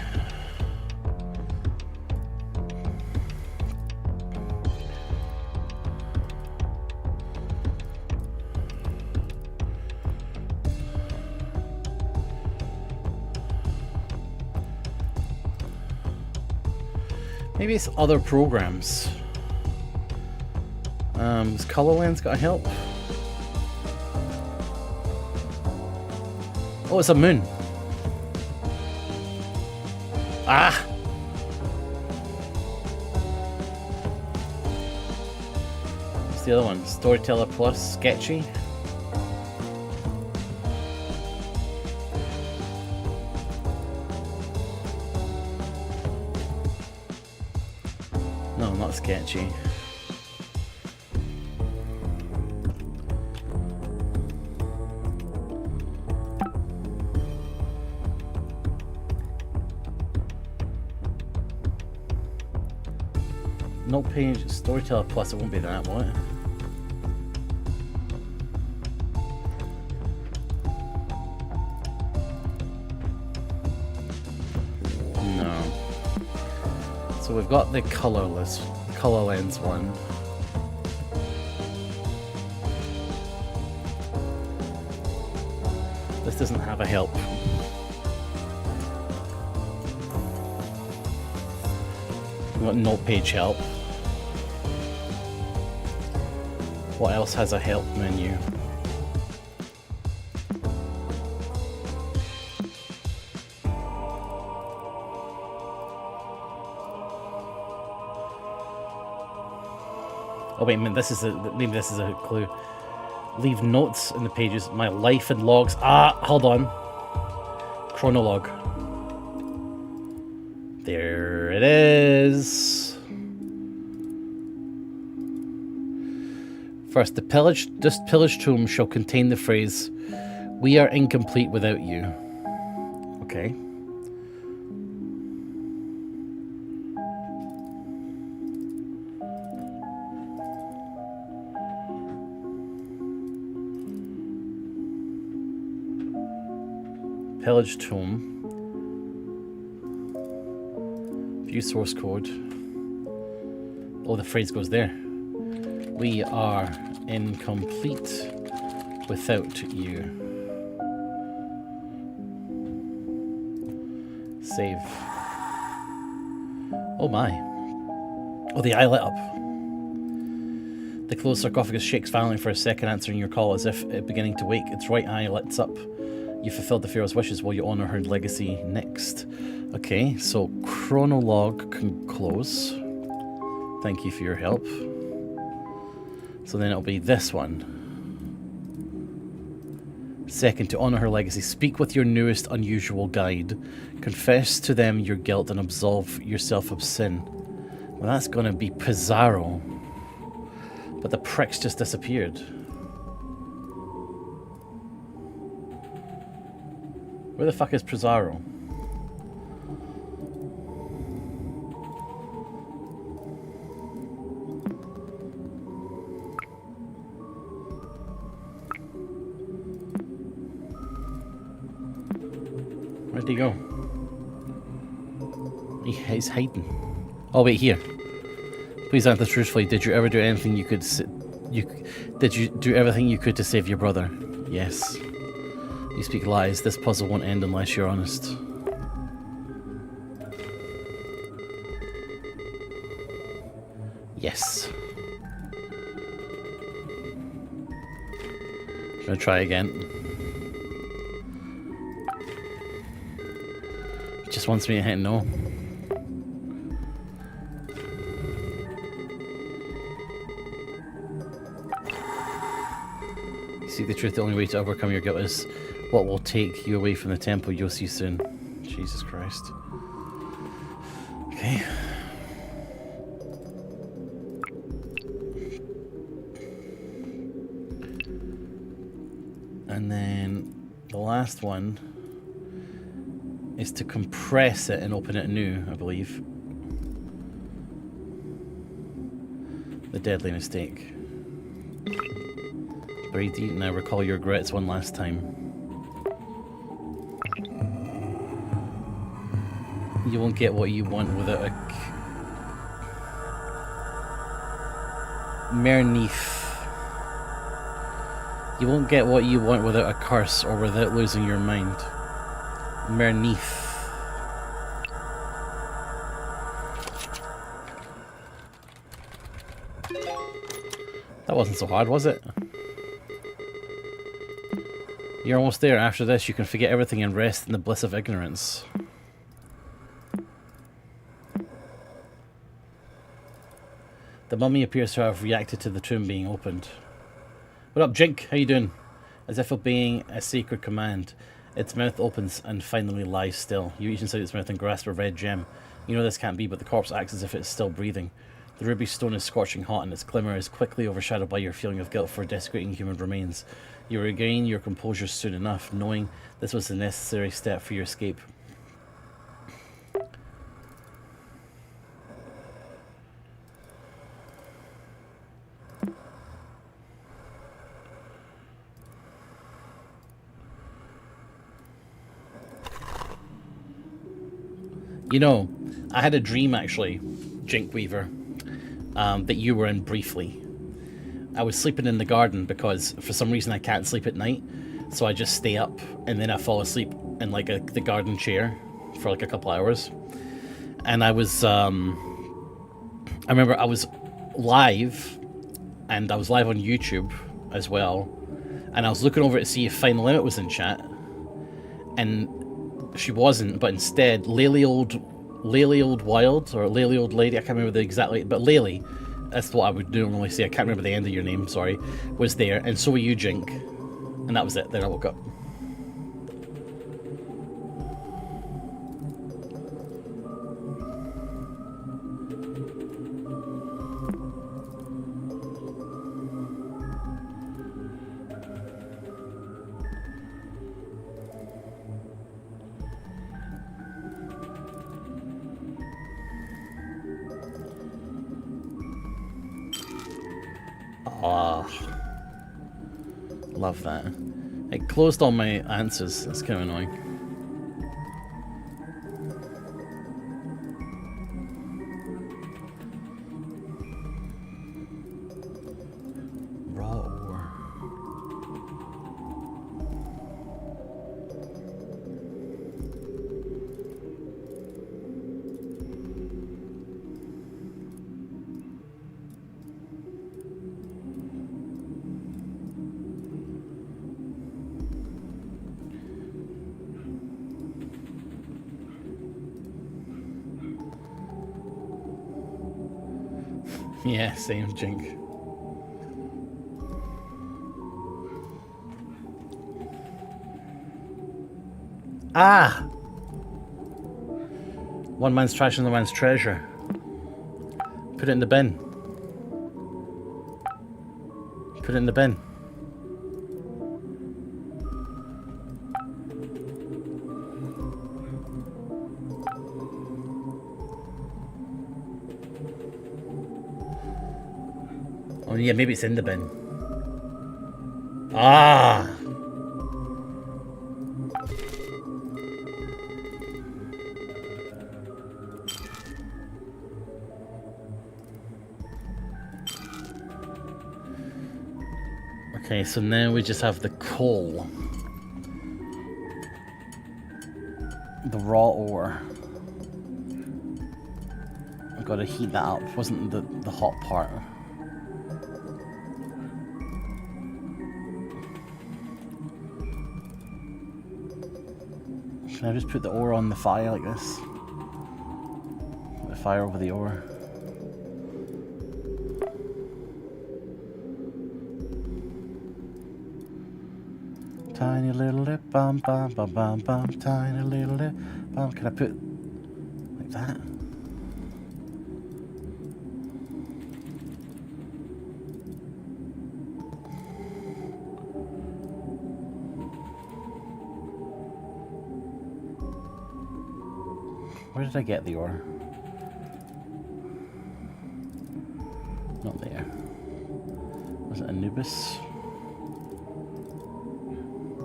Maybe it's other programs. Has Colorland's got help? Oh, it's a moon. Ah! What's the other one? Storyteller Plus, Sketchy? No, not Sketchy. No page, Storyteller Plus, it won't be that, will it? No. So we've got the color lens one. This doesn't have a help. We've got no page help. What else has a help menu? Oh wait a minute, maybe this is a clue. Leave notes in the pages. My life and logs. Ah, hold on. Chronologue. There it is. First, this pillaged tomb shall contain the phrase, "We are incomplete without you." Okay. Pillaged tomb. View source code. Oh, the phrase goes there. We are incomplete without you. Save. Oh my. Oh, the eye lit up. The closed sarcophagus shakes violently for a second, answering your call as if it beginning to wake. Its right eye lights up. You fulfilled the Pharaoh's wishes while you honor her legacy next. Okay, so chronologue can close. Thank you for your help. So then it'll be this one. Second, to honor her legacy, speak with your newest unusual guide. Confess to them your guilt and absolve yourself of sin. Well, that's going to be Pizarro. But the pricks just disappeared. Where the fuck is Pizarro? Where'd he go? He's hiding. Oh wait, here. Please answer truthfully. Did you ever do anything you could? Did you do everything you could to save your brother? Yes. You speak lies. This puzzle won't end unless you're honest. Yes. I'm gonna try again. He just wants me to hit no. Seek the truth, the only way to overcome your guilt is what will take you away from the temple. You'll see soon. Jesus Christ. Okay. And then the last one is to compress it and open it anew, I believe. The deadly mistake. Breathe deep now, recall your regrets one last time. You won't get what you want without a... Merneef. You won't get what you want without a curse or without losing your mind. Merneef. That wasn't so hard, was it? You're almost there. After this, you can forget everything and rest in the bliss of ignorance. The mummy appears to have reacted to the tomb being opened. What up, Jink? How you doing? As if obeying a sacred command, its mouth opens and finally lies still. You reach inside its mouth and grasp a red gem. You know this can't be, but the corpse acts as if it's still breathing. The ruby stone is scorching hot, and its glimmer is quickly overshadowed by your feeling of guilt for desecrating human remains. You regain your composure soon enough, knowing this was the necessary step for your escape. You know, I had a dream actually, Jink Weaver, that you were in briefly. I was sleeping in the garden because for some reason I can't sleep at night, so I just stay up and then I fall asleep in like the garden chair for like a couple hours. And I was, I remember I was live, and I was live on YouTube as well, and I was looking over to see if Final Limit was in chat, and she wasn't, but instead Laylie Old Wild, or Laylie Old Lady, I can't remember the exact, but Laylie, that's what I would normally say, I can't remember the end of your name, sorry, was there, and so were you, Jink. And that was it, then I woke up. Love that. It closed all my answers. That's kind of annoying. Raw ore. Yeah, same, Jink. Ah! One man's trash and the man's treasure. Put it in the bin. Put it in the bin. Oh yeah, maybe it's in the bin. Ah! Okay, so now we just have the coal. The raw ore. I've got to heat that up. Wasn't the hot part. Can I just put the ore on the fire like this? The fire over the ore. Tiny little lip, bum bum bum bum bum. Tiny little lip, bum. Can I put like that? Where did I get the ore? Not there. Was it Anubis?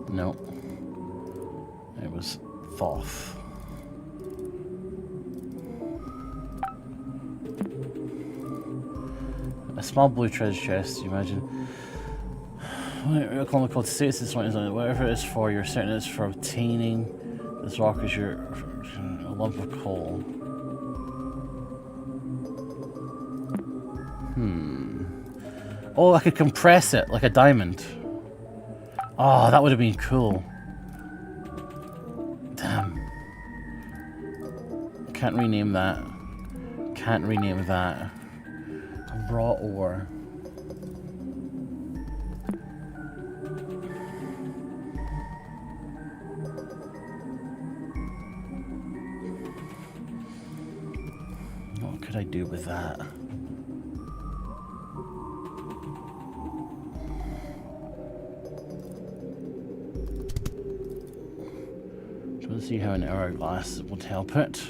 No. It was Thoth. A small blue treasure chest, you imagine. Whatever called status this one is on it. Whatever it is for, you're certain it's for obtaining this rock is your a lump of coal. Oh, I could compress it like a diamond. Oh, that would have been cool. Damn. Can't rename that. Can't rename that. Raw ore. What could I do with that? Let's see how an hourglass would help it.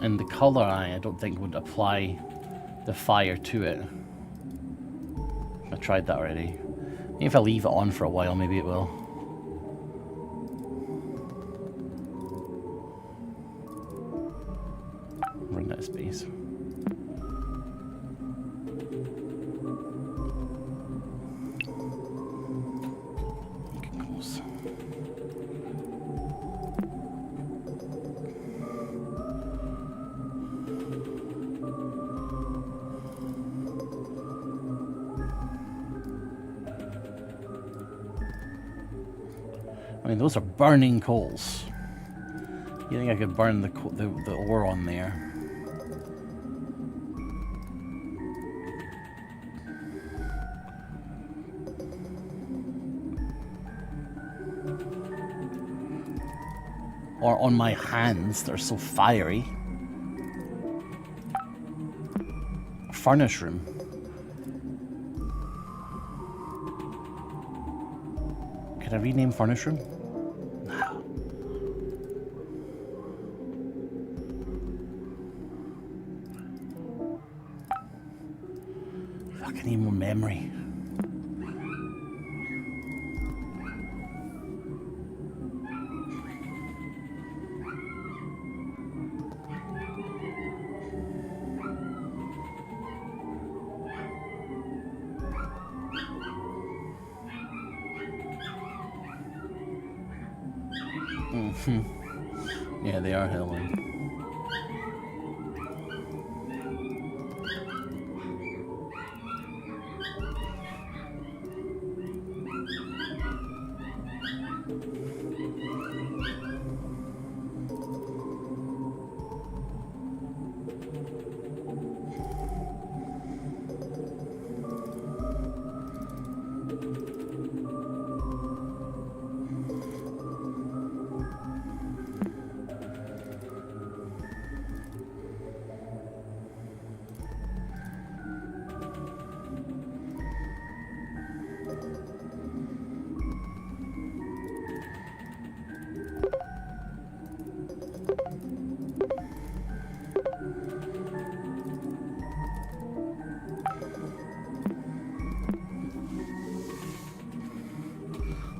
And the color I don't think would apply the fire to it. I tried that already. Maybe if I leave it on for a while, maybe it will. Run out of space. Get close. I mean, those are burning coals. You think I could burn the ore on there? Or on my hands, they're so fiery. Furnace room. Can I rename furnace room? No. Fuck, I need more memory. Yeah, they are healing.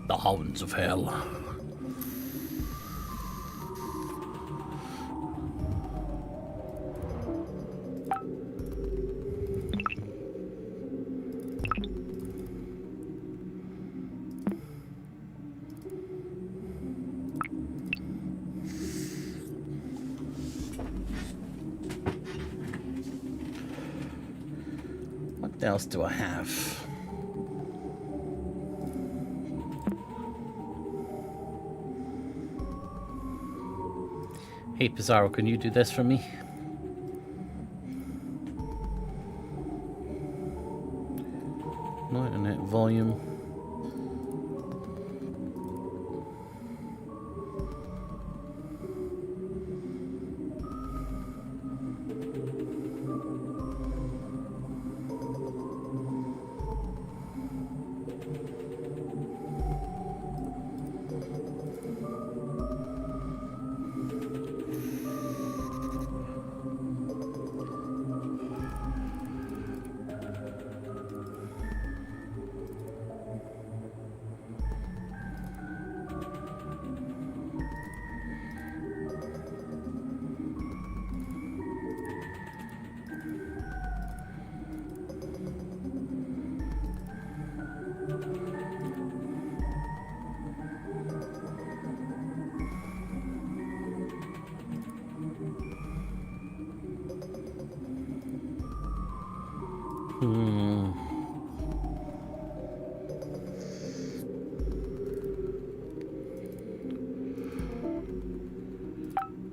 The hounds of hell. else do I have? Hey Pizarro, can you do this for me? No internet volume.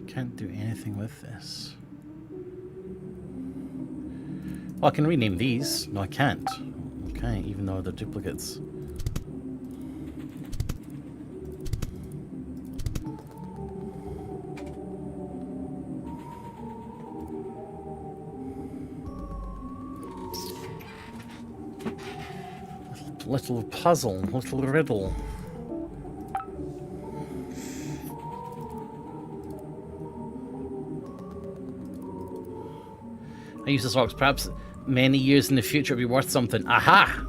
Can't do anything with this. Well, I can rename these. No, I can't. Okay, even though they're duplicates. Little puzzle, little riddle. I use the socks. Perhaps many years in the future it'll be worth something. Aha!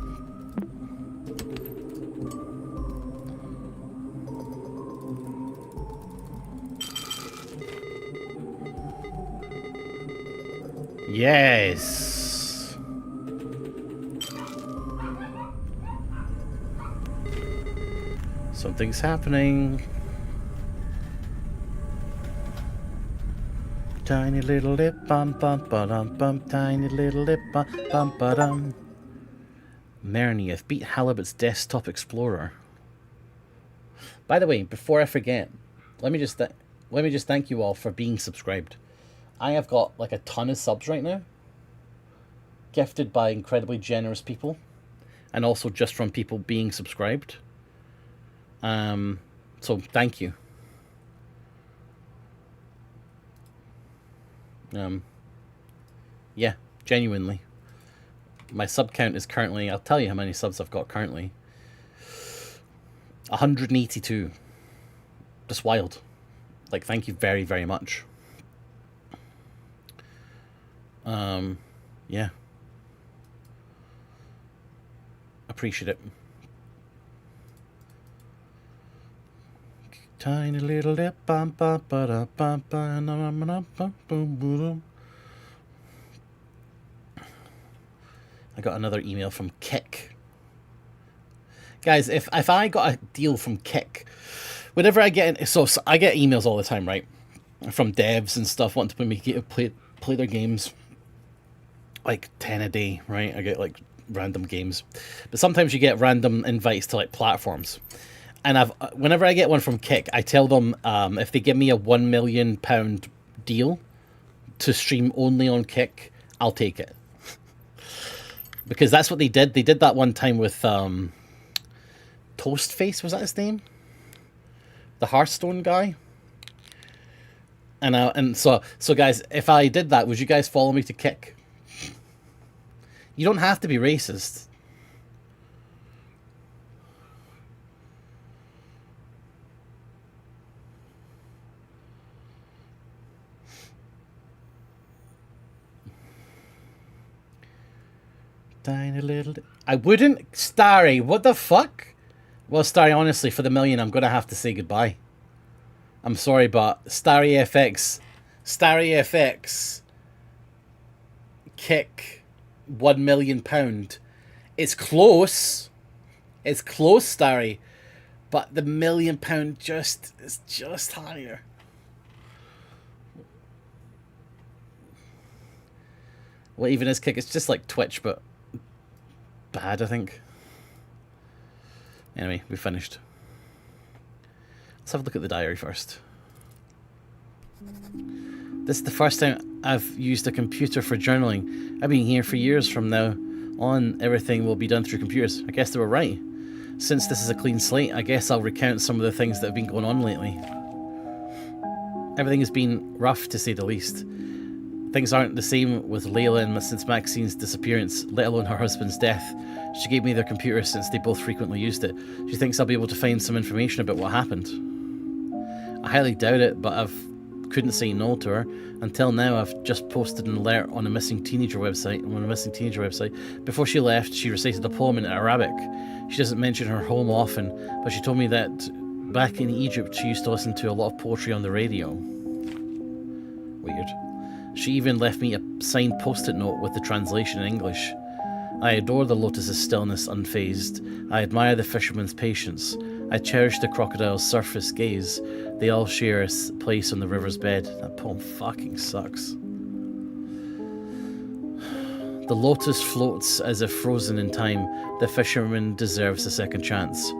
Yes! Something's happening. Tiny little lip bum bum ba dum bum. Tiny little lip bum bum ba dum. Marnieth beat Halibut's Desktop Explorer. By the way, before I forget, let me just thank you all for being subscribed. I have got like a ton of subs right now, gifted by incredibly generous people, and also just from people being subscribed. So thank you. Yeah, genuinely. My sub count is currently, I'll tell you how many subs I've got currently. 182. Just wild. Like, thank you very, very much. Yeah. Appreciate it. Tiny little lip bum bum ba da bum bum bum bum bum. I got another email from Kick. Guys, if I got a deal from Kick, whenever I get so I get emails all the time, right, from devs and stuff wanting to put me play their games, like 10 a day, right? I get like random games, but sometimes you get random invites to like platforms. And whenever I get one from Kick, I tell them if they give me a £1 million deal to stream only on Kick, I'll take it. Because that's what they did. They did that one time with Toastface, was that his name? The Hearthstone guy. And so guys, if I did that, would you guys follow me to Kick? You don't have to be racist. Tiny little... I wouldn't... Starry, what the fuck? Well, Starry, honestly, for the million, I'm going to have to say goodbye. I'm sorry, but Starry FX... Kick... £1 million. It's close. It's close, Starry. But the £1 million is just higher. Well, even as Kick, it's just like Twitch, but bad, I think. Anyway, we finished. Let's have a look at the diary first. This is the first time I've used a computer for journaling. I've been here for years. From now on, everything will be done through computers. I guess they were right. Since this is a clean slate, I guess I'll recount some of the things that have been going on lately. Everything has been rough, to say the least. Things aren't the same with Layla and since Maxine's disappearance, let alone her husband's death. She gave me their computer since they both frequently used it. She thinks I'll be able to find some information about what happened. I highly doubt it, but I couldn't say no to her. Until now, I've just posted an alert on a missing teenager website. Before she left, she recited a poem in Arabic. She doesn't mention her home often, but she told me that back in Egypt, she used to listen to a lot of poetry on the radio. Weird. She even left me a signed post-it note with the translation in English. I adore the lotus's stillness unfazed. I admire the fisherman's patience. I cherish the crocodile's surface gaze. They all share a place on the river's bed. That poem fucking sucks. The lotus floats as if frozen in time. The fisherman deserves a second chance.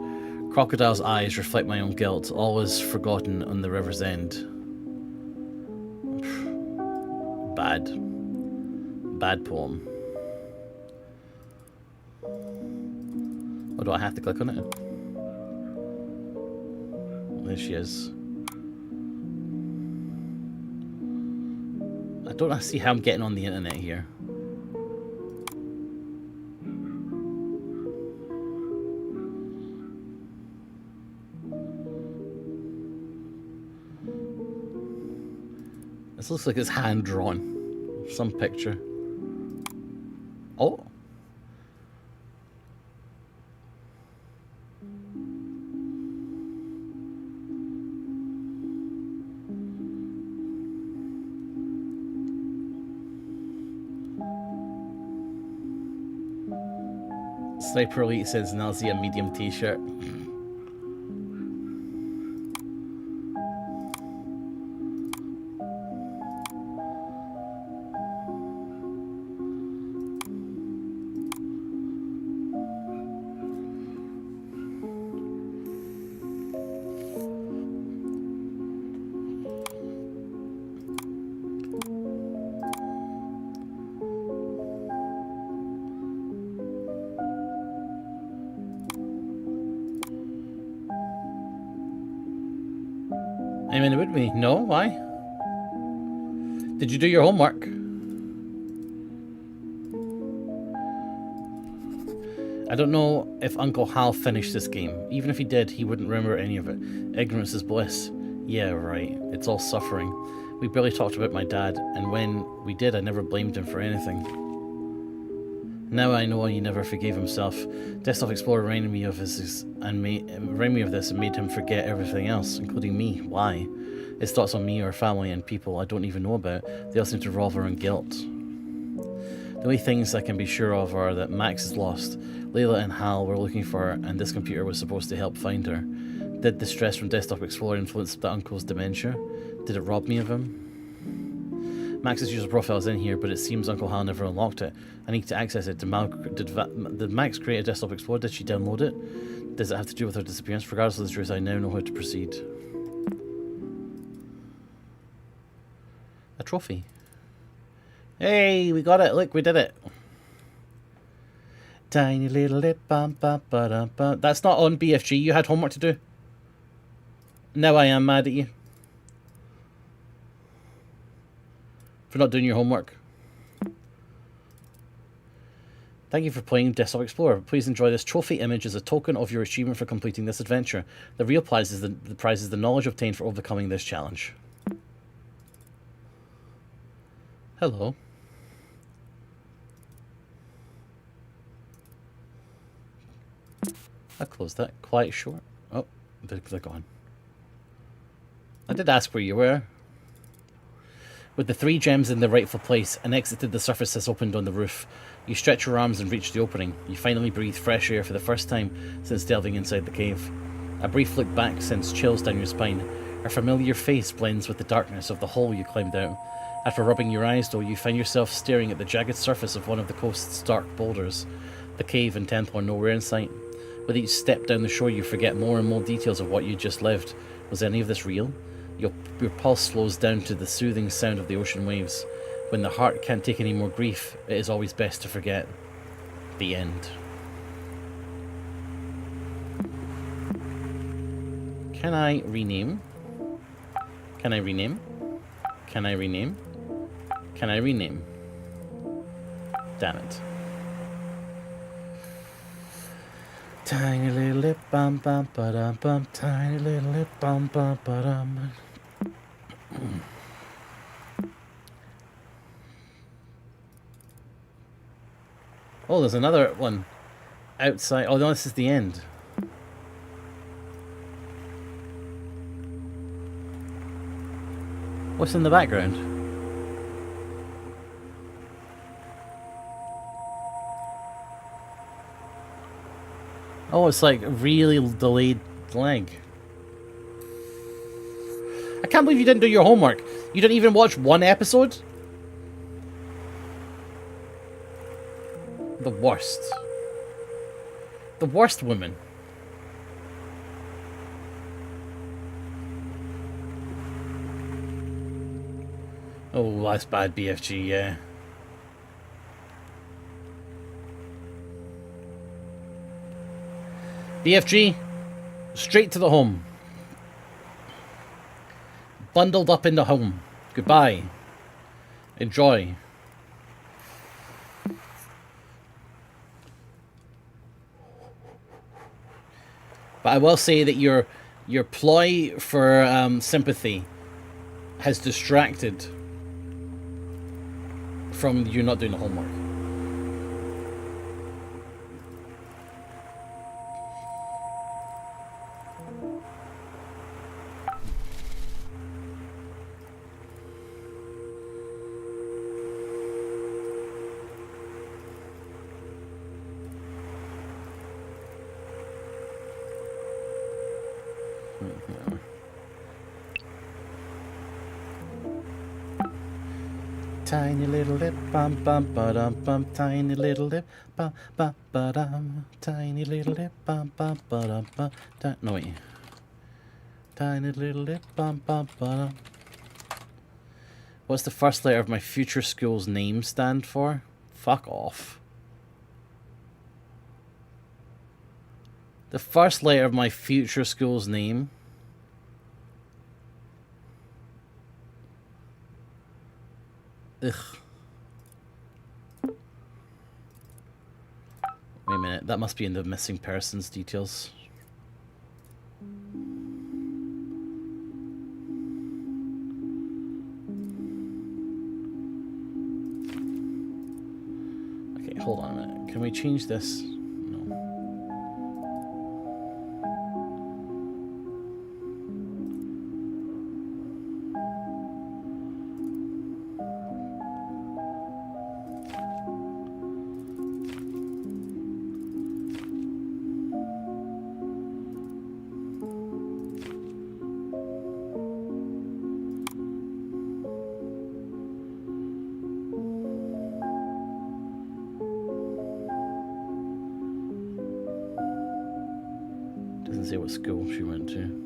Crocodile's eyes reflect my own guilt, always forgotten on the river's end. Bad poem. Or do I have to click on it? There she is. I don't see how I'm getting on the internet here. This looks like it's hand drawn. Some picture. Oh. Sniper Elite sends Nilesy a medium t-shirt. I mean, it would be. No? Why? Did you do your homework? I don't know if Uncle Hal finished this game. Even if he did, he wouldn't remember any of it. Ignorance is bliss. Yeah, right. It's all suffering. We barely talked about my dad, and when we did, I never blamed him for anything. Now I know he never forgave himself. Desktop Explorer reminded me of this and made him forget everything else, including me. Why? His thoughts on me or family and people I don't even know about, they all seem to revolve around guilt. The only things I can be sure of are that Max is lost, Layla and Hal were looking for her, and this computer was supposed to help find her. Did the stress from Desktop Explorer influence the uncle's dementia? Did it rob me of him? Max's user profile is in here, but it seems Uncle Hal never unlocked it. I need to access it. Did Max create a Desktop Explorer? Did she download it? Does it have to do with her disappearance? Regardless of the truth, I now know how to proceed. A trophy. Hey, we got it. Look, we did it. Tiny little lip bum bum ba dum bum. That's not on BFG. You had homework to do. Now I am mad at you for not doing your homework. Thank you for playing Desktop Explorer. Please enjoy this trophy image as a token of your achievement for completing this adventure. The real prize is the knowledge obtained for overcoming this challenge. Hello. I closed that quite short. Oh, did click on. I did ask where you were. With the 3 gems in the rightful place, an exit to the surface has opened on the roof. You stretch your arms and reach the opening. You finally breathe fresh air for the first time since delving inside the cave. A brief look back sends chills down your spine. Her familiar face blends with the darkness of the hole you climbed out. After rubbing your eyes, though, you find yourself staring at the jagged surface of one of the coast's dark boulders. The cave and temple are nowhere in sight. With each step down the shore, you forget more and more details of what you just lived. Was any of this real? Your pulse slows down to the soothing sound of the ocean waves. When the heart can't take any more grief, it is always best to forget. The end. Can I rename? Can I rename? Can I rename? Can I rename? Damn it. Tiny little lip bum bum ba dum bum. Tiny little lip bum bum ba dum. Oh, there's another one outside. Oh no, this is the end. What's in the background? Oh, it's like really delayed lag. I can't believe you didn't do your homework. You didn't even watch one episode? The worst. The worst woman. Oh, that's bad, BFG, yeah. BFG, straight to the home. Bundled up in the home. Goodbye. Enjoy. But I will say that your ploy for sympathy has distracted from you not doing the homework. Tiny little lip bum bum ba dum bum. Tiny little lip bum bum ba dum. Tiny little lip bum bum ba dum bum. No wait. Tiny little lip bum bum ba dum. What's the first letter of my future school's name stand for? Fuck off. The first letter of my future school's name. Ugh. Wait a minute, that must be in the missing persons details. Okay, hold on a minute. Can we change this? No. Doesn't say what school she went to.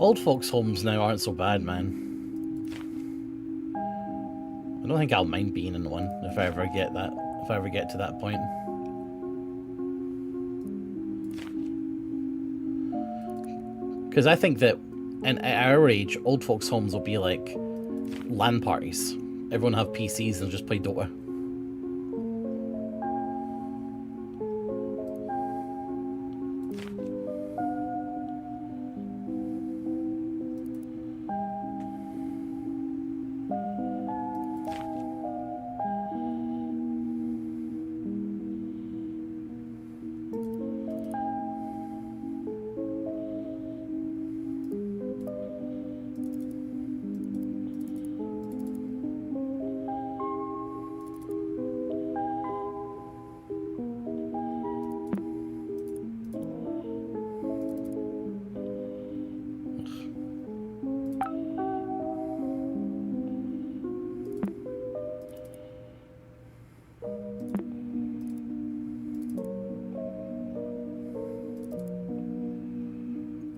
Old folks' homes now aren't so bad, man. I don't think I'll mind being in one if I ever get to that point. Because I think that at our age, old folks' homes will be like LAN parties. Everyone have PCs and just play Dota.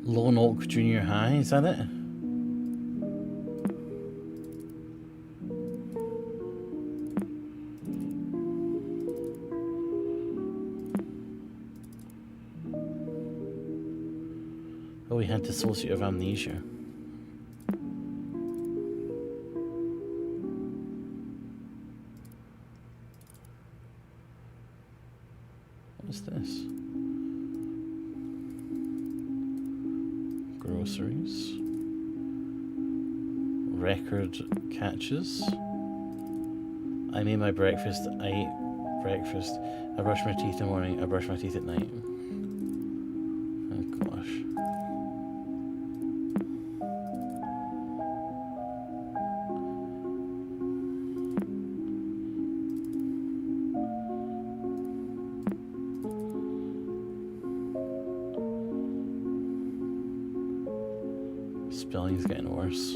Lone Oak Junior High, is that it? Oh, we had dissociative amnesia. What is this? Groceries. Record catches. I made my breakfast. I ate breakfast. I brush my teeth in the morning. I brush my teeth at night. Oh gosh. Spelling's getting worse.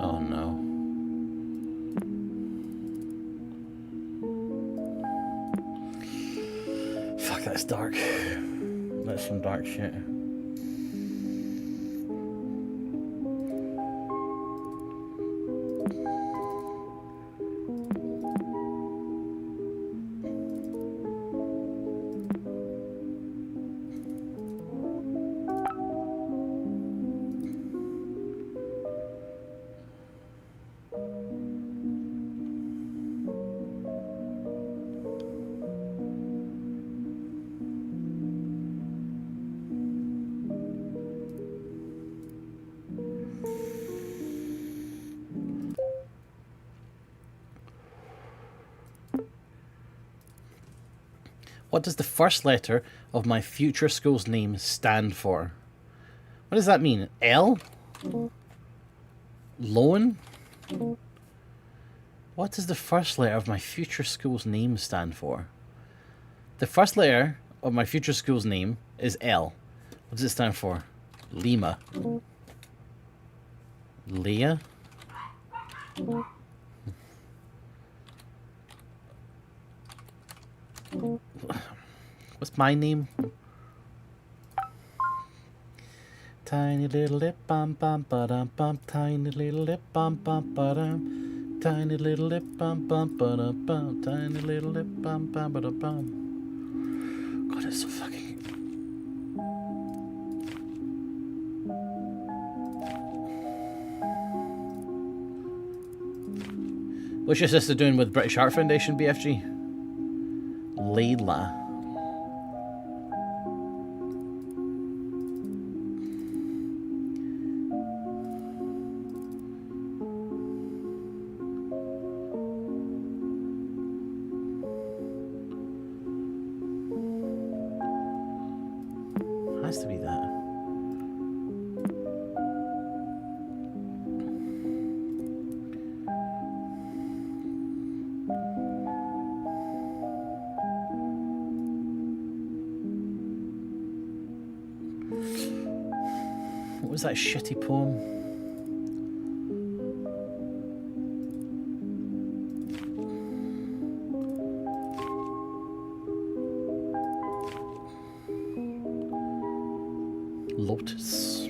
Oh no. Fuck, that's dark. That's some dark shit. What does the first letter of my future school's name stand for? What does that mean? L? Loan? What does the first letter of my future school's name stand for? The first letter of my future school's name is L. What does it stand for? Lima. Leah? What's my name? Tiny little lip bum bum ba dum bum. Tiny little lip bum bum ba dum. Tiny little lip bum bum ba dum bum. Tiny little lip bum bum ba dum bum. God, it's so fucking. What's your sister doing with British Heart Foundation, BFG? Layla. Has to be that. What was that shitty poem? Lotus.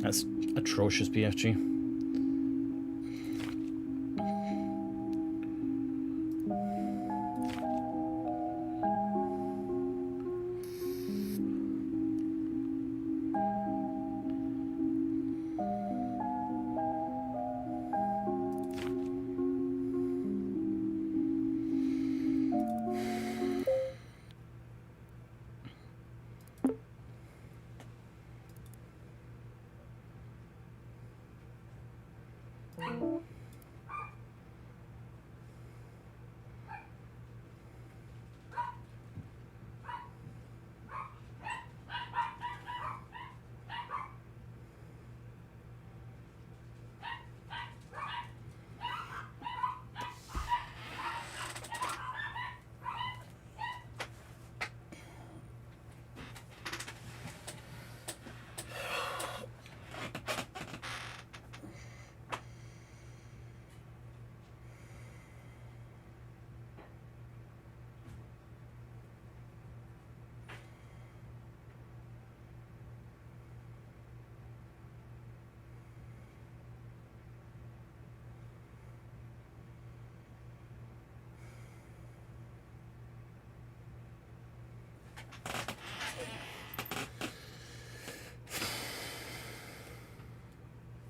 That's atrocious, BFG.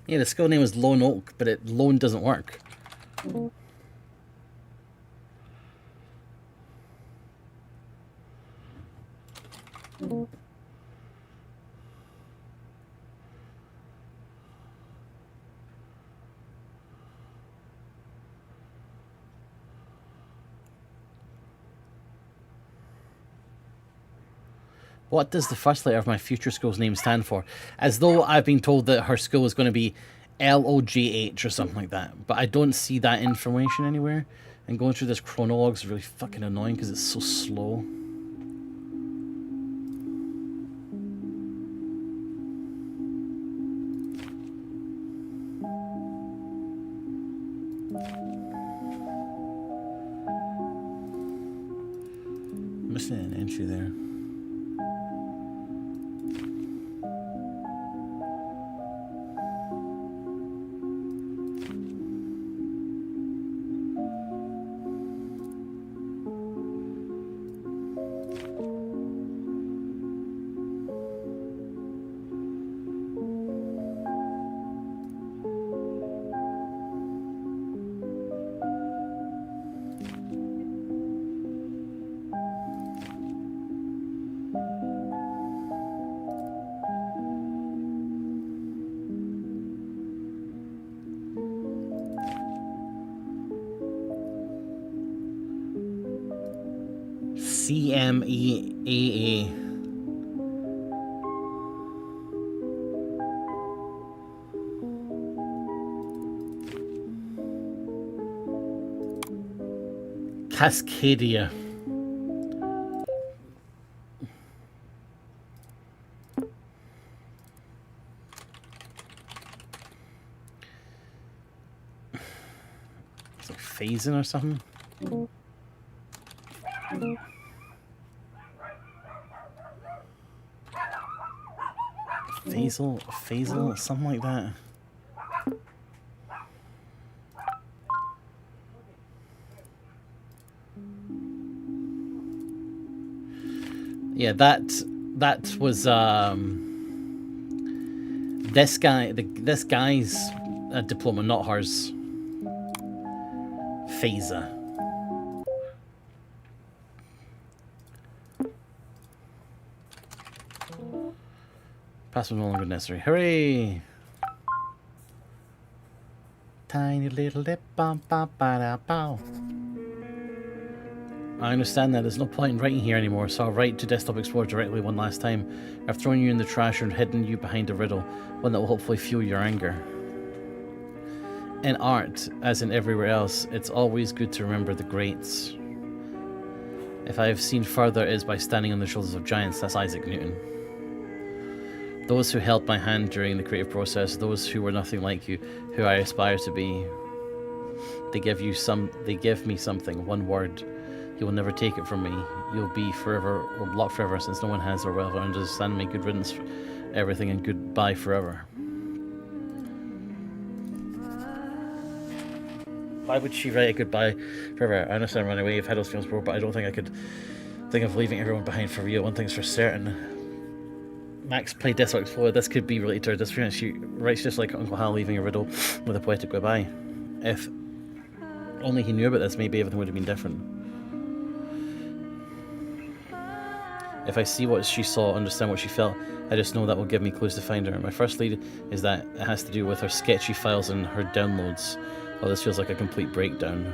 Yeah, the skill name is Lone Oak, but Lone doesn't work. What does the first letter of my future school's name stand for? As though I've been told that her school is going to be LOGH or something like that. But I don't see that information anywhere. And going through this chronologue is really fucking annoying because it's so slow. Missing an entry there. CMEAA. Cascadia. It's like phasing or something. Phasal, something like that. Yeah, that was this guy's diploma, not hers. Phaser. Password no longer necessary. Hooray! Tiny little lip bum bum ba da bow. I understand that there's no point in writing here anymore, so I'll write to Desktop Explorer directly one last time. I've thrown you in the trash and hidden you behind a riddle, one that will hopefully fuel your anger. In art, as in everywhere else, it's always good to remember the greats. If I have seen further, it is by standing on the shoulders of giants. That's Isaac Newton. Those who held my hand during the creative process, those who were nothing like you, who I aspire to be. They give me something, one word. You will never take it from me. You'll be forever, or blocked forever, since no one has or will ever understand me. Good riddance for everything, and goodbye forever. Why would she write a goodbye forever? I understand running away. I've had those feelings before, but I don't think I could think of leaving everyone behind for real. One thing's for certain. Max played Desktop Explorer. This could be related to her disappearance. She writes just like Uncle Hal leaving a riddle with a poetic goodbye. If only he knew about this, maybe everything would have been different. If I see what she saw, understand what she felt, I just know that will give me clues to find her. My first lead is that it has to do with her sketchy files and her downloads. Oh, this feels like a complete breakdown.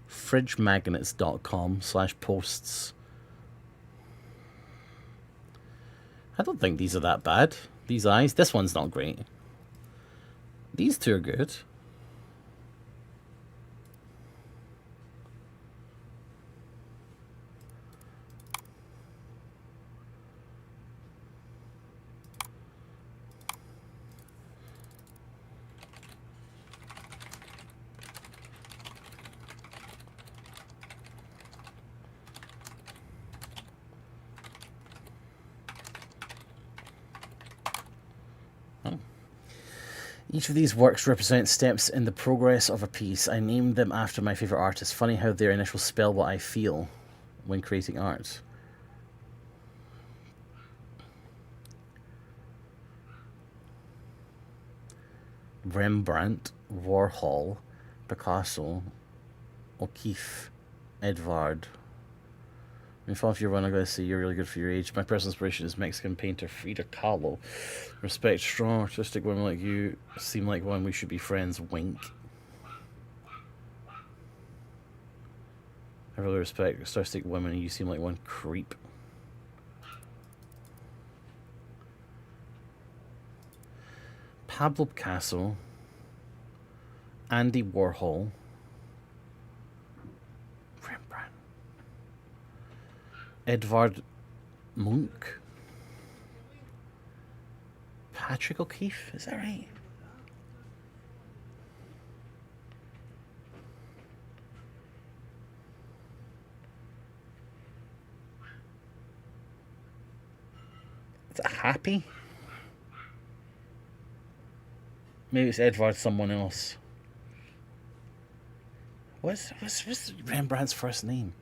fridgemagnets.com/posts. I don't think these are that bad. These eyes. This one's not great. These two are good. Each of these works represents steps in the progress of a piece. I named them after my favourite artists. Funny how their initials spell what I feel when creating art. Rembrandt, Warhol, Picasso, O'Keeffe, Edvard. If you're one, I'm going to say you're really good for your age. My personal inspiration is Mexican painter Frida Kahlo. Respect strong, artistic women like you. Seem like one we should be friends. Wink. I really respect artistic women, and you seem like one. Creep. Pablo Picasso. Andy Warhol. Edvard Munch. Patrick O'Keeffe, is that right? Is it Happy? Maybe it's Edvard someone else. What's Rembrandt's first name?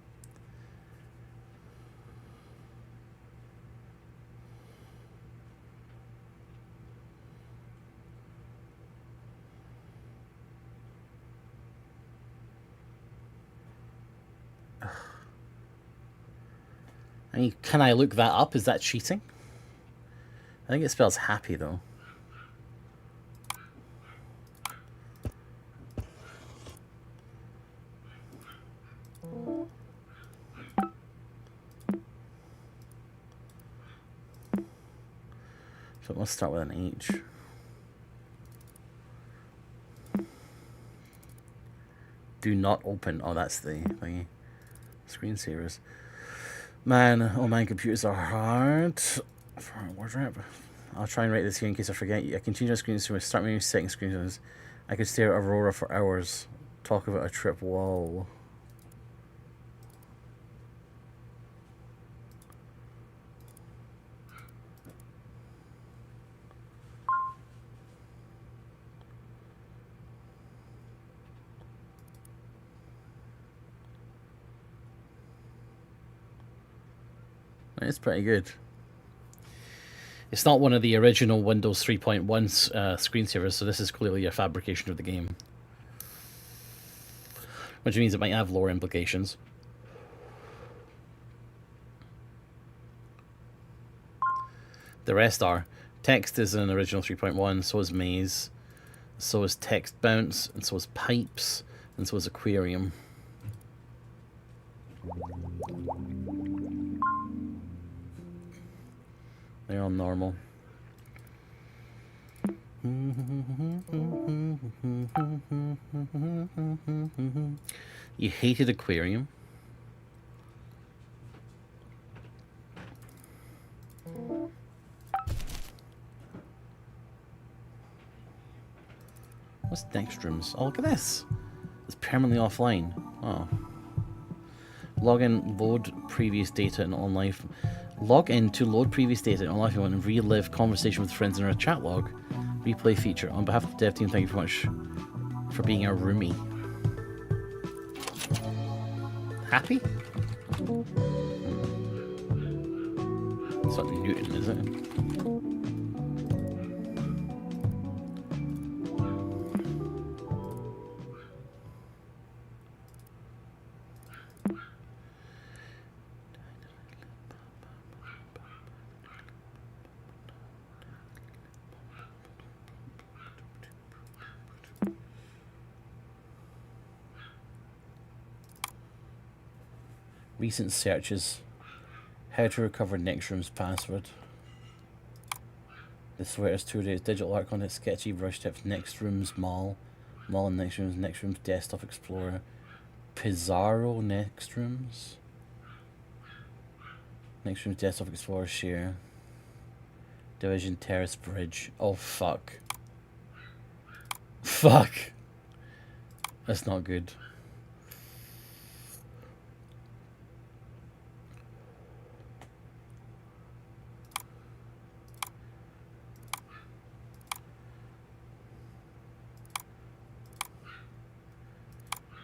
I mean, can I look that up? Is that cheating? I think it spells happy, though. So let's start with an H. Do not open. Oh, that's the thingy. Screensavers. Man, oh man, computers are hard. For word rep. I'll try and write this here in case I forget. I continue on screen stream. Start my second screen. I could stare at Aurora for hours. Talk about a trip. Whoa. It's pretty good. It's not one of the original Windows 3.1 screensavers, so this is clearly a fabrication of the game. Which means it might have lore implications. The rest are. Text is an original 3.1, so is maze, so is text bounce, and so is pipes, and so is aquarium. They're all normal. You hated aquarium? What's next rooms? Oh, look at this. It's permanently offline. Oh. Log in, load previous data in online. Log in to load previous data in online if you want to relive conversation with friends in our chat log. Replay feature. On behalf of the dev team, thank you very much for being our roomie. Happy? It's not Newton, is it? Recent searches. How to recover next room's password. The sweaters 2 days. Digital art content. Sketchy brush tips. Next room's mall. Mall and next room's. Next room's desktop explorer. Pizarro next rooms. Next room's desktop explorer share. Division terrace bridge. Oh fuck. Fuck. That's not good.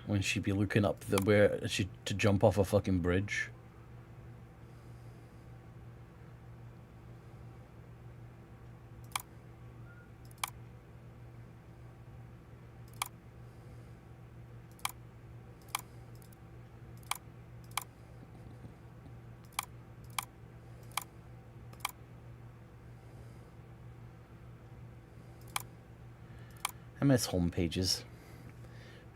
When she'd be looking up the where she to jump off a fucking bridge. I miss home pages.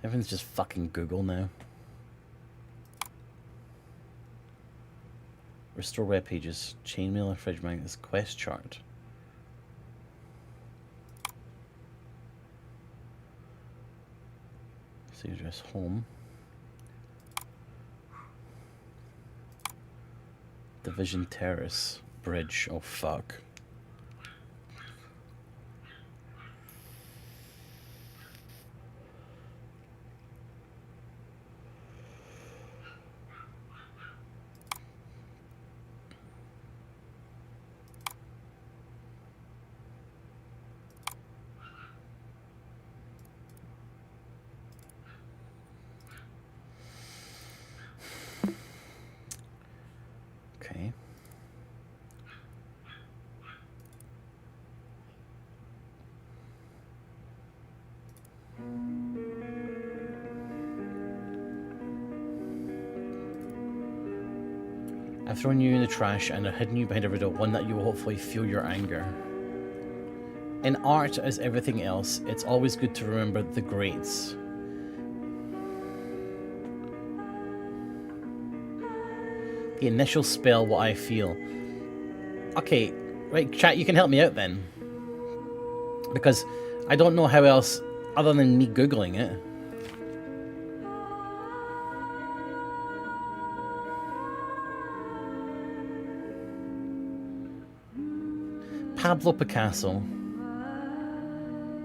Everything's just fucking Google now. Restore web pages. Chainmail and fridge magnets. Quest chart. Save address home. Division Terrace. Bridge. Oh fuck. Okay. I've thrown you in the trash and I've hidden you behind a riddle, one that you will hopefully feel your anger. In art, as everything else, it's always good to remember the greats. The initial spell, what I feel. Okay, right, chat, you can help me out then. Because I don't know how else, other than me Googling it. Pablo Picasso.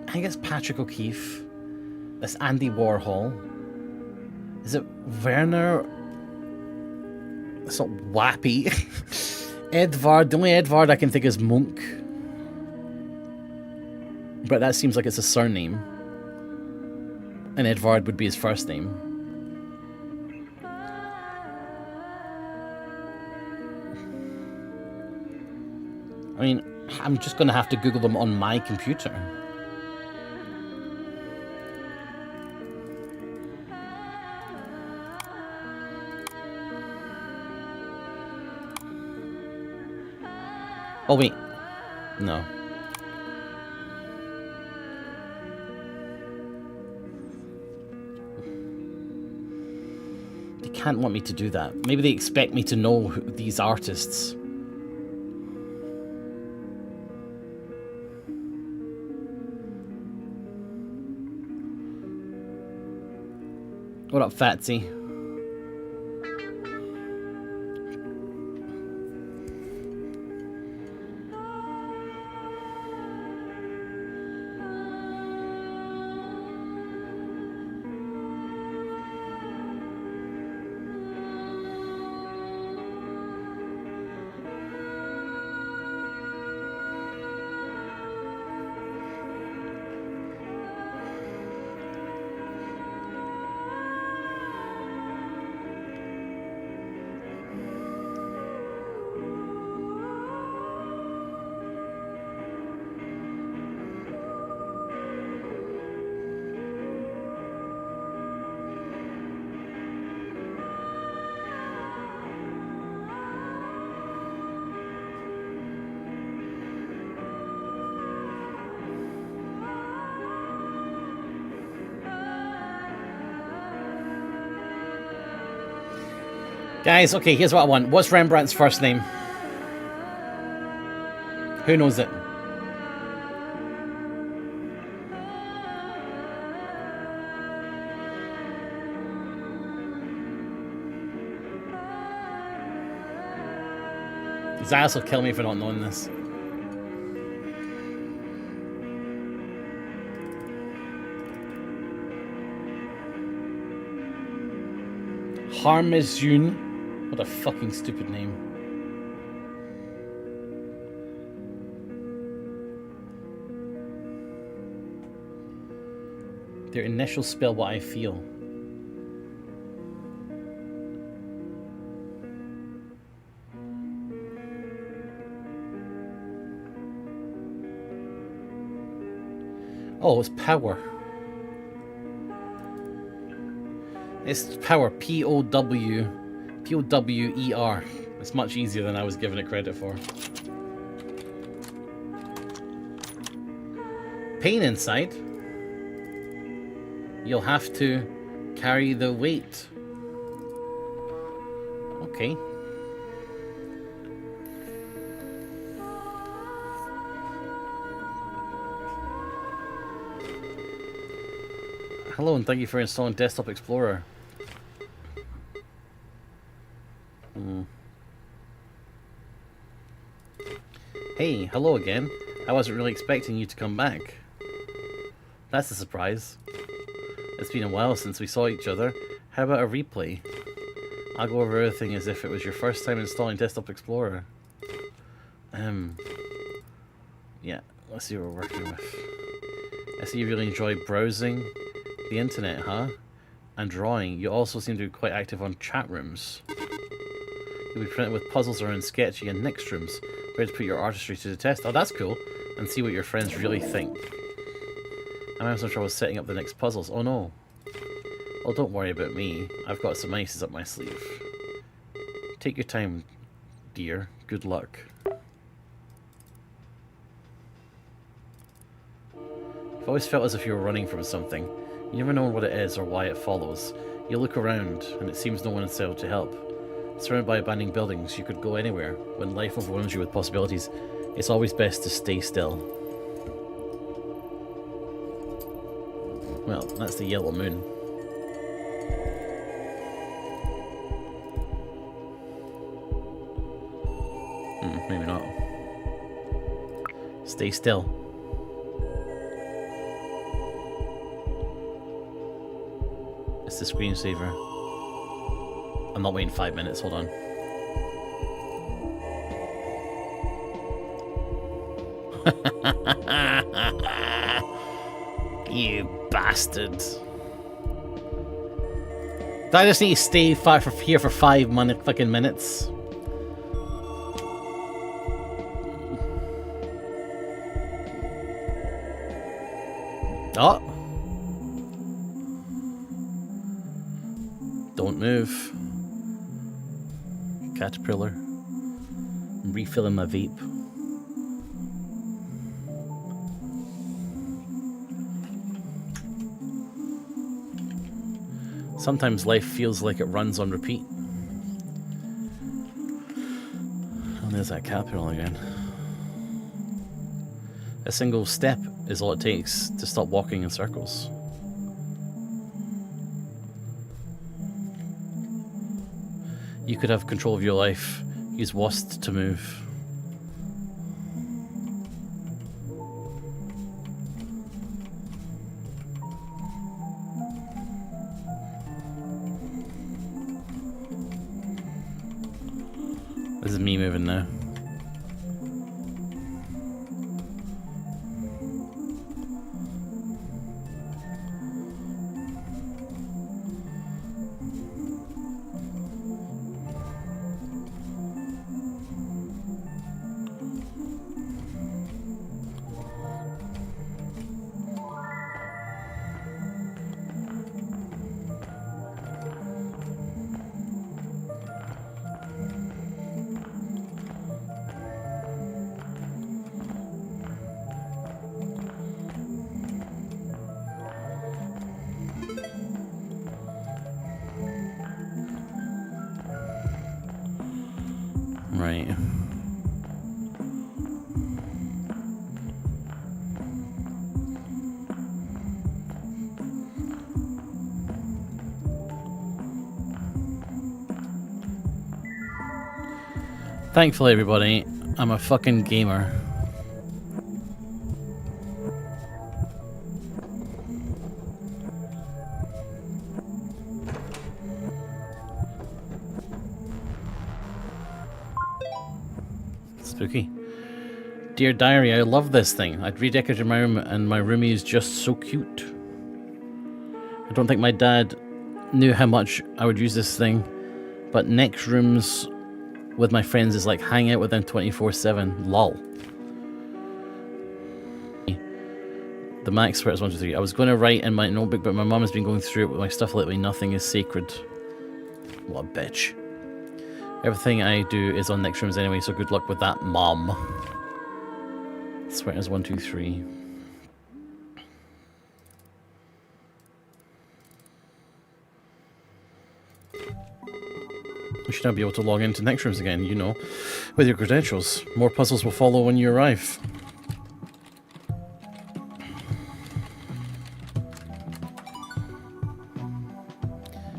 I think it's Patrick O'Keefe. That's Andy Warhol. Is it Werner? It's not Wappy. Edvard. The only Edvard I can think is Munch. But that seems like it's a surname. And Edvard would be his first name. I mean, I'm just going to have to Google them on my computer. Oh, wait. No. They can't want me to do that. Maybe they expect me to know these artists. What up, Fatsy? Guys, okay, here's what I want. What's Rembrandt's first name? Who knows it? Zayas will kill me for not knowing this. Harmezun. What a fucking stupid name. Their initials spell what I feel. Oh, it's power. It's power. P-O-W-E-R. It's much easier than I was giving it credit for. Pain inside. You'll have to carry the weight. Okay. Hello and thank you for installing Desktop Explorer. Hey, hello again. I wasn't really expecting you to come back. That's a surprise. It's been a while since we saw each other. How about a replay? I'll go over everything as if it was your first time installing Desktop Explorer. Yeah, let's see what we're working with. I see you really enjoy browsing the internet, huh? And drawing. You also seem to be quite active on chat rooms. You'll be printed with puzzles around Sketchy and Nick's rooms. Ready to put your artistry to the test. Oh, that's cool. And see what your friends really think. I'm having some trouble setting up the next puzzles. Oh no. Well, don't worry about me. I've got some ices up my sleeve. Take your time, dear. Good luck. I've always felt as if you were running from something. You never know what it is or why it follows. You look around, and it seems no one is out to help. Surrounded by abandoned buildings, you could go anywhere. When life overwhelms you with possibilities, it's always best to stay still. Well, that's the yellow moon. Maybe not. Stay still. It's the screensaver. I'm not waiting 5 minutes, hold on. You bastard. Do I just need to stay here for 5 fucking minutes? Oh! Don't move. Caterpillar. I'm refilling my vape. Sometimes life feels like it runs on repeat. And there's that caterpillar again. A single step is all it takes to stop walking in circles. You could have control of your life. Use WASD to move. This is me moving now. Right. Thankfully, everybody, I'm a fucking gamer. Spooky. Dear Diary, I love this thing. I'd redecorated my room and my roomie is just so cute. I don't think my dad knew how much I would use this thing, but next rooms with my friends is like hang out with them 24/7. Lol. The Max Expert is 1, 2, 3. I was going to write in my notebook, but my mum has been going through it with my stuff lately. Nothing is sacred. What a bitch. Everything I do is on next rooms anyway, so good luck with that, Mom. Sweat is 1, 2, 3. You should now be able to log into next rooms again, you know, with your credentials. More puzzles will follow when you arrive.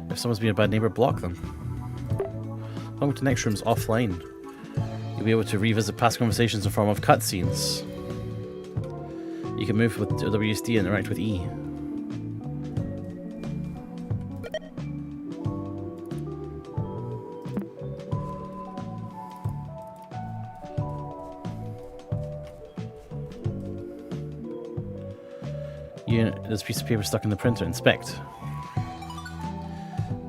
If someone's been a bad neighbor, block them. Welcome to next rooms offline. You'll be able to revisit past conversations in the form of cutscenes. You can move with WSD and interact with E. There's a piece of paper stuck in the printer. Inspect.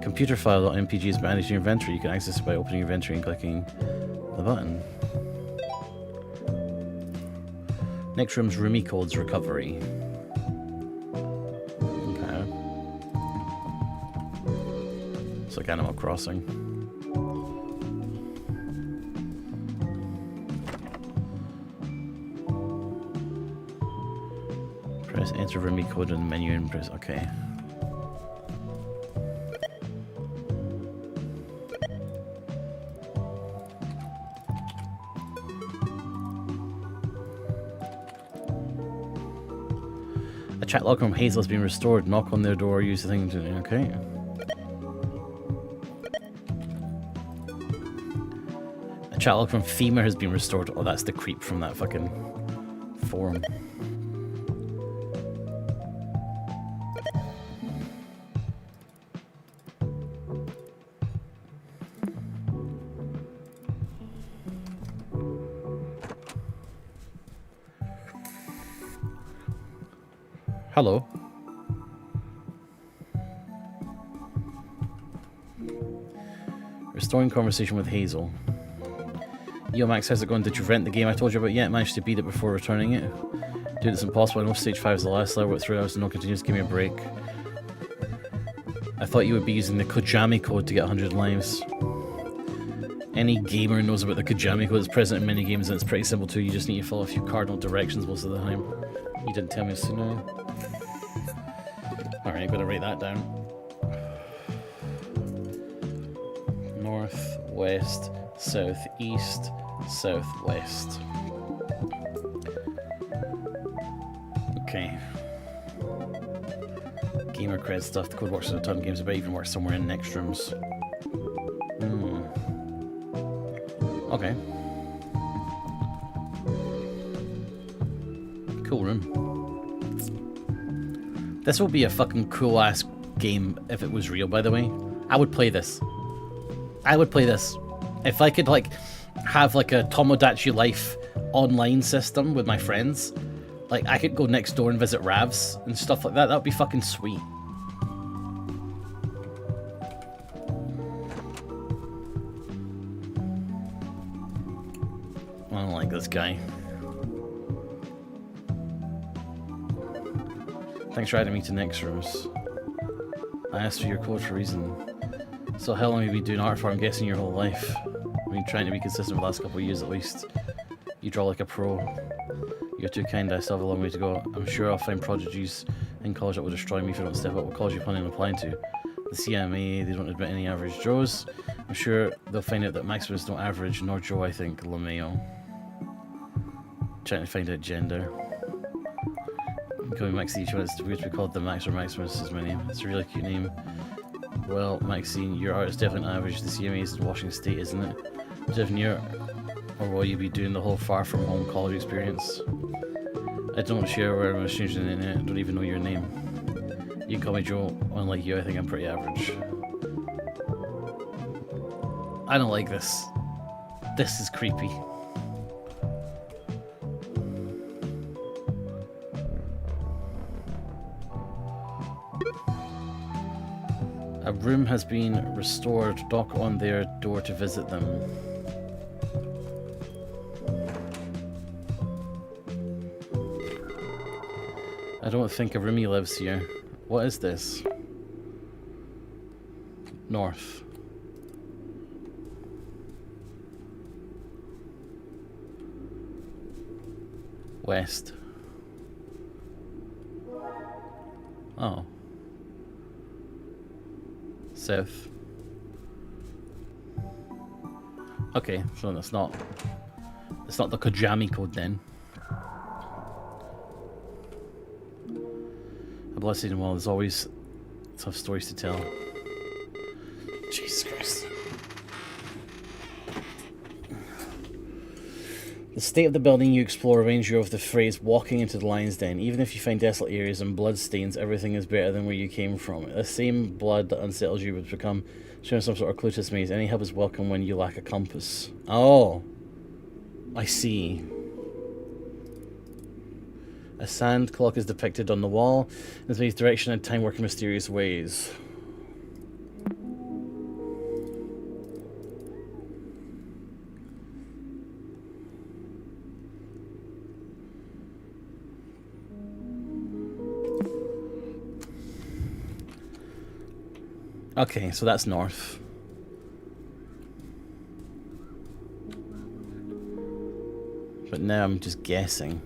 Computer file.mpg is managed in your inventory. You can access it by opening your inventory and clicking the button. Next room's roomie codes recovery. Okay. It's like Animal Crossing. Press enter roomie code in the menu and press OK. A chat log from Hazel has been restored. Knock on their door, use the thing to... Okay. A chat log from Femur has been restored. Oh, that's the creep from that fucking forum. Hello. Restoring conversation with Hazel. Yo Max, how's it going? Did you rent the game I told you about yet? Managed to beat it before returning it? Dude, it's impossible. I know stage 5 is the last level with 3 hours and no continues. Give me a break. I thought you would be using the Kojami code to get 100 lives. Any gamer knows about the Kojami code. It's present in many games and it's pretty simple too. You just need to follow a few cardinal directions most of the time. You didn't tell me sooner. Alright, I'm gonna write that down. North, west, south, east, southwest. Okay. Gamer cred stuff. The code works in a ton of games. It might even work somewhere in next rooms. Okay. Cool room. This will be a fucking cool ass game if it was real, by the way. I would play this. I would play this. If I could, like, have, like, a Tomodachi Life online system with my friends, like, I could go next door and visit Ravs and stuff like that. That would be fucking sweet. I don't like this guy. Thanks for adding me to next rooms. I asked for your code for a reason. So how long have you been doing art for? I'm guessing your whole life. I've been trying to be consistent for the last couple of years at least. You draw like a pro. You're too kind, I still have a long way to go. I'm sure I'll find prodigies in college that will destroy me if I don't step up. What college are you planning on applying to? The CMA, they don't admit any average Joes. I'm sure they'll find out that Maximus don't average, nor Joe, I think. LeMayo. Trying to find out gender. Call me Maxine, it's weird to be called the Max or Maximus is my name. It's a really cute name. Well, Maxine, your art is definitely average. The CMA is in Washington State, isn't it? Definitely, or will you be doing the whole far from home college experience? I don't share where I'm a stranger in the internet. I don't even know your name. You can call me Joe. Unlike you, I think I'm pretty average. I don't like this. This is creepy. A room has been restored. Knock on their door to visit them. I don't think a roomie lives here. What is this? North. West. Oh. South. Okay, so it's not the Kojami code then. A blessing and well, there's always tough stories to tell. Jesus Christ. The state of the building you explore reminds you of the phrase walking into the lion's den. Even if you find desolate areas and blood stains, everything is better than where you came from. The same blood that unsettles you would become showing some sort of clue to this maze. Any help is welcome when you lack a compass. Oh, I see. A sand clock is depicted on the wall. This maze direction and time work in mysterious ways. Okay, so that's north. But now I'm just guessing.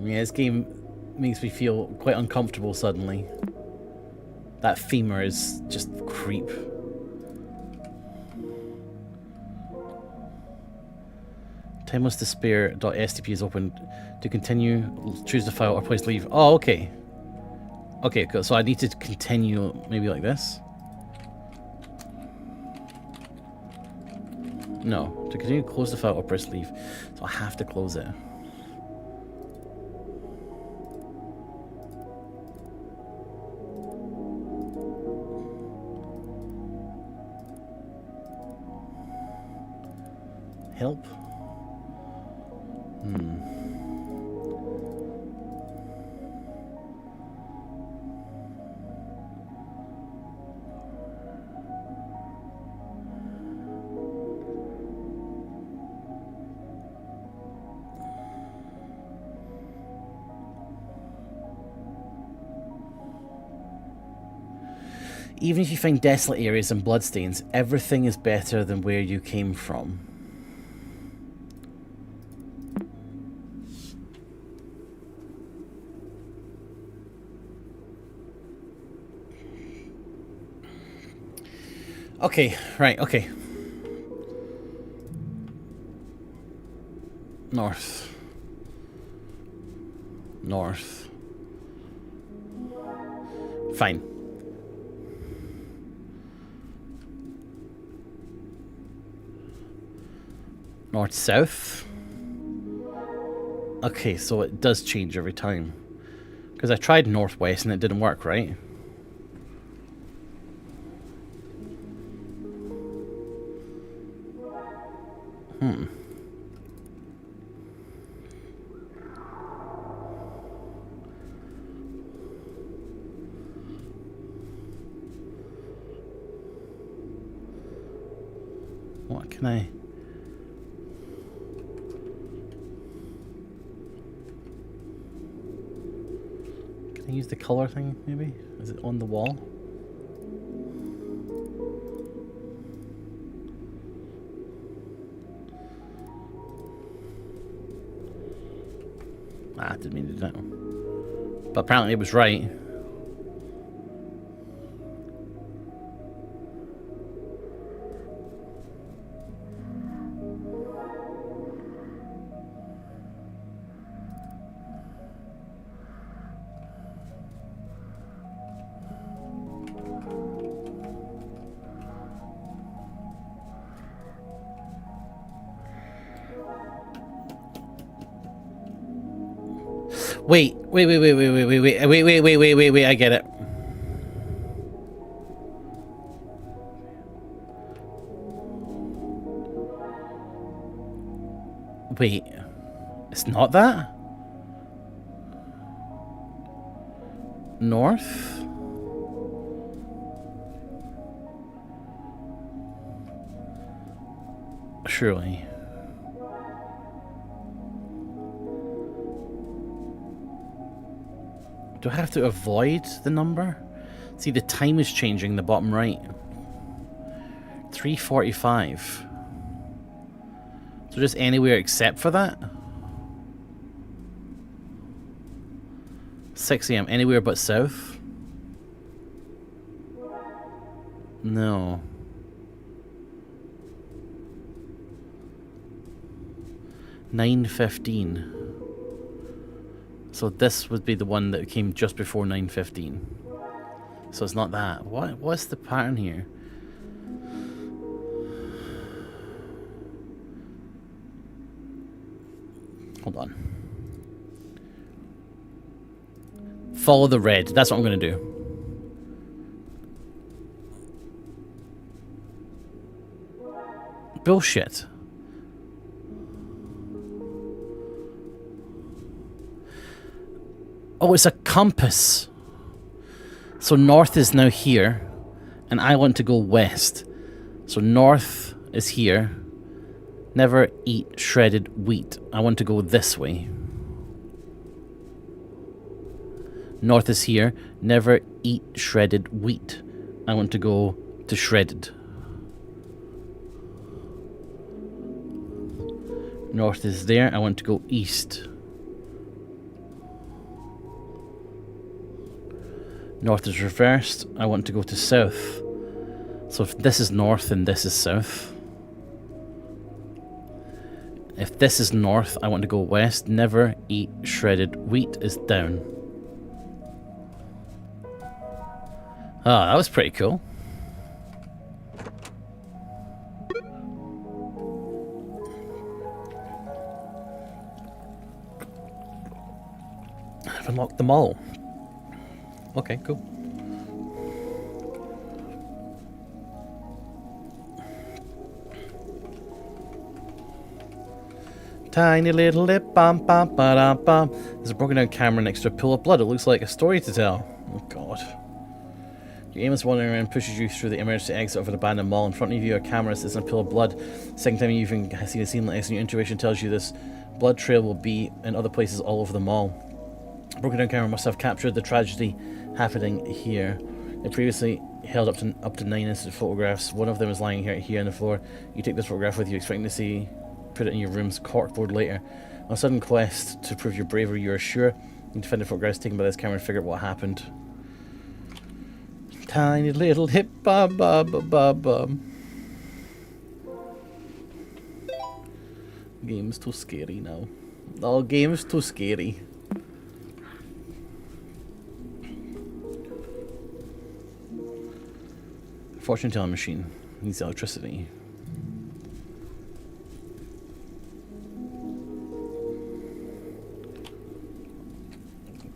Yeah, this game makes me feel quite uncomfortable suddenly. That femur is just creep. Timeless Despair.stp is open. To continue, choose the file or place leave. Oh, okay. Okay, so I need to continue maybe like this. No. To continue, close the file or press leave. So I have to close it. Help? Even if you find desolate areas and bloodstains, everything is better than where you came from. Okay, right, okay. North. North. Fine. North, south. Okay, so it does change every time. Because I tried northwest and it didn't work, right? What can I... Can I use the color thing, maybe? Is it on the wall? Ah, I didn't mean to do that. But apparently it was right. Wait, I get it. Wait, it's not that? North? Surely. Do I have to avoid the number? See, the time is changing, the bottom right. 3:45. So just anywhere except for that? 6 AM, anywhere but south? No. (9:15). So this would be the one that came just before 9:15. So it's not that. What's the pattern here? Hold on. Follow the red. That's what I'm going to do. Bullshit. Oh, it's a compass. So north is now here, and I want to go west. So north is here. Never eat shredded wheat. I want to go this way. North is here. Never eat shredded wheat. I want to go to shredded. North is there. I want to go east. North is reversed. I want to go to south. So if this is north and this is south. If this is north, I want to go west. Never eat shredded wheat is down. Ah, that was pretty cool. I've unlocked them all. Okay, cool. Tiny little lip, bum bum ba dum bum. There's a broken down camera next to a pool of blood. It looks like a story to tell. Oh god. Your aim is wandering around, pushes you through the emergency exit of an abandoned mall. In front of you, a camera sits in a pool of blood. Second time you've even seen a scene like this, and your intuition tells you this blood trail will be in other places all over the mall. A broken down camera must have captured the tragedy happening here. It previously held up to 9 instant photographs. One of them is lying here on the floor. You take this photograph with you, expecting to see, put it in your room's corkboard later. On a sudden quest to prove your bravery, you are sure you can find the photographs taken by this camera and figure out what happened. Tiny little hip ba ba ba ba ba. Game's too scary now. Oh, game's too scary. Fortune telling machine needs electricity.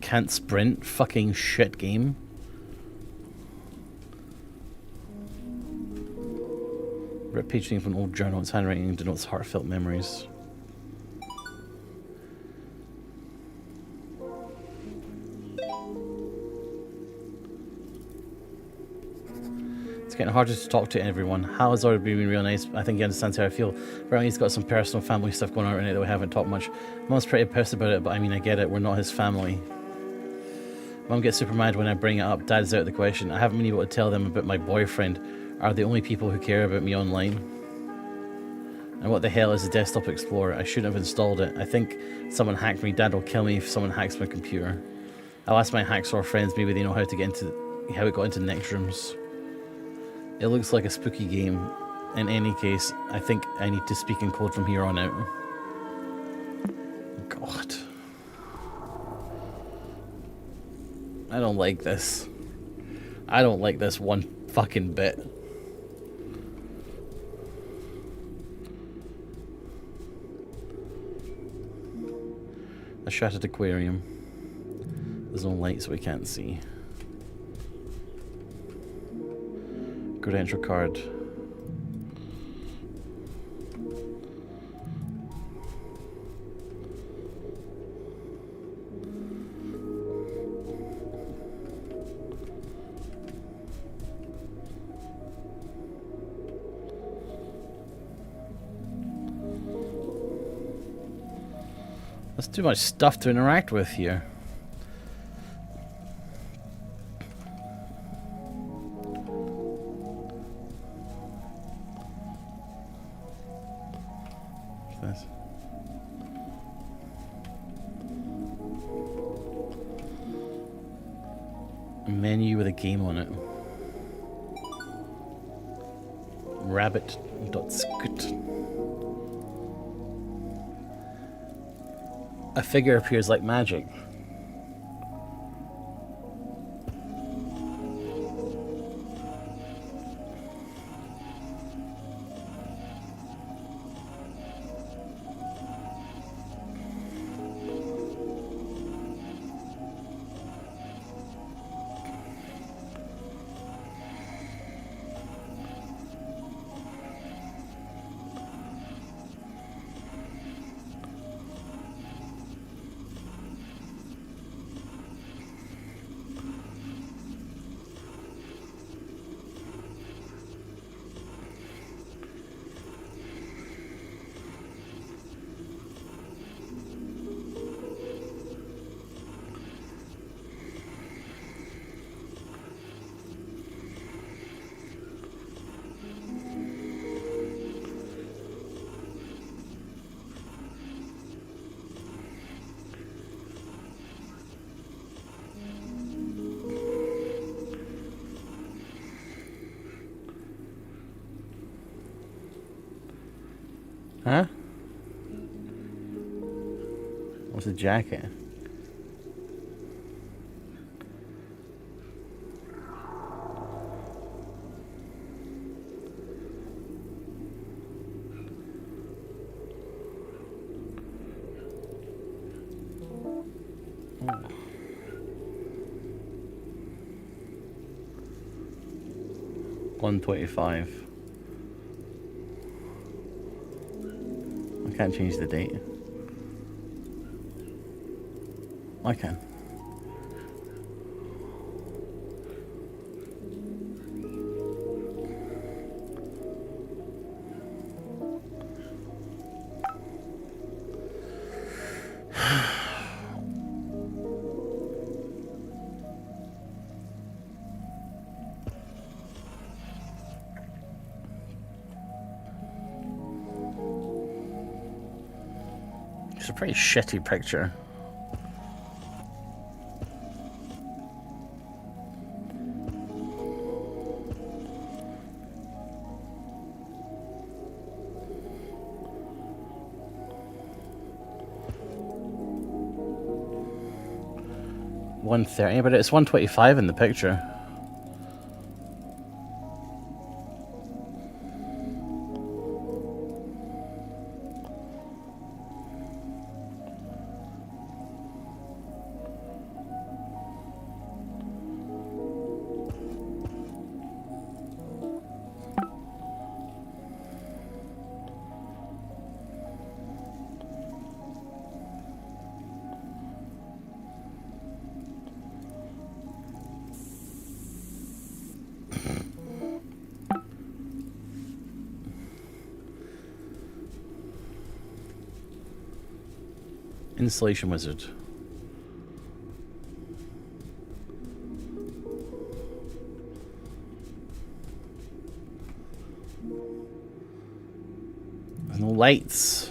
Can't sprint. Fucking shit game. Rip page name from an old journal. Its handwriting denotes heartfelt memories. It's getting harder to talk to everyone. Hal has already been real nice. I think he understands how I feel. Apparently he's got some personal family stuff going on right now that we haven't talked much. Mom's pretty pissed about it, but I mean, I get it. We're not his family. Mom gets super mad when I bring it up. Dad's out of the question. I haven't been able to tell them about my boyfriend. Are the only people who care about me online? And what the hell is a desktop explorer? I shouldn't have installed it. I think someone hacked me. Dad will kill me if someone hacks my computer. I'll ask my hacksaw friends. Maybe they know how to get into how it got into next rooms. It looks like a spooky game. In any case, I think I need to speak in code from here on out. God. I don't like this. I don't like this one fucking bit. A shattered aquarium. There's no light so we can't see. Credential card. There's too much stuff to interact with here. What's this? A menu with a game on it. Rabbit.scoot. A figure appears like magic. Huh? What's a jacket? 125. I can't change the date. I can. It's a pretty shitty picture. $130, but it's $125 in the picture. Installation wizard. There's no lights.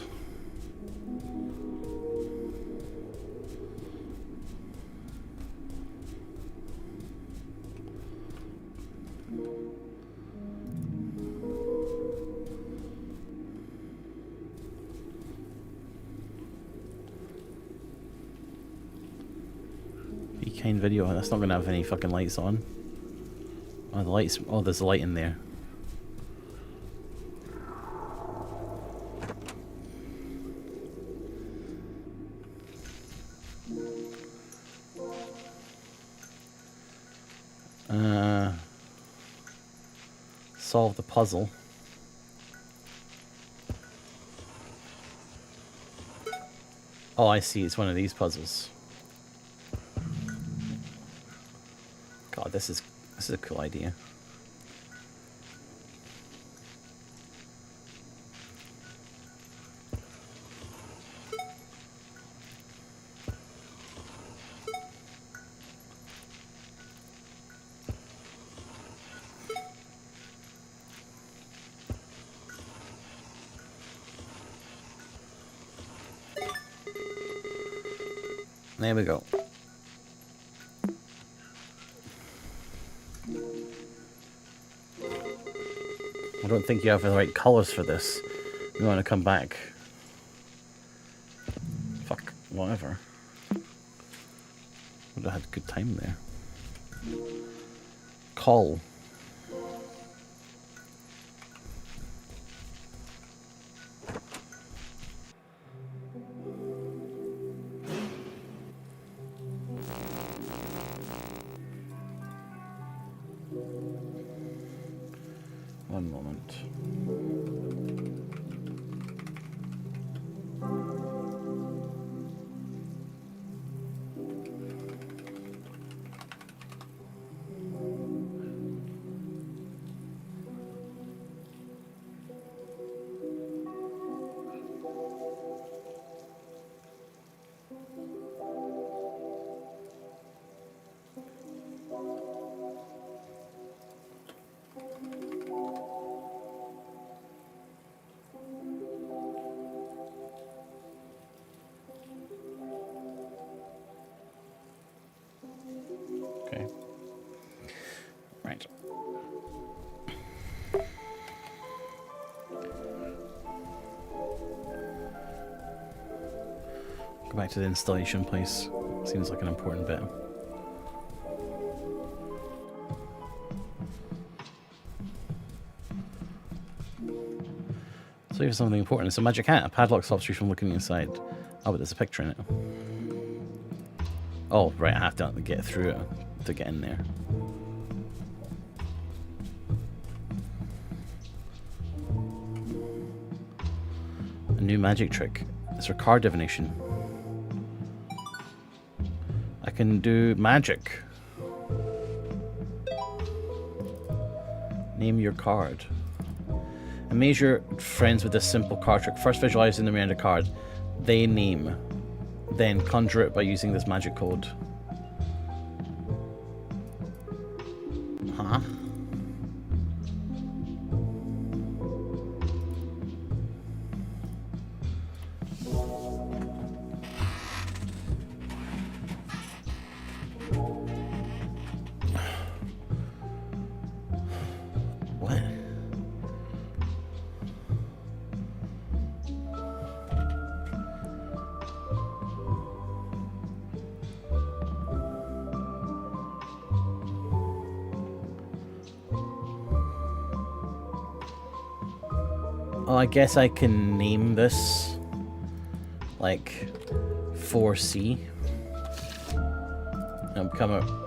Kind video, that's not gonna have any fucking lights on. Oh, the lights. Oh, there's a light in there. Solve the puzzle. Oh, I see. It's one of these puzzles. God, this is a cool idea. There we go. I don't think you have the right colours for this. You want to come back. Fuck, whatever. Would have had a good time there. Call. One moment. Okay. Right. Go back to the installation place. Seems like an important bit. So here's something important. It's a magic hat. A padlock stops you from looking inside. Oh, but there's a picture in it. Oh, right, I have to get through it to get in there. New magic trick. It's for card divination. I can do magic. Name your card. Amaze your friends with this simple card trick. First visualize in the mirror a card. They name. Then conjure it by using this magic code. Huh? What? Oh, I guess I can name this like 4C and become a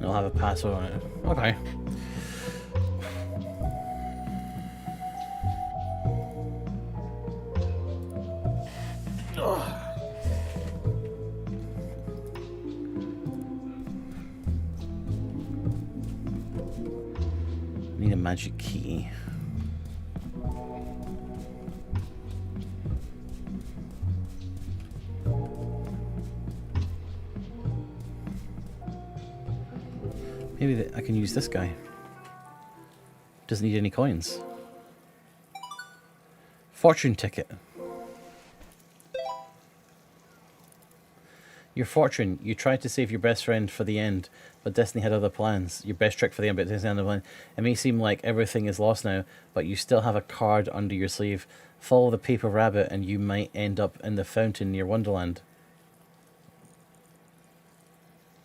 I'll have a password on it. Okay. Need a magic key. Maybe I can use this guy. Doesn't need any coins. Fortune ticket. Your fortune. You tried to save your best friend for the end, but destiny had other plans. Your best trick for the end, but destiny had other plans. It may seem like everything is lost now, but you still have a card under your sleeve. Follow the paper rabbit and you might end up in the fountain near Wonderland.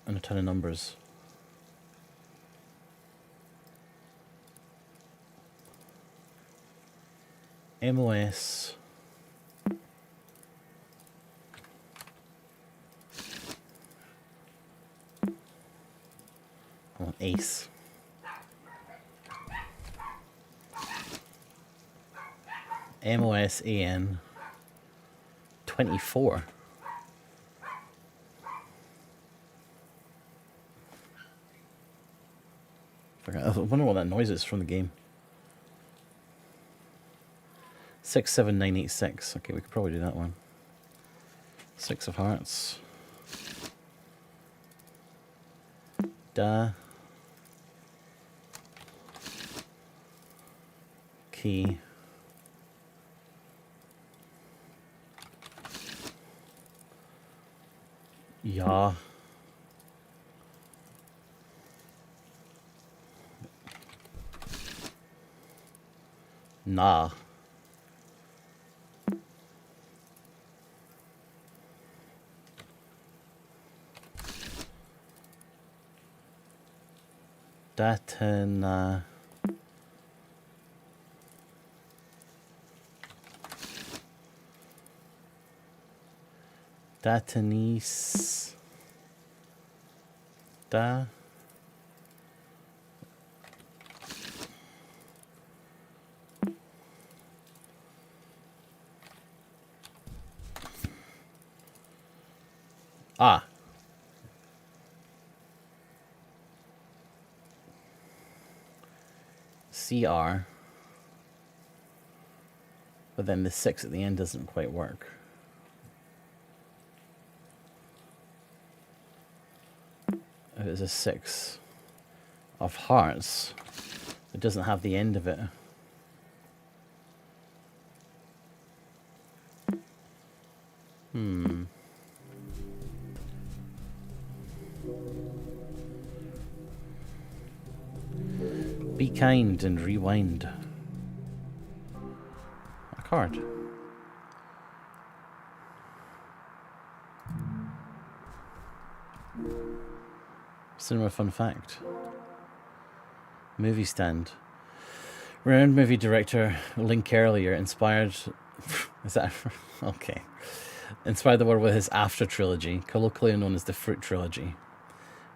And a ton of numbers. MOS. Oh, ace. MOSAN 24. I wonder what that noise is from the game. 67986. Okay, we could probably do that one. 6 of hearts. Da. Key. Ja. Nah. Datana. Datanis. Da. Ah. CR. But then the 6 at the end doesn't quite work. If it's a 6 of hearts, it doesn't have the end of it. Be kind and rewind. A card. Cinema fun fact. Movie stand. Renowned movie director Link earlier inspired... Is that... Okay. Inspired the world with his After trilogy, colloquially known as the Fruit trilogy.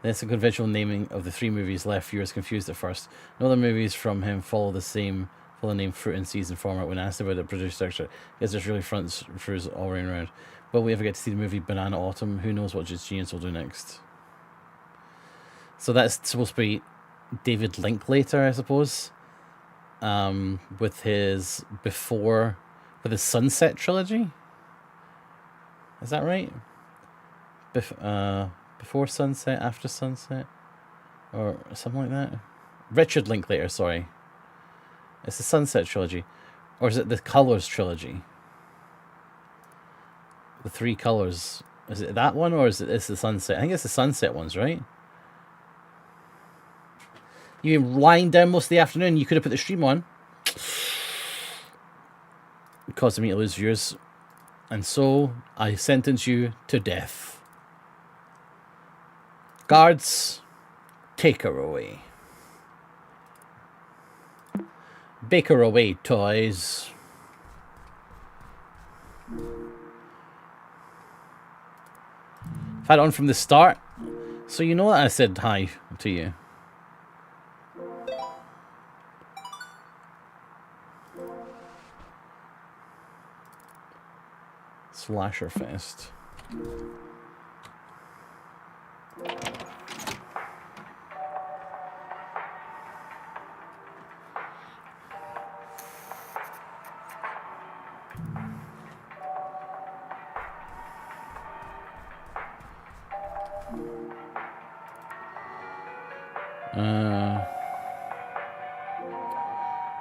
This unconventional naming of the three movies left viewers confused at first. No other movies from him follow the name Fruit and Season format. When asked about the producer structure, because there's really fronts throughs all around. Will we ever get to see the movie Banana Autumn? Who knows what his genius will do next? So that's supposed to be David Linklater, I suppose. With his Sunset trilogy. Is that right? Before Sunset, After Sunset, or something like that. Richard Linklater, sorry. It's the Sunset trilogy, or is it the Colors trilogy? The three colors. Is it that one, or is it the Sunset? I think it's the Sunset ones, right? You've been lying down most of the afternoon. You could have put the stream on. It caused me to lose viewers. And so, I sentence you to death. Guards, take her away. Bake her away, toys. I've had it on from the start. So you know that I said hi to you. Slasher Fest.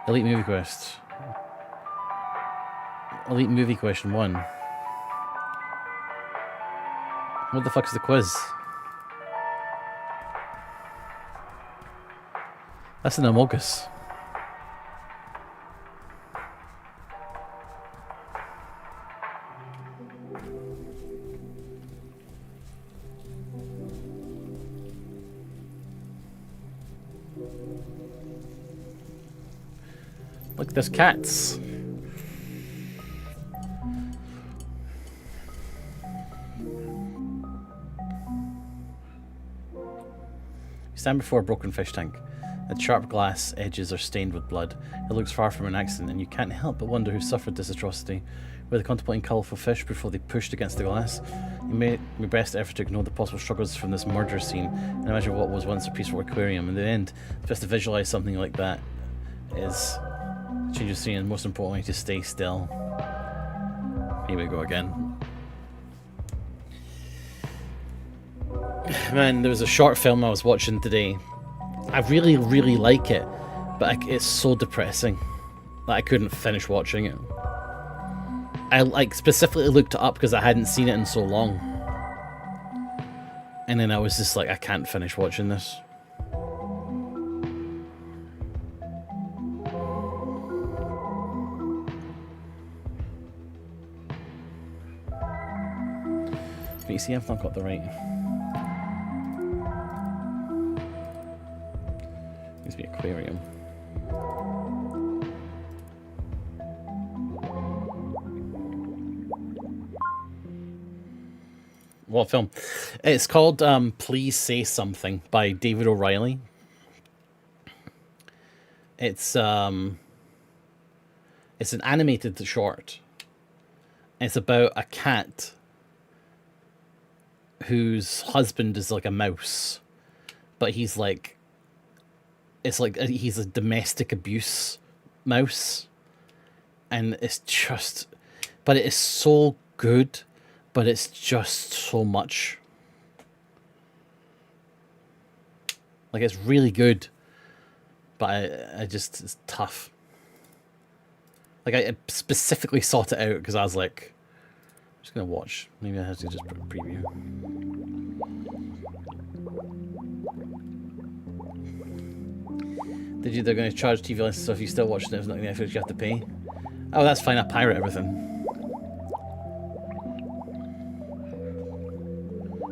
Elite Movie Quest. Elite Movie Question 1. What the fuck is the quiz? That's an Amogus. Look, there's cats. You stand before a broken fish tank. Its sharp glass edges are stained with blood. It looks far from an accident, and you can't help but wonder who suffered this atrocity. Were they contemplating colourful fish before they pushed against the glass? You made your best effort to ignore the possible struggles from this murder scene and imagine what was once a peaceful aquarium. In the end, just to visualise something like that is change of scene, and most importantly, to stay still. Here we go again. Man, there was a short film I was watching today. I really, really like it, but it's so depressing that I couldn't finish watching it. I specifically looked it up because I hadn't seen it in so long. And then I was just like, I can't finish watching this. But you see, I've not got the right... Needs to be aquarium. What film? It's called Please Say Something by David O'Reilly. It's an animated short. It's about a cat whose husband is like a mouse, but he's like, it's like he's a domestic abuse mouse, and it's just, but it is so good, but it's just so much. Like, it's really good, but I just, it's tough. Like, I specifically sought it out because I was like, I'm just gonna watch. Maybe I have to just preview. They're going to charge TV license, so if you still watch it, it's not going to you have to pay. Oh, that's fine. I pirate everything.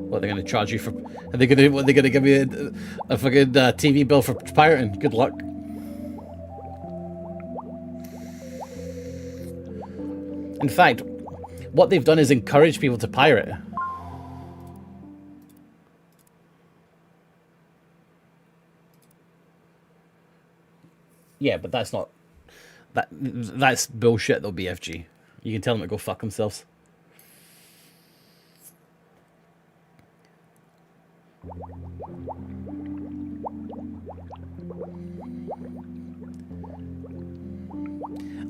What What, they're going to charge you for? Are they going to give you a fucking TV bill for pirating? Good luck. In fact, what they've done is encourage people to pirate. Yeah, but that's not... That's bullshit, though, BFG. You can tell them to go fuck themselves.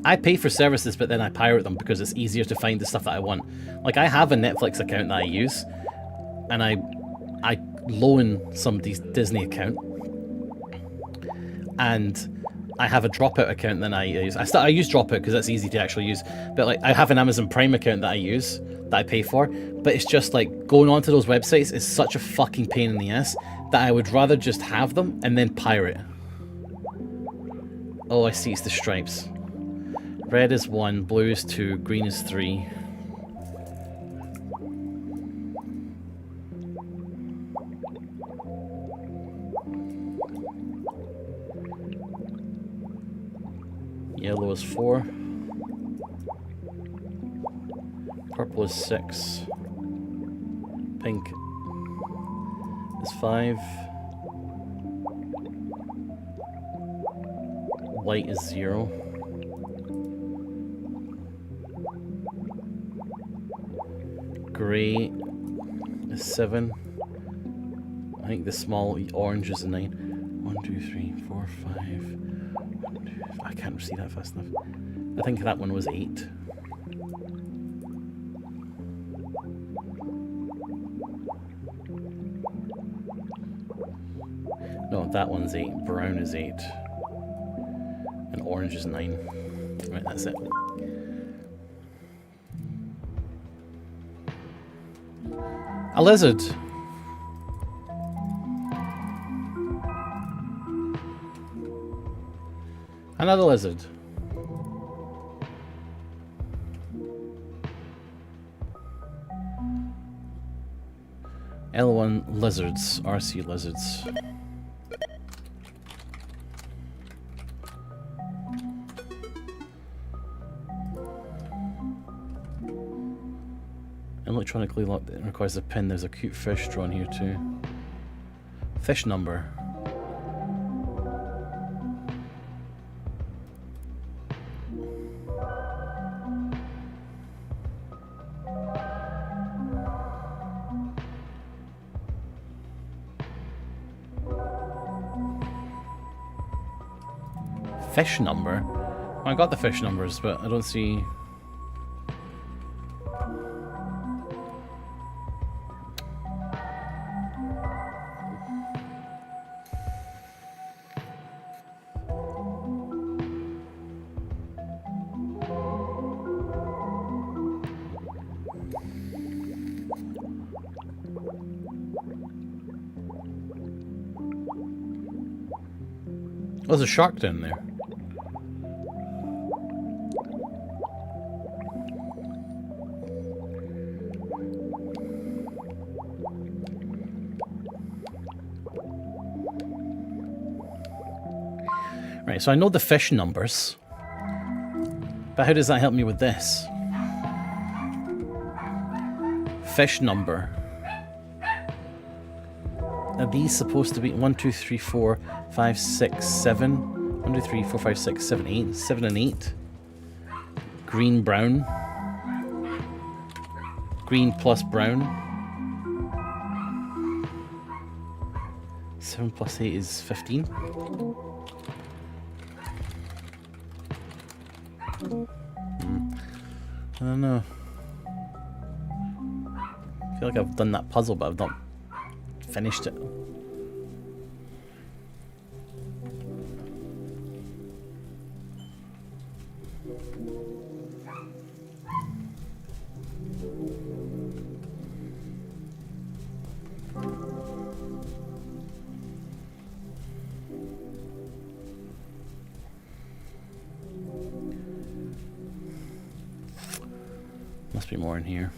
I pay for services, but then I pirate them because it's easier to find the stuff that I want. Like, I have a Netflix account that I use, and I loan somebody's Disney account, and I have a Dropout account that I use. I use Dropout because that's easy to actually use, but like I have an Amazon Prime account that I use, that I pay for, but it's just like going onto those websites is such a fucking pain in the ass that I would rather just have them and then pirate. Oh, I see, it's the stripes. Red is 1, blue is 2, green is 3. Yellow is 4. Purple is 6. Pink is 5. White is 0. Grey is 7. I think the small orange is a 9. 1, 2, 3, 4, 5. 1, 2, I can't see that fast enough. I think that one was 8. No, that one's 8. Brown is 8. And orange is 9. Right, that's it. A lizard. Another lizard. L1 lizards, RC lizards. Electronically locked, it requires a pin. There's a cute fish drawn here too. Fish number. Fish number? Well, I got the fish numbers, but I don't see... Oh, there's a shark down there. Right, so I know the fish numbers, but how does that help me with this? Fish number. Are these supposed to be 1, 2, 3, 4, 5, 6, 7? 1, 2, 3, 4, 5, 6, 7, 8. 7 and 8. Green, brown. Green plus brown. 7 plus 8 is 15. I don't know. I feel like I've done that puzzle, but I've not finished it. Must be more in here.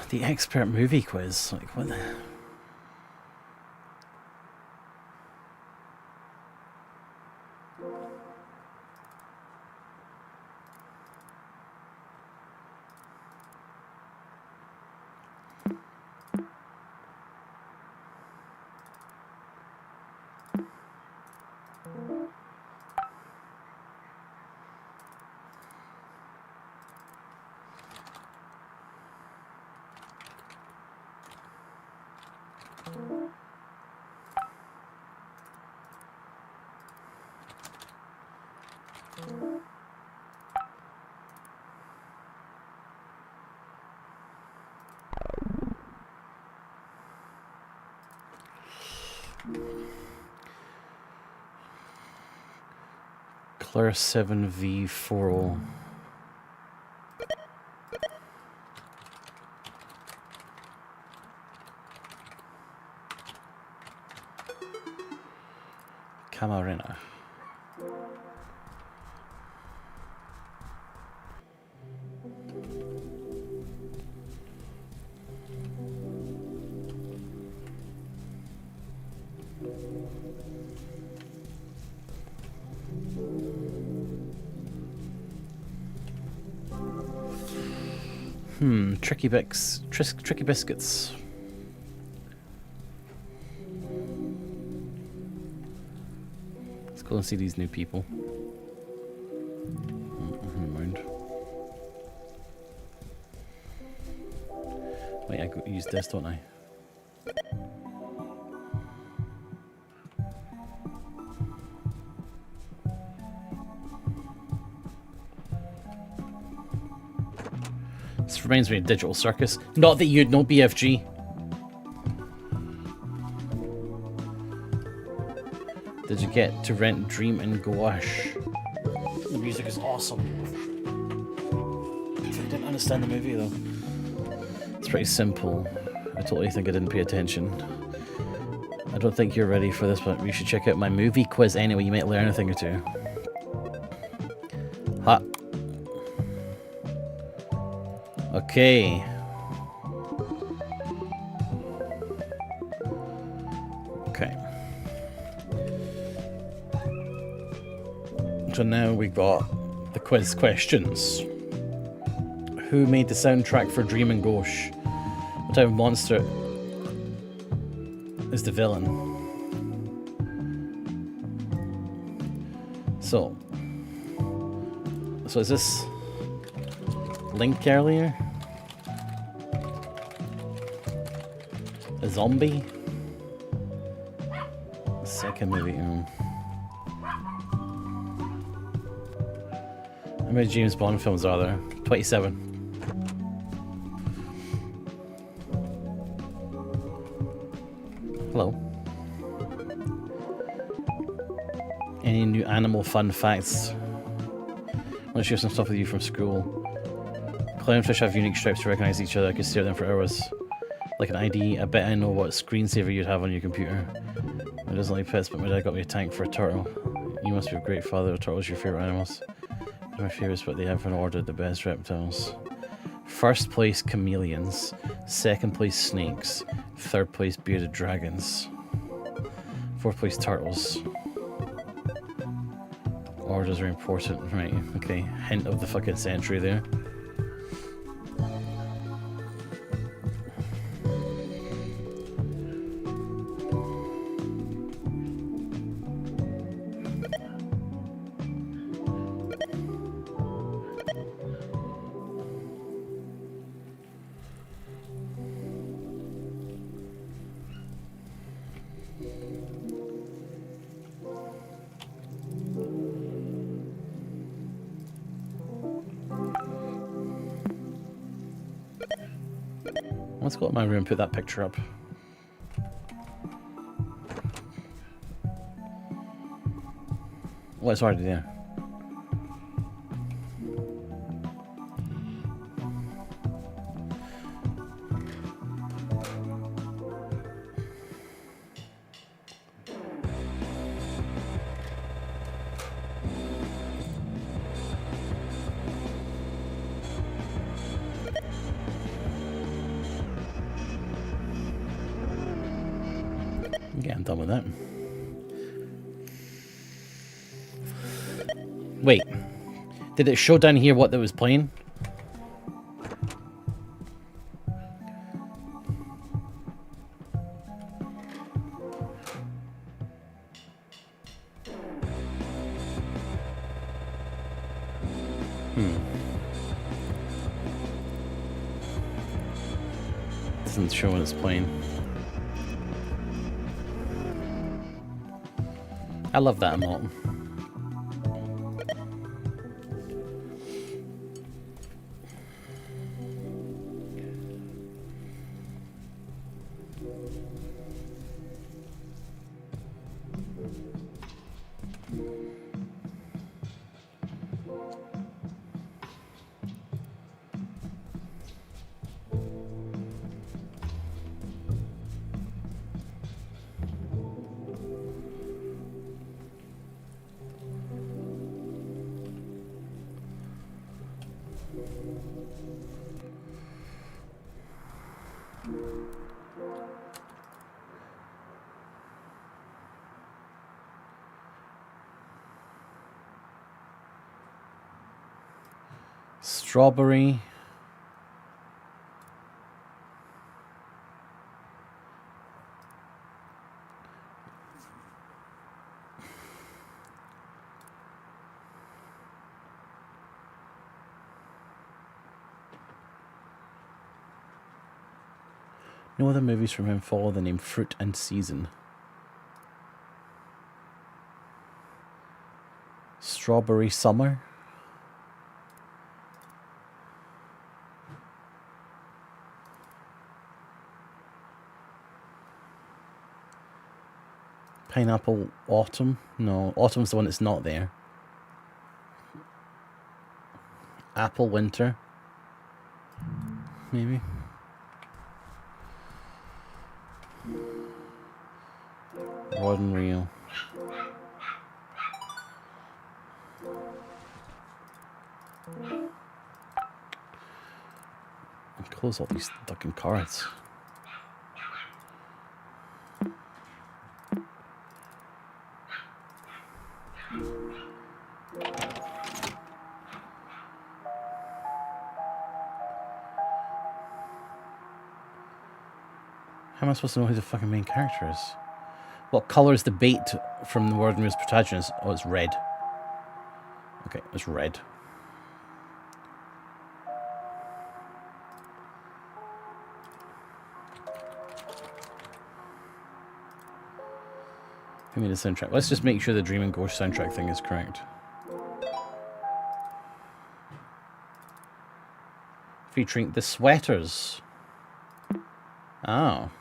The expert movie quiz. Like, what the... Claire 7V40. Camarena. Tricky biscuits. Let's go and see these new people. Never mind. Wait, I use this, don't I? This reminds me of Digital Circus. Not that you'd know BFG. Did you get to rent Dream and Gouache? The music is awesome. I didn't understand the movie though. It's pretty simple. I totally think I didn't pay attention. I don't think you're ready for this, but you should check out my movie quiz anyway. You might learn a thing or two. Ha. Okay. Okay. So now we got the quiz questions. Who made the soundtrack for Dream and Gauche? What type of monster is the villain? So is this Link earlier? A zombie? Second movie. How many James Bond films are there? 27. Hello. Any new animal fun facts? I want to share some stuff with you from school. Clownfish have unique stripes to recognize each other. I could stare at them for hours. Like an ID, I bet I know what screensaver you'd have on your computer. I doesn't like pets, but my dad got me a tank for a turtle. You must be a great father. Turtles are your favourite animals. They're my favourites, but they haven't ordered the best reptiles. First place, chameleons. Second place, snakes. Third place, bearded dragons. Fourth place, turtles. Orders are important. Right, okay. Hint of the fucking century there. Let's go to my room and put that picture up. Well, it's already there. Yeah, I'm done with that. Wait, did it show down here what that was playing? Doesn't show what it's playing. I love that emote. Strawberry. No other movies from him follow the name Fruit and Season. Strawberry Summer. Pineapple Autumn. No, Autumn's the one that's not there. Apple Winter. Maybe. Rod and Reel. Close all these fucking cards. How am I supposed to know who the fucking main character is? What colour is the bait from the Word and Reel's protagonist? Oh, it's red. Okay, it's red. Who made the soundtrack? Let's just make sure the Dream and Ghost soundtrack thing is correct. Featuring the Sweaters. Oh.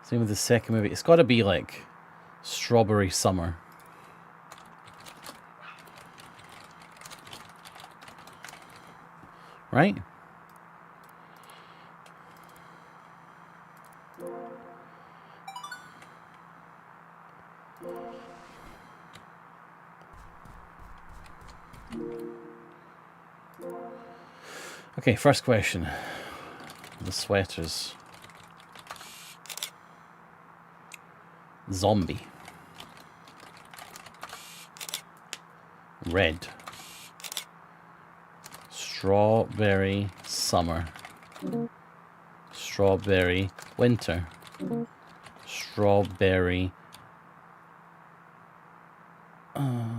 Same with the second movie. It's got to be like Strawberry Summer. Right? Okay, first question. The Sweaters. Zombie. Red. Strawberry Summer. Strawberry Winter. Strawberry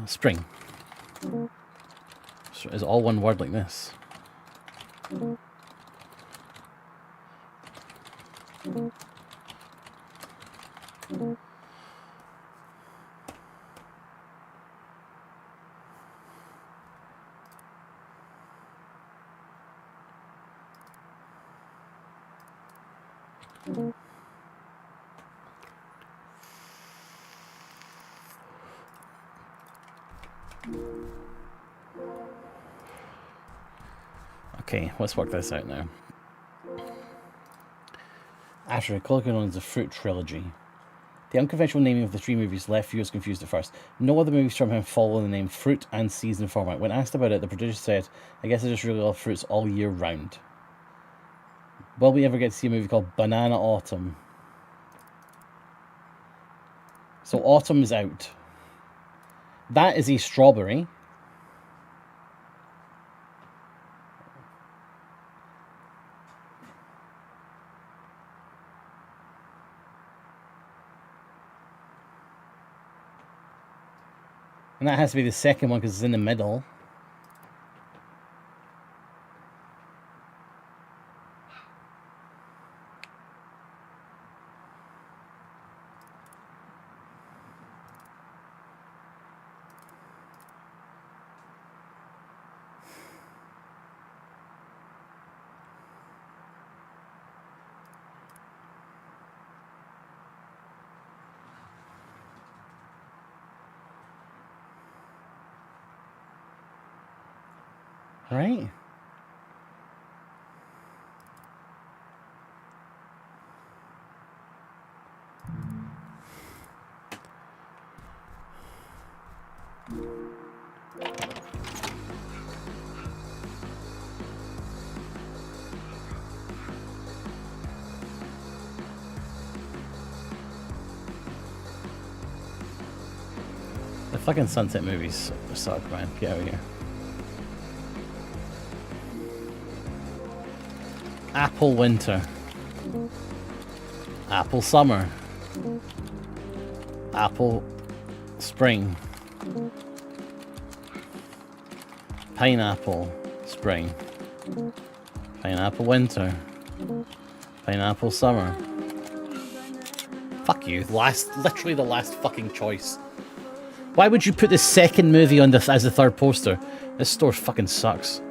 Spring. So is it all one word like this? Okay, let's work this out now. After colloquially known as the Fruit Trilogy. The unconventional naming of the three movies left viewers confused at first. No other movies from him follow the name Fruit and Season format. When asked about it, the producer said, I guess I just really love fruits all year round. Will we ever get to see a movie called Banana Autumn? So Autumn is out. That is a strawberry. And that has to be the second one because it's in the middle. Right? The fucking Sunset movies suck, man. Get out of here. Apple Winter. Apple Summer. Apple Spring. Pineapple Spring. Pineapple Winter. Pineapple Summer. Fuck you. Literally the last fucking choice. Why would you put the second movie on this as the third poster? This store fucking sucks.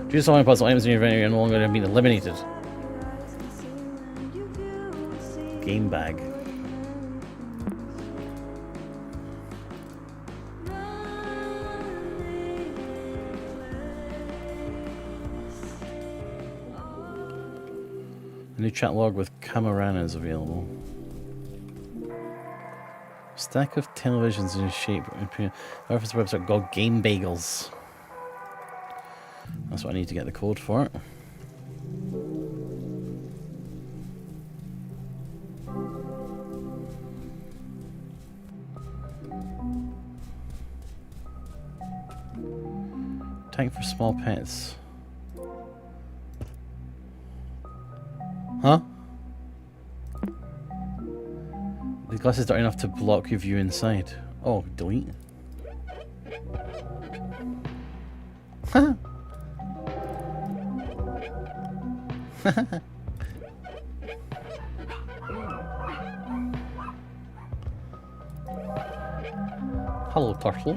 Due to some impossible items in your inventory are no longer have been eliminated. Game bag. A new chat log with Camarana is available. Stack of televisions in shape. Reference website called Game Bagels. That's what I need to get the code for it. Tank for small pets. Huh? The glasses are enough to block your view inside. Oh, delete. Huh? Hello, turtle.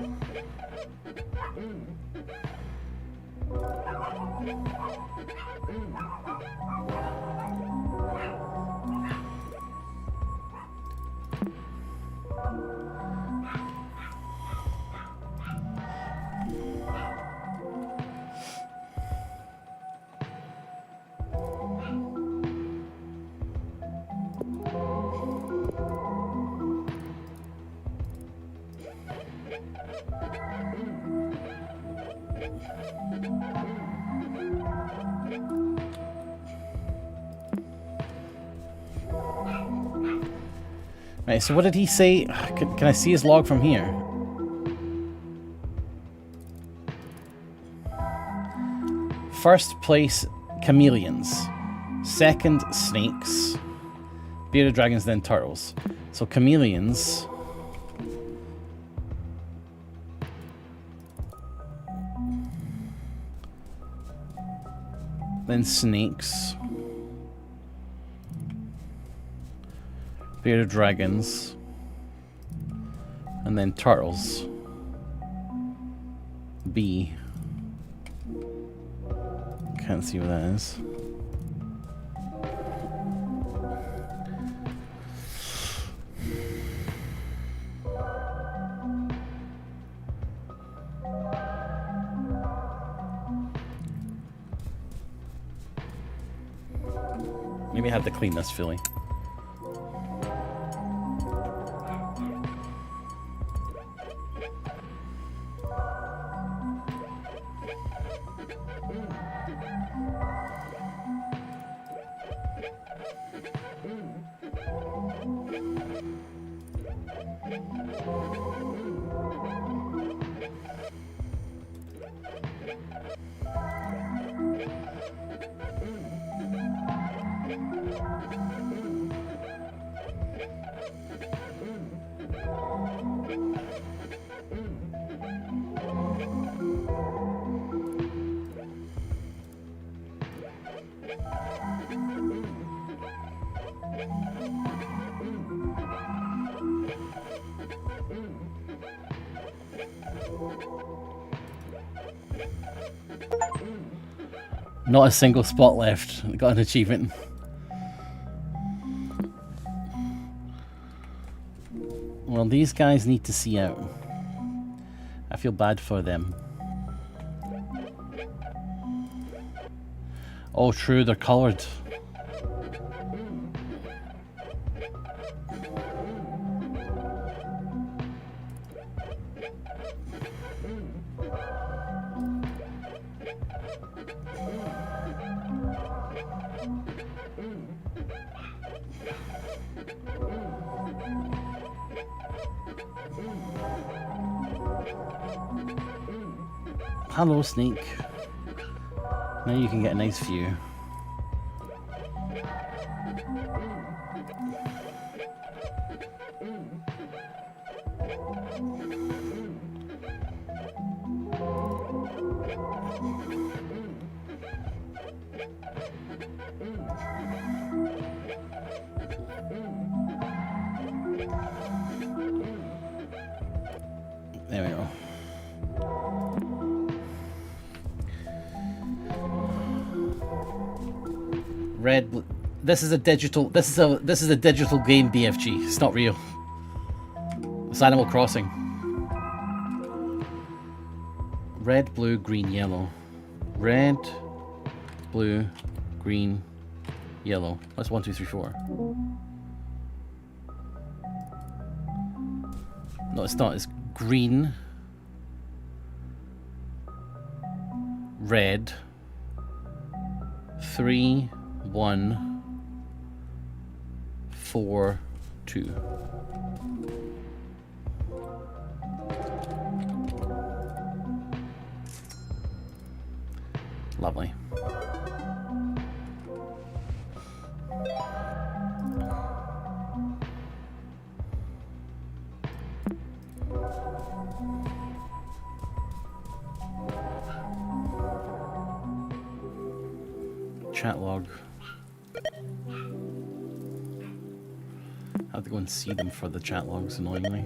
Right, so what did he say? Can I see his log from here? First place, chameleons. Second, snakes. Bearded dragons, then turtles. So chameleons. Then snakes. Bearded dragons. And then turtles. B. Can't see what that is. Maybe I have to clean this fully. Not a single spot left. I got an achievement. Well, these guys need to see out. I feel bad for them. Oh, true, they're coloured. Hello, Snake. Now you can get a nice view. There we go. Red. This is a digital. This is a digital game. BFG. It's not real. It's Animal Crossing. Red, blue, green, yellow. Red, blue, green, yellow. That's 1, 2, 3, 4. No, it's not. It's green, red, 3, 1, 4, 2. Lovely. Chat log. I have to go and see them for the chat logs, annoyingly.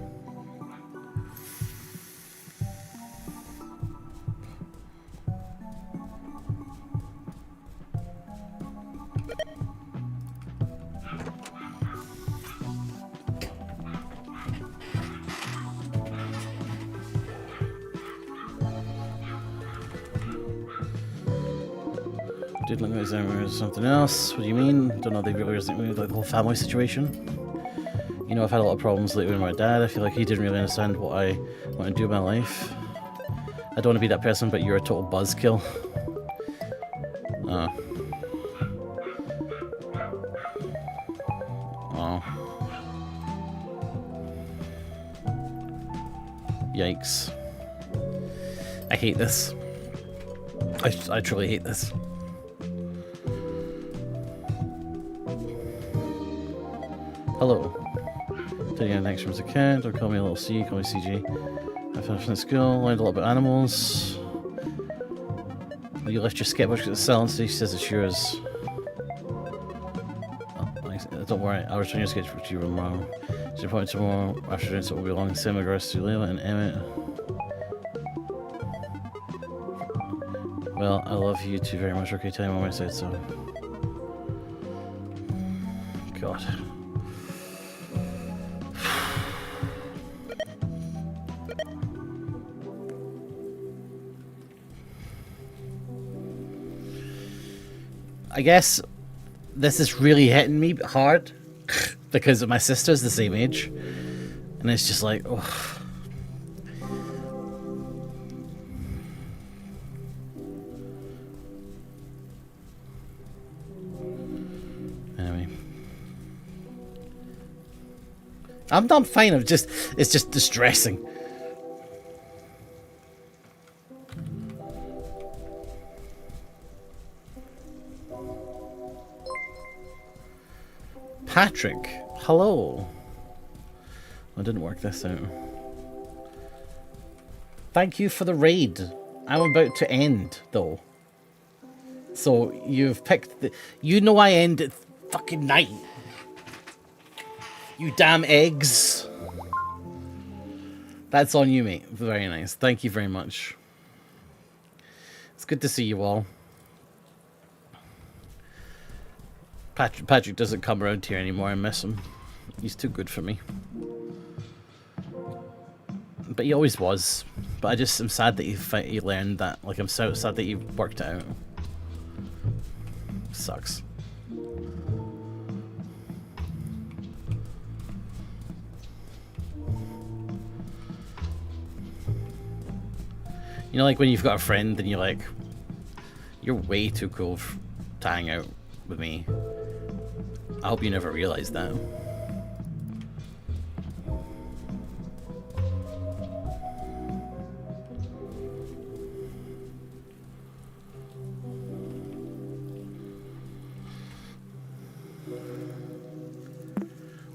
Did look like there was something else. What do you mean? Don't know. They really resonate with like the whole family situation. You know, I've had a lot of problems lately with my dad. I feel like he didn't really understand what I want to do in my life. I don't want to be that person, but you're a total buzzkill. Oh. Oh. Yikes. I hate this. I truly hate this. Hello. Taking an extra as a kid, or call me a little C, call me CG. I finished in school, learned a lot about animals. You left your sketchbook at the cell, she says it's yours. Oh, don't worry, I'll return your sketchbook to you tomorrow. It's your point tomorrow, after doing so it will be along. Same regards to Layla and Emmett. Well, I love you too very much. Okay, tell me when I said so. God. I guess this is really hitting me hard because my sister's the same age, and it's just like, oh. Anyway, I'm fine. It's just distressing. Patrick, hello. I didn't work this out. Thank you for the raid. I'm about to end, though. So you've picked the... You know I end at fucking 9. You damn eggs. That's on you, mate. Very nice. Thank you very much. It's good to see you all. Patrick doesn't come around here anymore. I miss him. He's too good for me. But he always was. But I'm sad that you learned that. Like, I'm so sad that you worked it out. Sucks. You know, like when you've got a friend and you're like, you're way too cool to hang out with me. I hope you never realized that.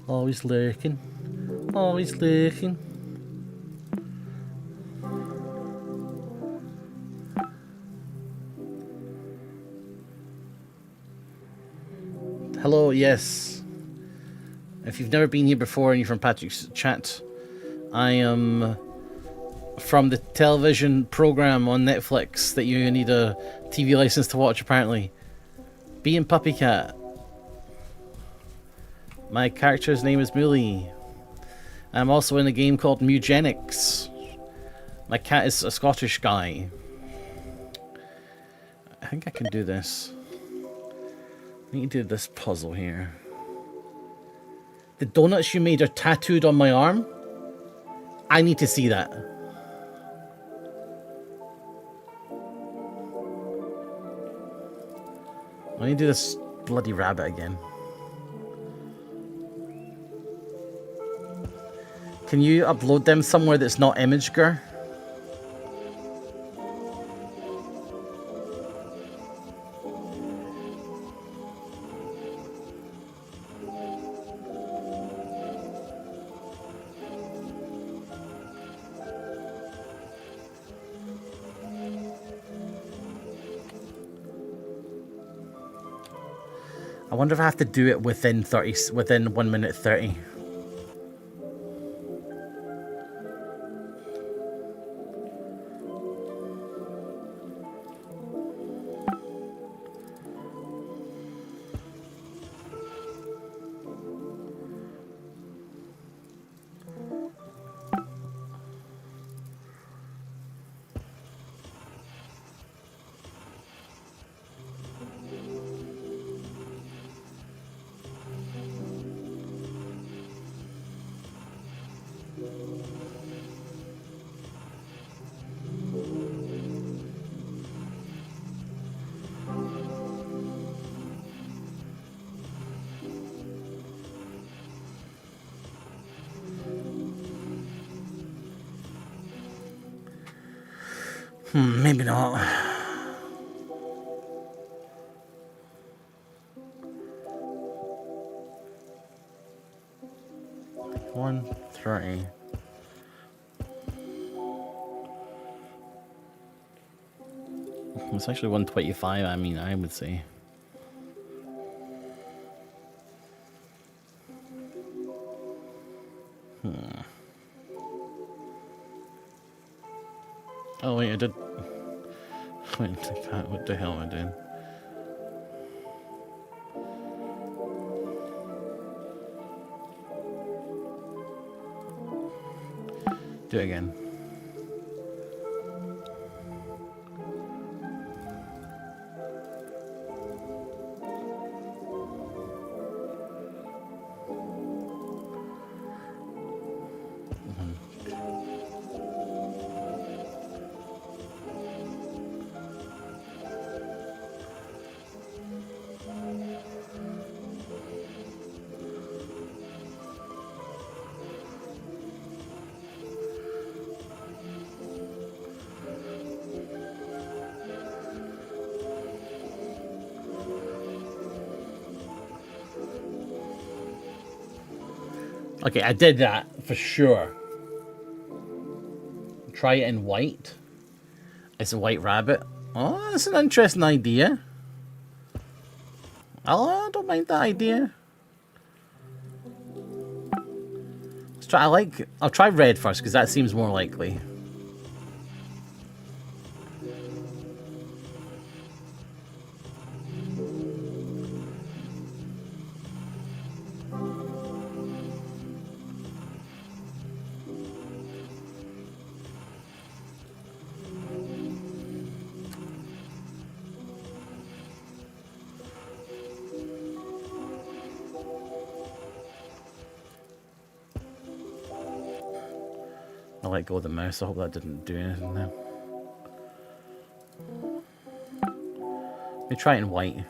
Always lurking. Always lurking. Hello, yes. If you've never been here before and you're from Patrick's chat, I am from the television program on Netflix that you need a TV license to watch, apparently. Being Puppy Cat. My character's name is Muley. I'm also in a game called Mugenics. My cat is a Scottish guy. I think I can do this. I need to do this puzzle here. The donuts you made are tattooed on my arm? I need to see that. I need to do this bloody rabbit again. Can you upload them somewhere that's not ImageGur? I wonder if I have to do it within 1 minute 30. Maybe not. One, 3. It's actually 125. I mean, I would say. Oh wait, I did. What the hell am I doing? Do it again. Okay, I did that for sure. Try it in white. It's a white rabbit. Oh, that's an interesting idea. I don't mind that idea. Let's try. I'll try red first because that seems more likely. I let go of the mouse. I hope that didn't do anything now. Let me try it in white.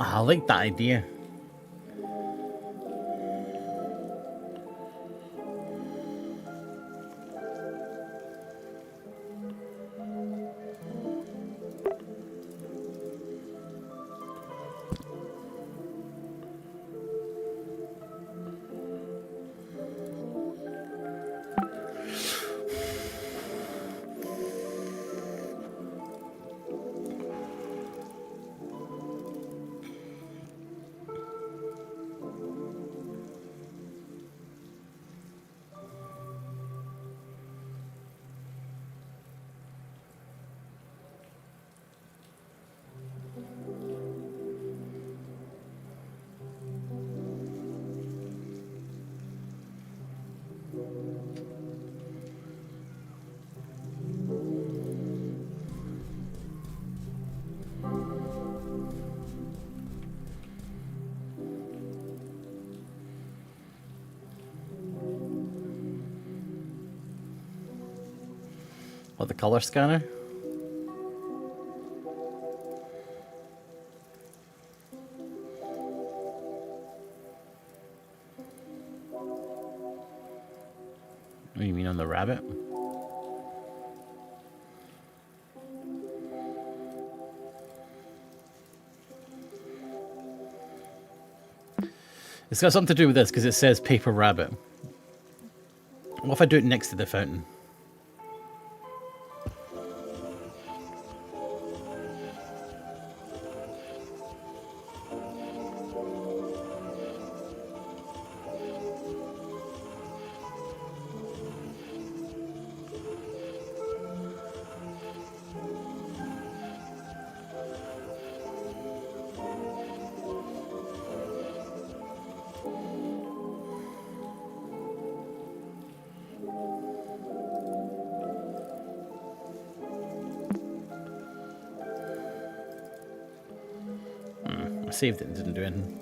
I like that idea. What, the color scanner? What do you mean on the rabbit? It's got something to do with this because it says paper rabbit. What if I do it next to the fountain? I saved it and didn't do anything.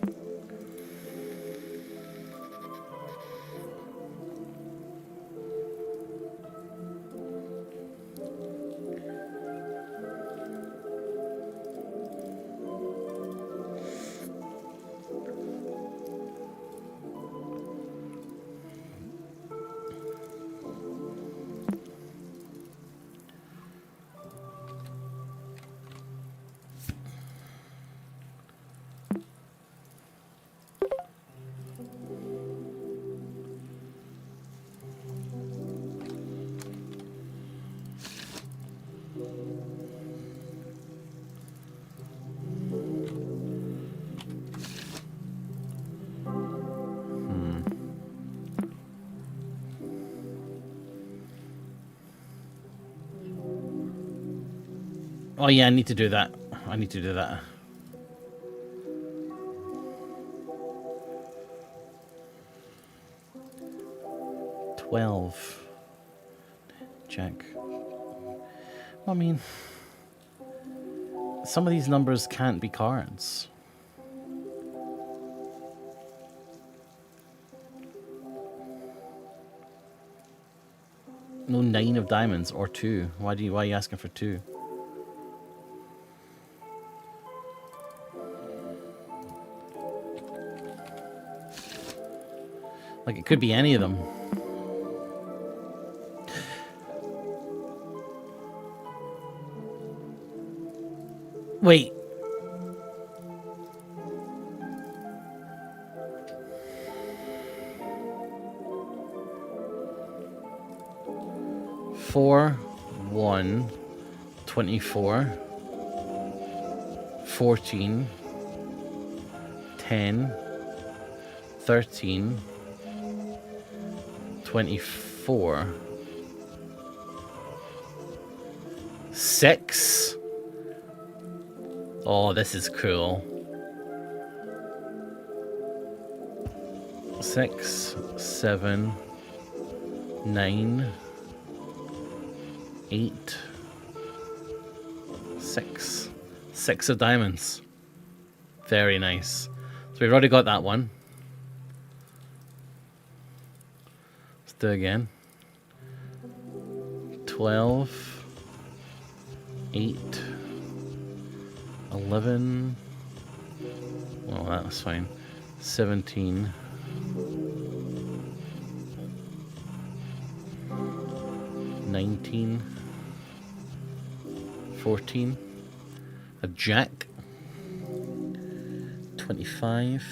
Oh yeah, I need to do that. I need to do that. $12. Jack. I mean, some of these numbers can't be cards. No 9 of diamonds or 2. Why are you asking for 2? Like it could be any of them. Wait. Four, 1, 24, 14, 10, 13, 24, 6. Oh, this is cool. 6, 7, 9, 8, 6. 6 of diamonds. Very nice. So we've already got that one. Let's do it again. 12, 8, 11. Well, that's fine. 17. 19. 14. A jack. 25.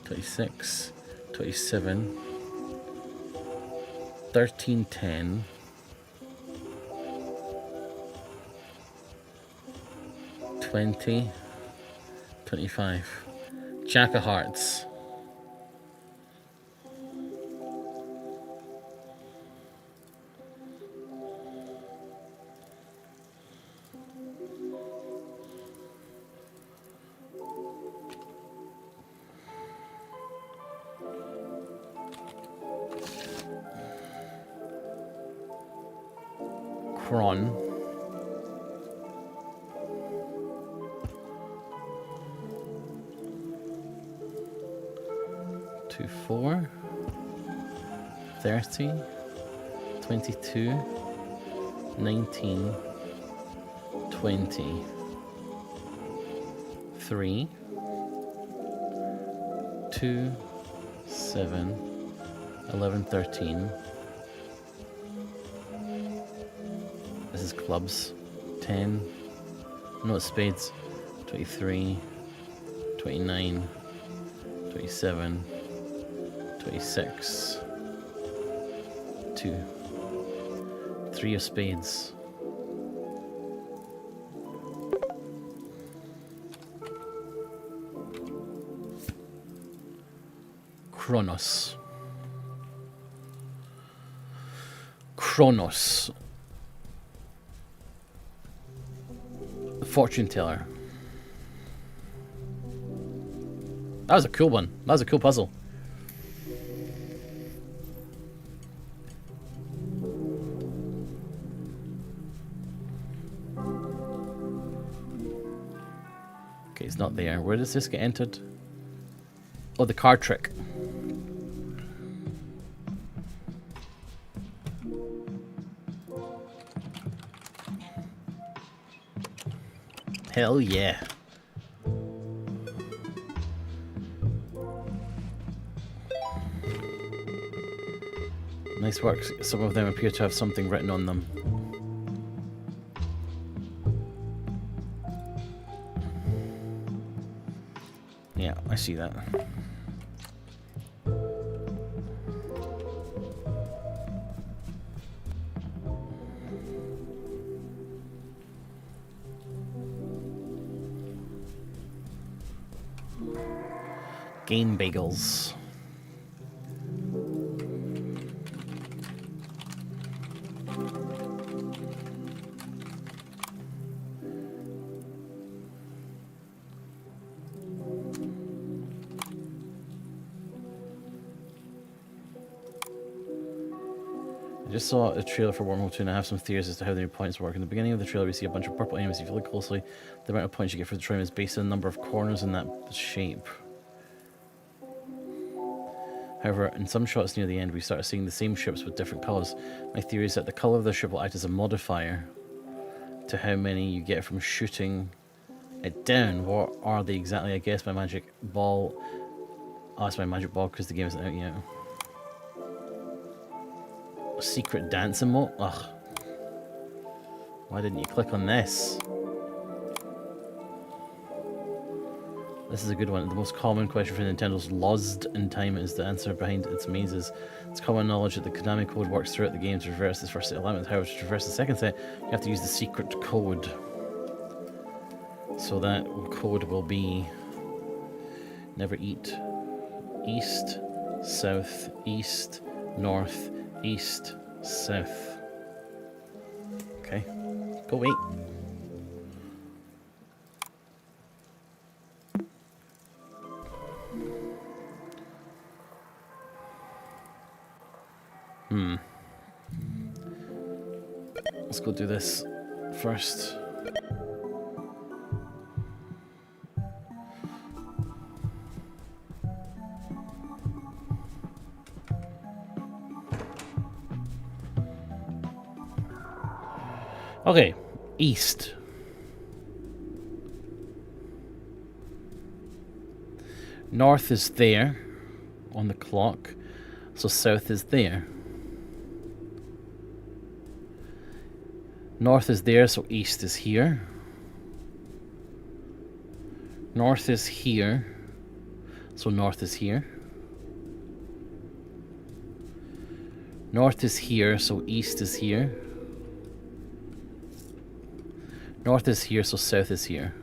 26. 27. 13, 10. 20. 25. Jack of hearts. Cron. Two, 4. 30. 22. 19. 20. 3. 2. 7. 11, 13. This is clubs. 10. No, it's spades. 23. 29. 27. 26. 2. 3 of spades. Kronos. Kronos. Fortune teller. That was a cool one. That was a cool puzzle. Okay, it's not there. Where does this get entered? Oh, the card trick. Hell yeah. Nice work. Some of them appear to have something written on them. Yeah, I see that. Game bagels. I just saw a trailer for Wormhole 2 and I have some theories as to how the new points work. In the beginning of the trailer we see a bunch of purple enemies. If you look closely, the amount of points you get for the trim is based on the number of corners in that shape. However, in some shots near the end, we start seeing the same ships with different colours. My theory is that the colour of the ship will act as a modifier to how many you get from shooting it down. What are they exactly? I guess my magic ball... Oh, it's my magic ball because the game isn't out yet. A secret dance emote? Ugh. Why didn't you click on this? This is a good one. The most common question for Nintendo's lost in time is the answer behind its mazes. It's common knowledge that the Konami code works throughout the game to traverse this first set of elements. However, to traverse the second set, you have to use the secret code. So that code will be... Never eat. East, south, east, north, east, south. Okay. Go wait. Let's go do this first. Okay, east. North is there on the clock, so south is there. North is there, so east is here. North is here, so north is here. North is here, so east is here. North is here, so south is here.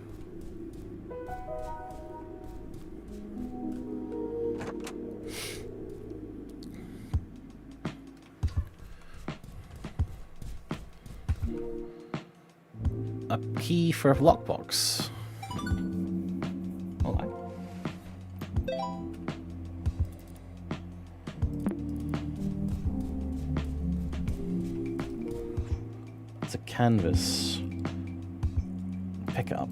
A key for a lockbox. Hold on. It's a canvas. Pick it up.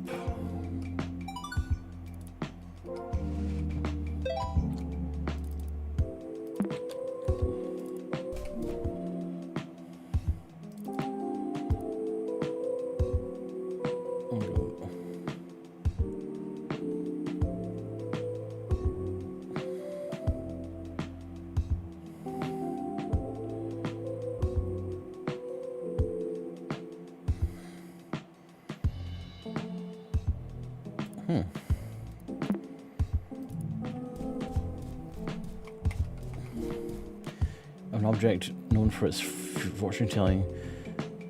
An object known for its fortune telling.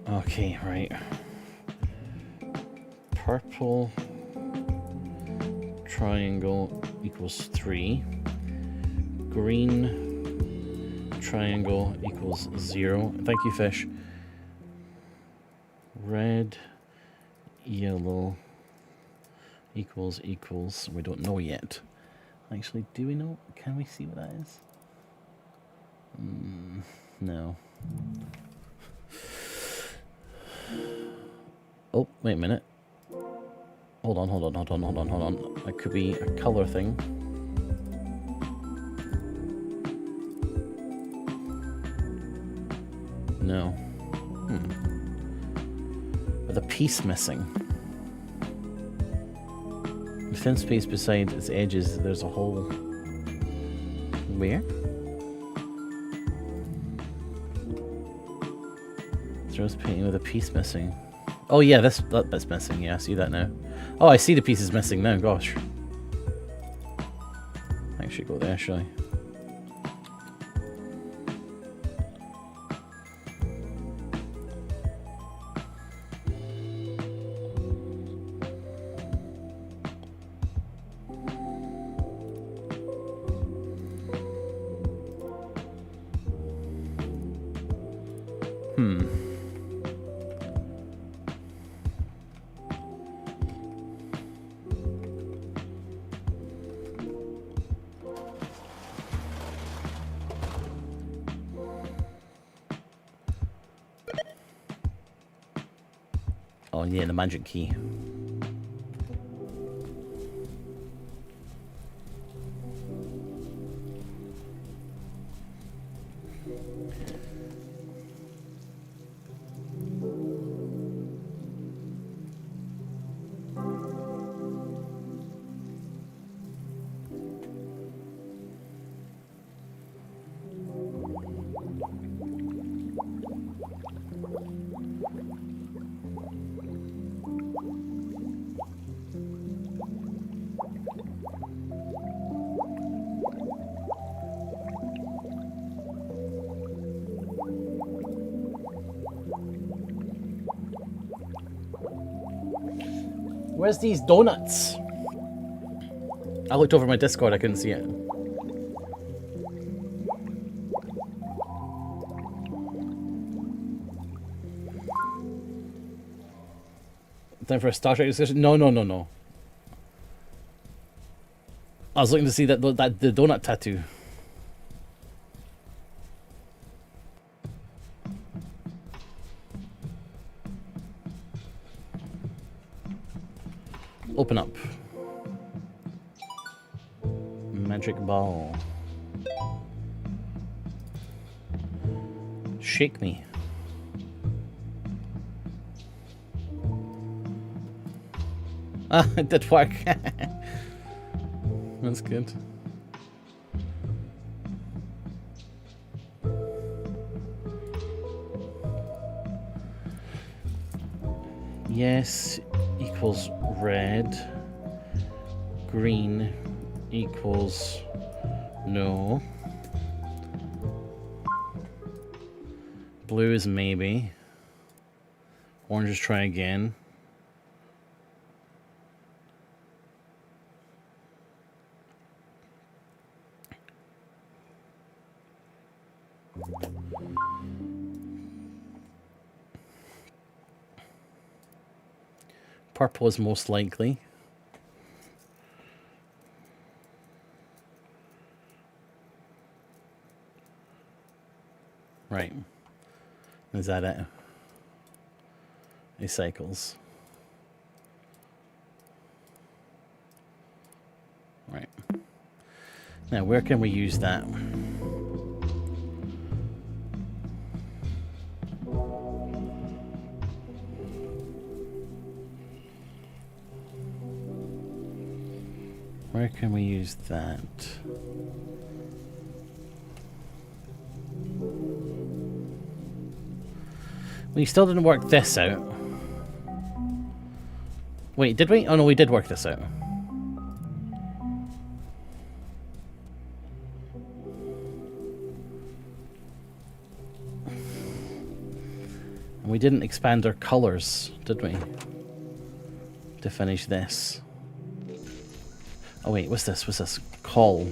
Okay, right. Purple triangle equals 3. Green triangle equals 0. Thank you, fish. Red, yellow equals. We don't know yet. Actually, do we know? Can we see what that is? No. Oh, wait a minute. Hold on. That could be a color thing. No. With a piece missing. The thin space beside its edges, there's a hole. Where? Rose painting with a piece missing. Oh yeah, that's missing. Yeah, I see that now. Oh, I see the piece is missing now. Gosh. I should go there, shall I? Oh yeah, the magic key. Where's these donuts? I looked over my Discord, I couldn't see it. Time for a Star Trek discussion? No. I was looking to see the donut tattoo. Open up. Magic ball. Shake me. Ah, it did work. That's good. Yes equals red. Green equals no. Blue is maybe. Orange is try again. Purple is most likely. Right. Is that it? It cycles. Right. Now, where can we use that? Where can we use that? We still didn't work this out. Wait, did we? Oh no, we did work this out. And we didn't expand our colors, did we? To finish this. Oh wait, what's this? What's this? Call.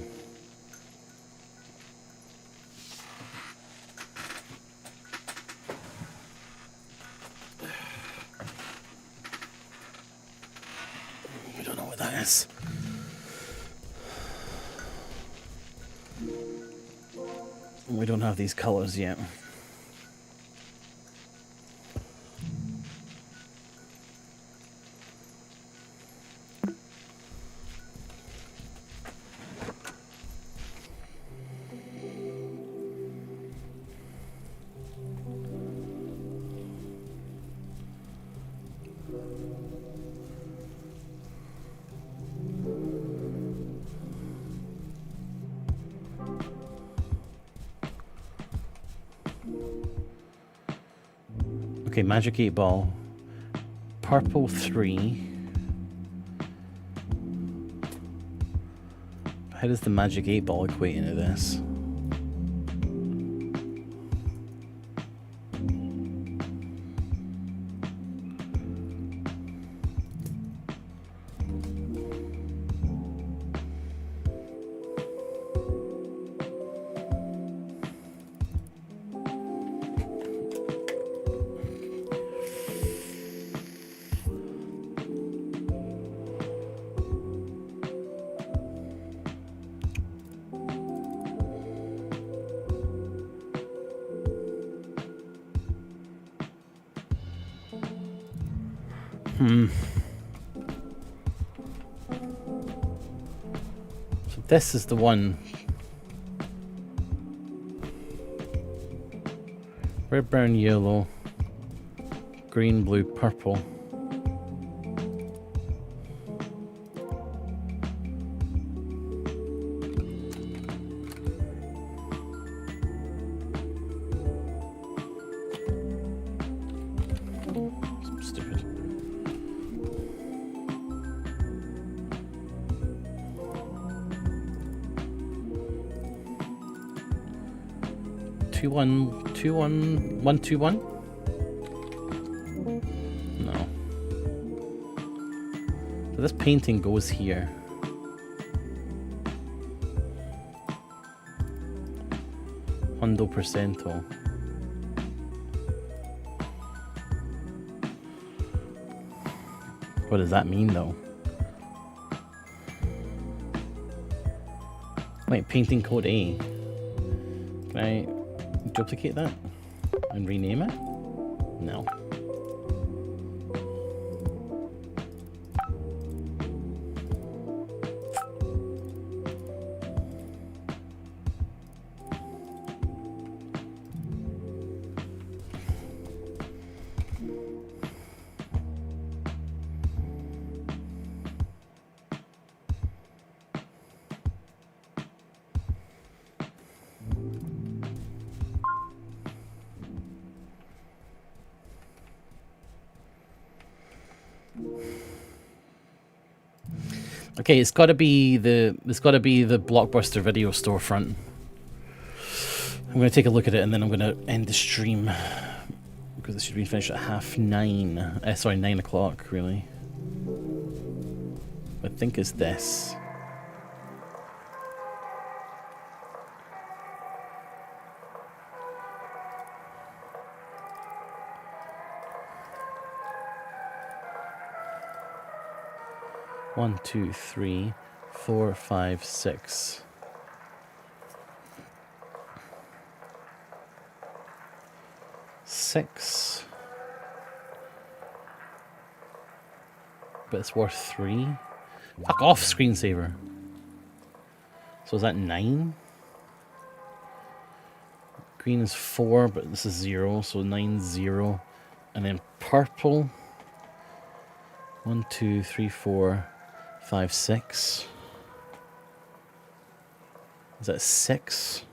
We don't know what that is. We don't have these colors yet. Okay, magic 8 ball. Purple 3. How does the magic 8 ball equate into this? So this is the one. Red, brown, yellow, green, blue, purple. Stupid. Two one 121. No. So this painting goes here. Hundo percento. What does that mean though? Wait, painting code A. Can I duplicate that and rename it? No. Okay, it's got to be the Blockbuster video storefront. I'm going to take a look at it and then I'm going to end the stream because it should be finished at 9:30. Sorry, 9 o'clock really. I think it's this. One, two, three, 4, 5, 6. Six. But it's worth 3. Fuck off, screensaver. So is that 9? Green is 4, but this is 0, so 9's 0. And then purple. 1, 2, 3, 4, 5, 6. Is that 6?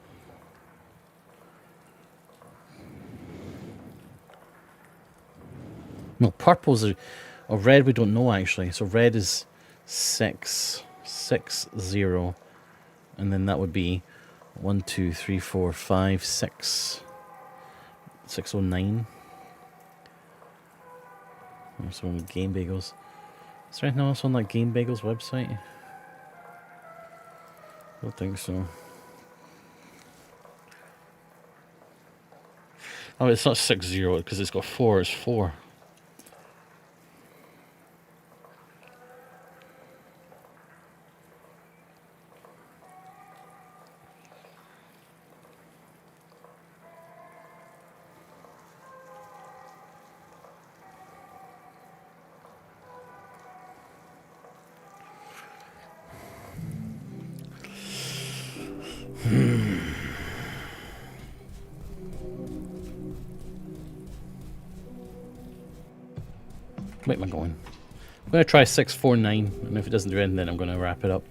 No, purple's or red we don't know actually. So red is 6, 6, 0. And then that would be 1, 2, 3, 4, 5, 6. 609. So on Game Bagels. Is there anything else on that Game Bagels website? I don't think so. Oh, it's not 6-0 because it's got 4. It's 4. Where am I going? I'm going to try 649, and if it doesn't do anything, then I'm going to wrap it up.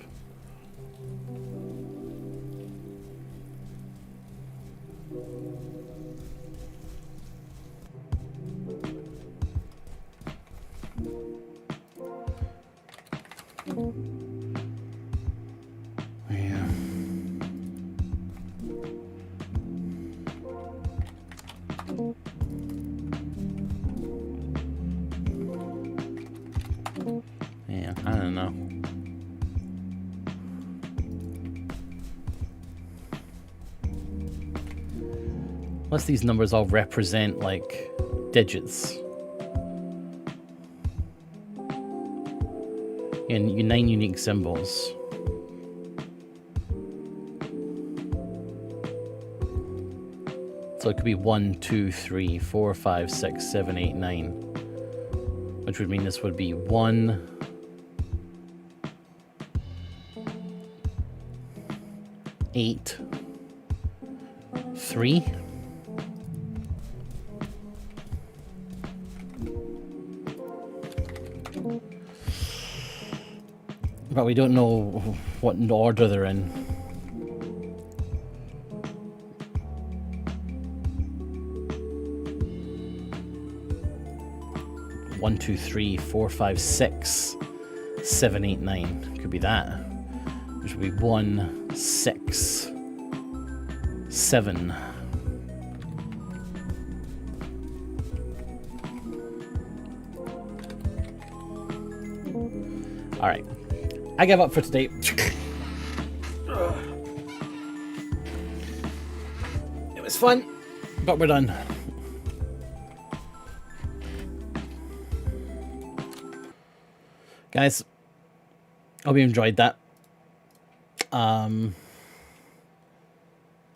Yeah. Yeah, I don't know. Unless these numbers all represent, like, digits. And 9 unique symbols. So it could be 1, 2, 3, 4, 5, 6, 7, 8, 9. which would mean this would be 1, 8, 3. But we don't know what order they're in. 1, 2, 3, 4, 5, 6, 7, 8, 9. Could be that. Which would be 1, 6, 7. All right. I give up for today. It was fun, but we're done. Guys, hope you enjoyed that.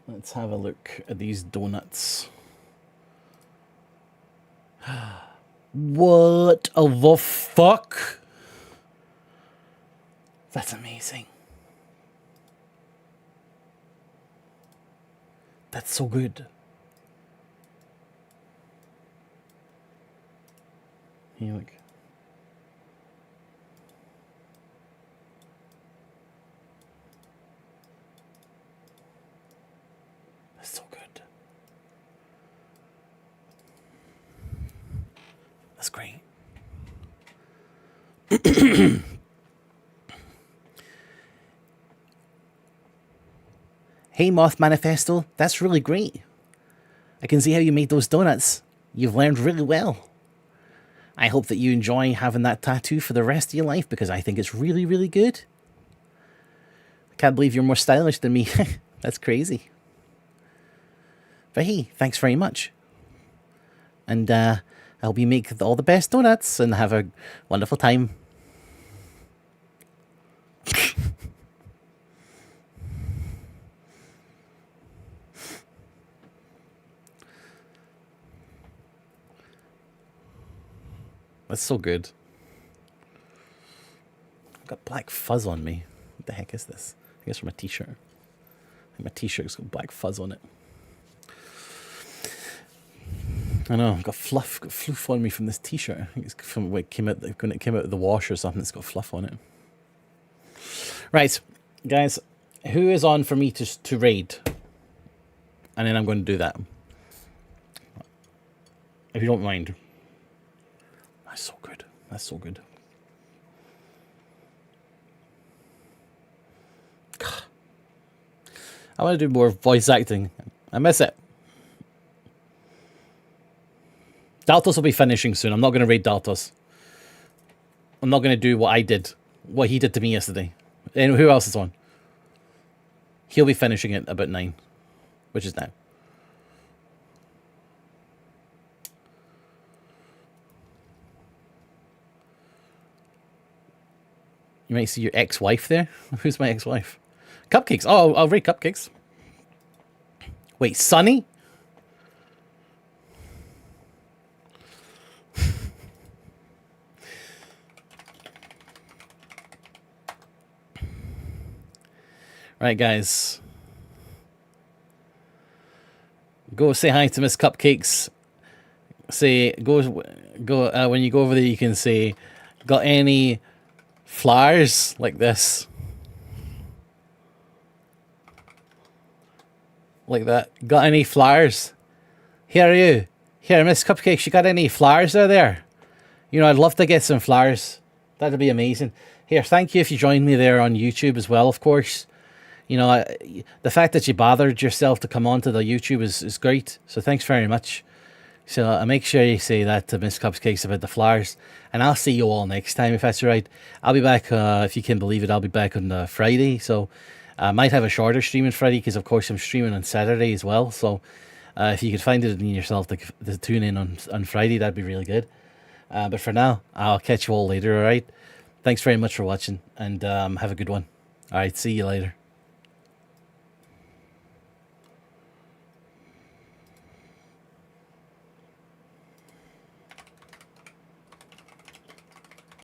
Let's have a look at these donuts. What the fuck? That's amazing. That's so good. Here, look. That's so good. That's great. Hey, Moth Manifesto, that's really great. I can see how you made those donuts. You've learned really well. I hope that you enjoy having that tattoo for the rest of your life because I think it's really, really good. I can't believe you're more stylish than me. That's crazy. But hey, thanks very much. And I hope you make all the best donuts and have a wonderful time. That's so good. I've got black fuzz on me. What the heck is this? I guess from a t-shirt. I think my t-shirt's got black fuzz on it. I know, I've got fluff on me from this t-shirt. I think it's from when it came out of the wash or something. It's got fluff on it. Right, guys, who is on for me to raid? And then I'm going to do that. If you don't mind. That's so good. That's so good. I want to do more voice acting. I miss it. Daltos will be finishing soon. I'm not going to raid Daltos. I'm not going to do what he did to me yesterday. And who else is on? He'll be finishing it about 9, which is now. You might see your ex-wife there. Who's my ex-wife? Cupcakes. Oh, I'll raid Cupcakes. Wait, Sunny? Right, guys. Go say hi to Miss Cupcakes. Say, go. When you go over there, you can say, got any flowers like this? Like that. Got any flowers? Here are you. Here, Miss Cupcakes, you got any flowers there? You know, I'd love to get some flowers. That'd be amazing. Here, thank you if you joined me there on YouTube as well, of course. You know, the fact that you bothered yourself to come onto the YouTube is great. So thanks very much. So make sure you say that to Miss Cupcakes about the flowers. And I'll see you all next time, if that's all right. I'll be back, if you can believe it, I'll be back on Friday. So I might have a shorter stream on Friday because, of course, I'm streaming on Saturday as well. So if you could find it in yourself to tune in on Friday, that'd be really good. But for now, I'll catch you all later, all right? Thanks very much for watching, and have a good one. All right, see you later.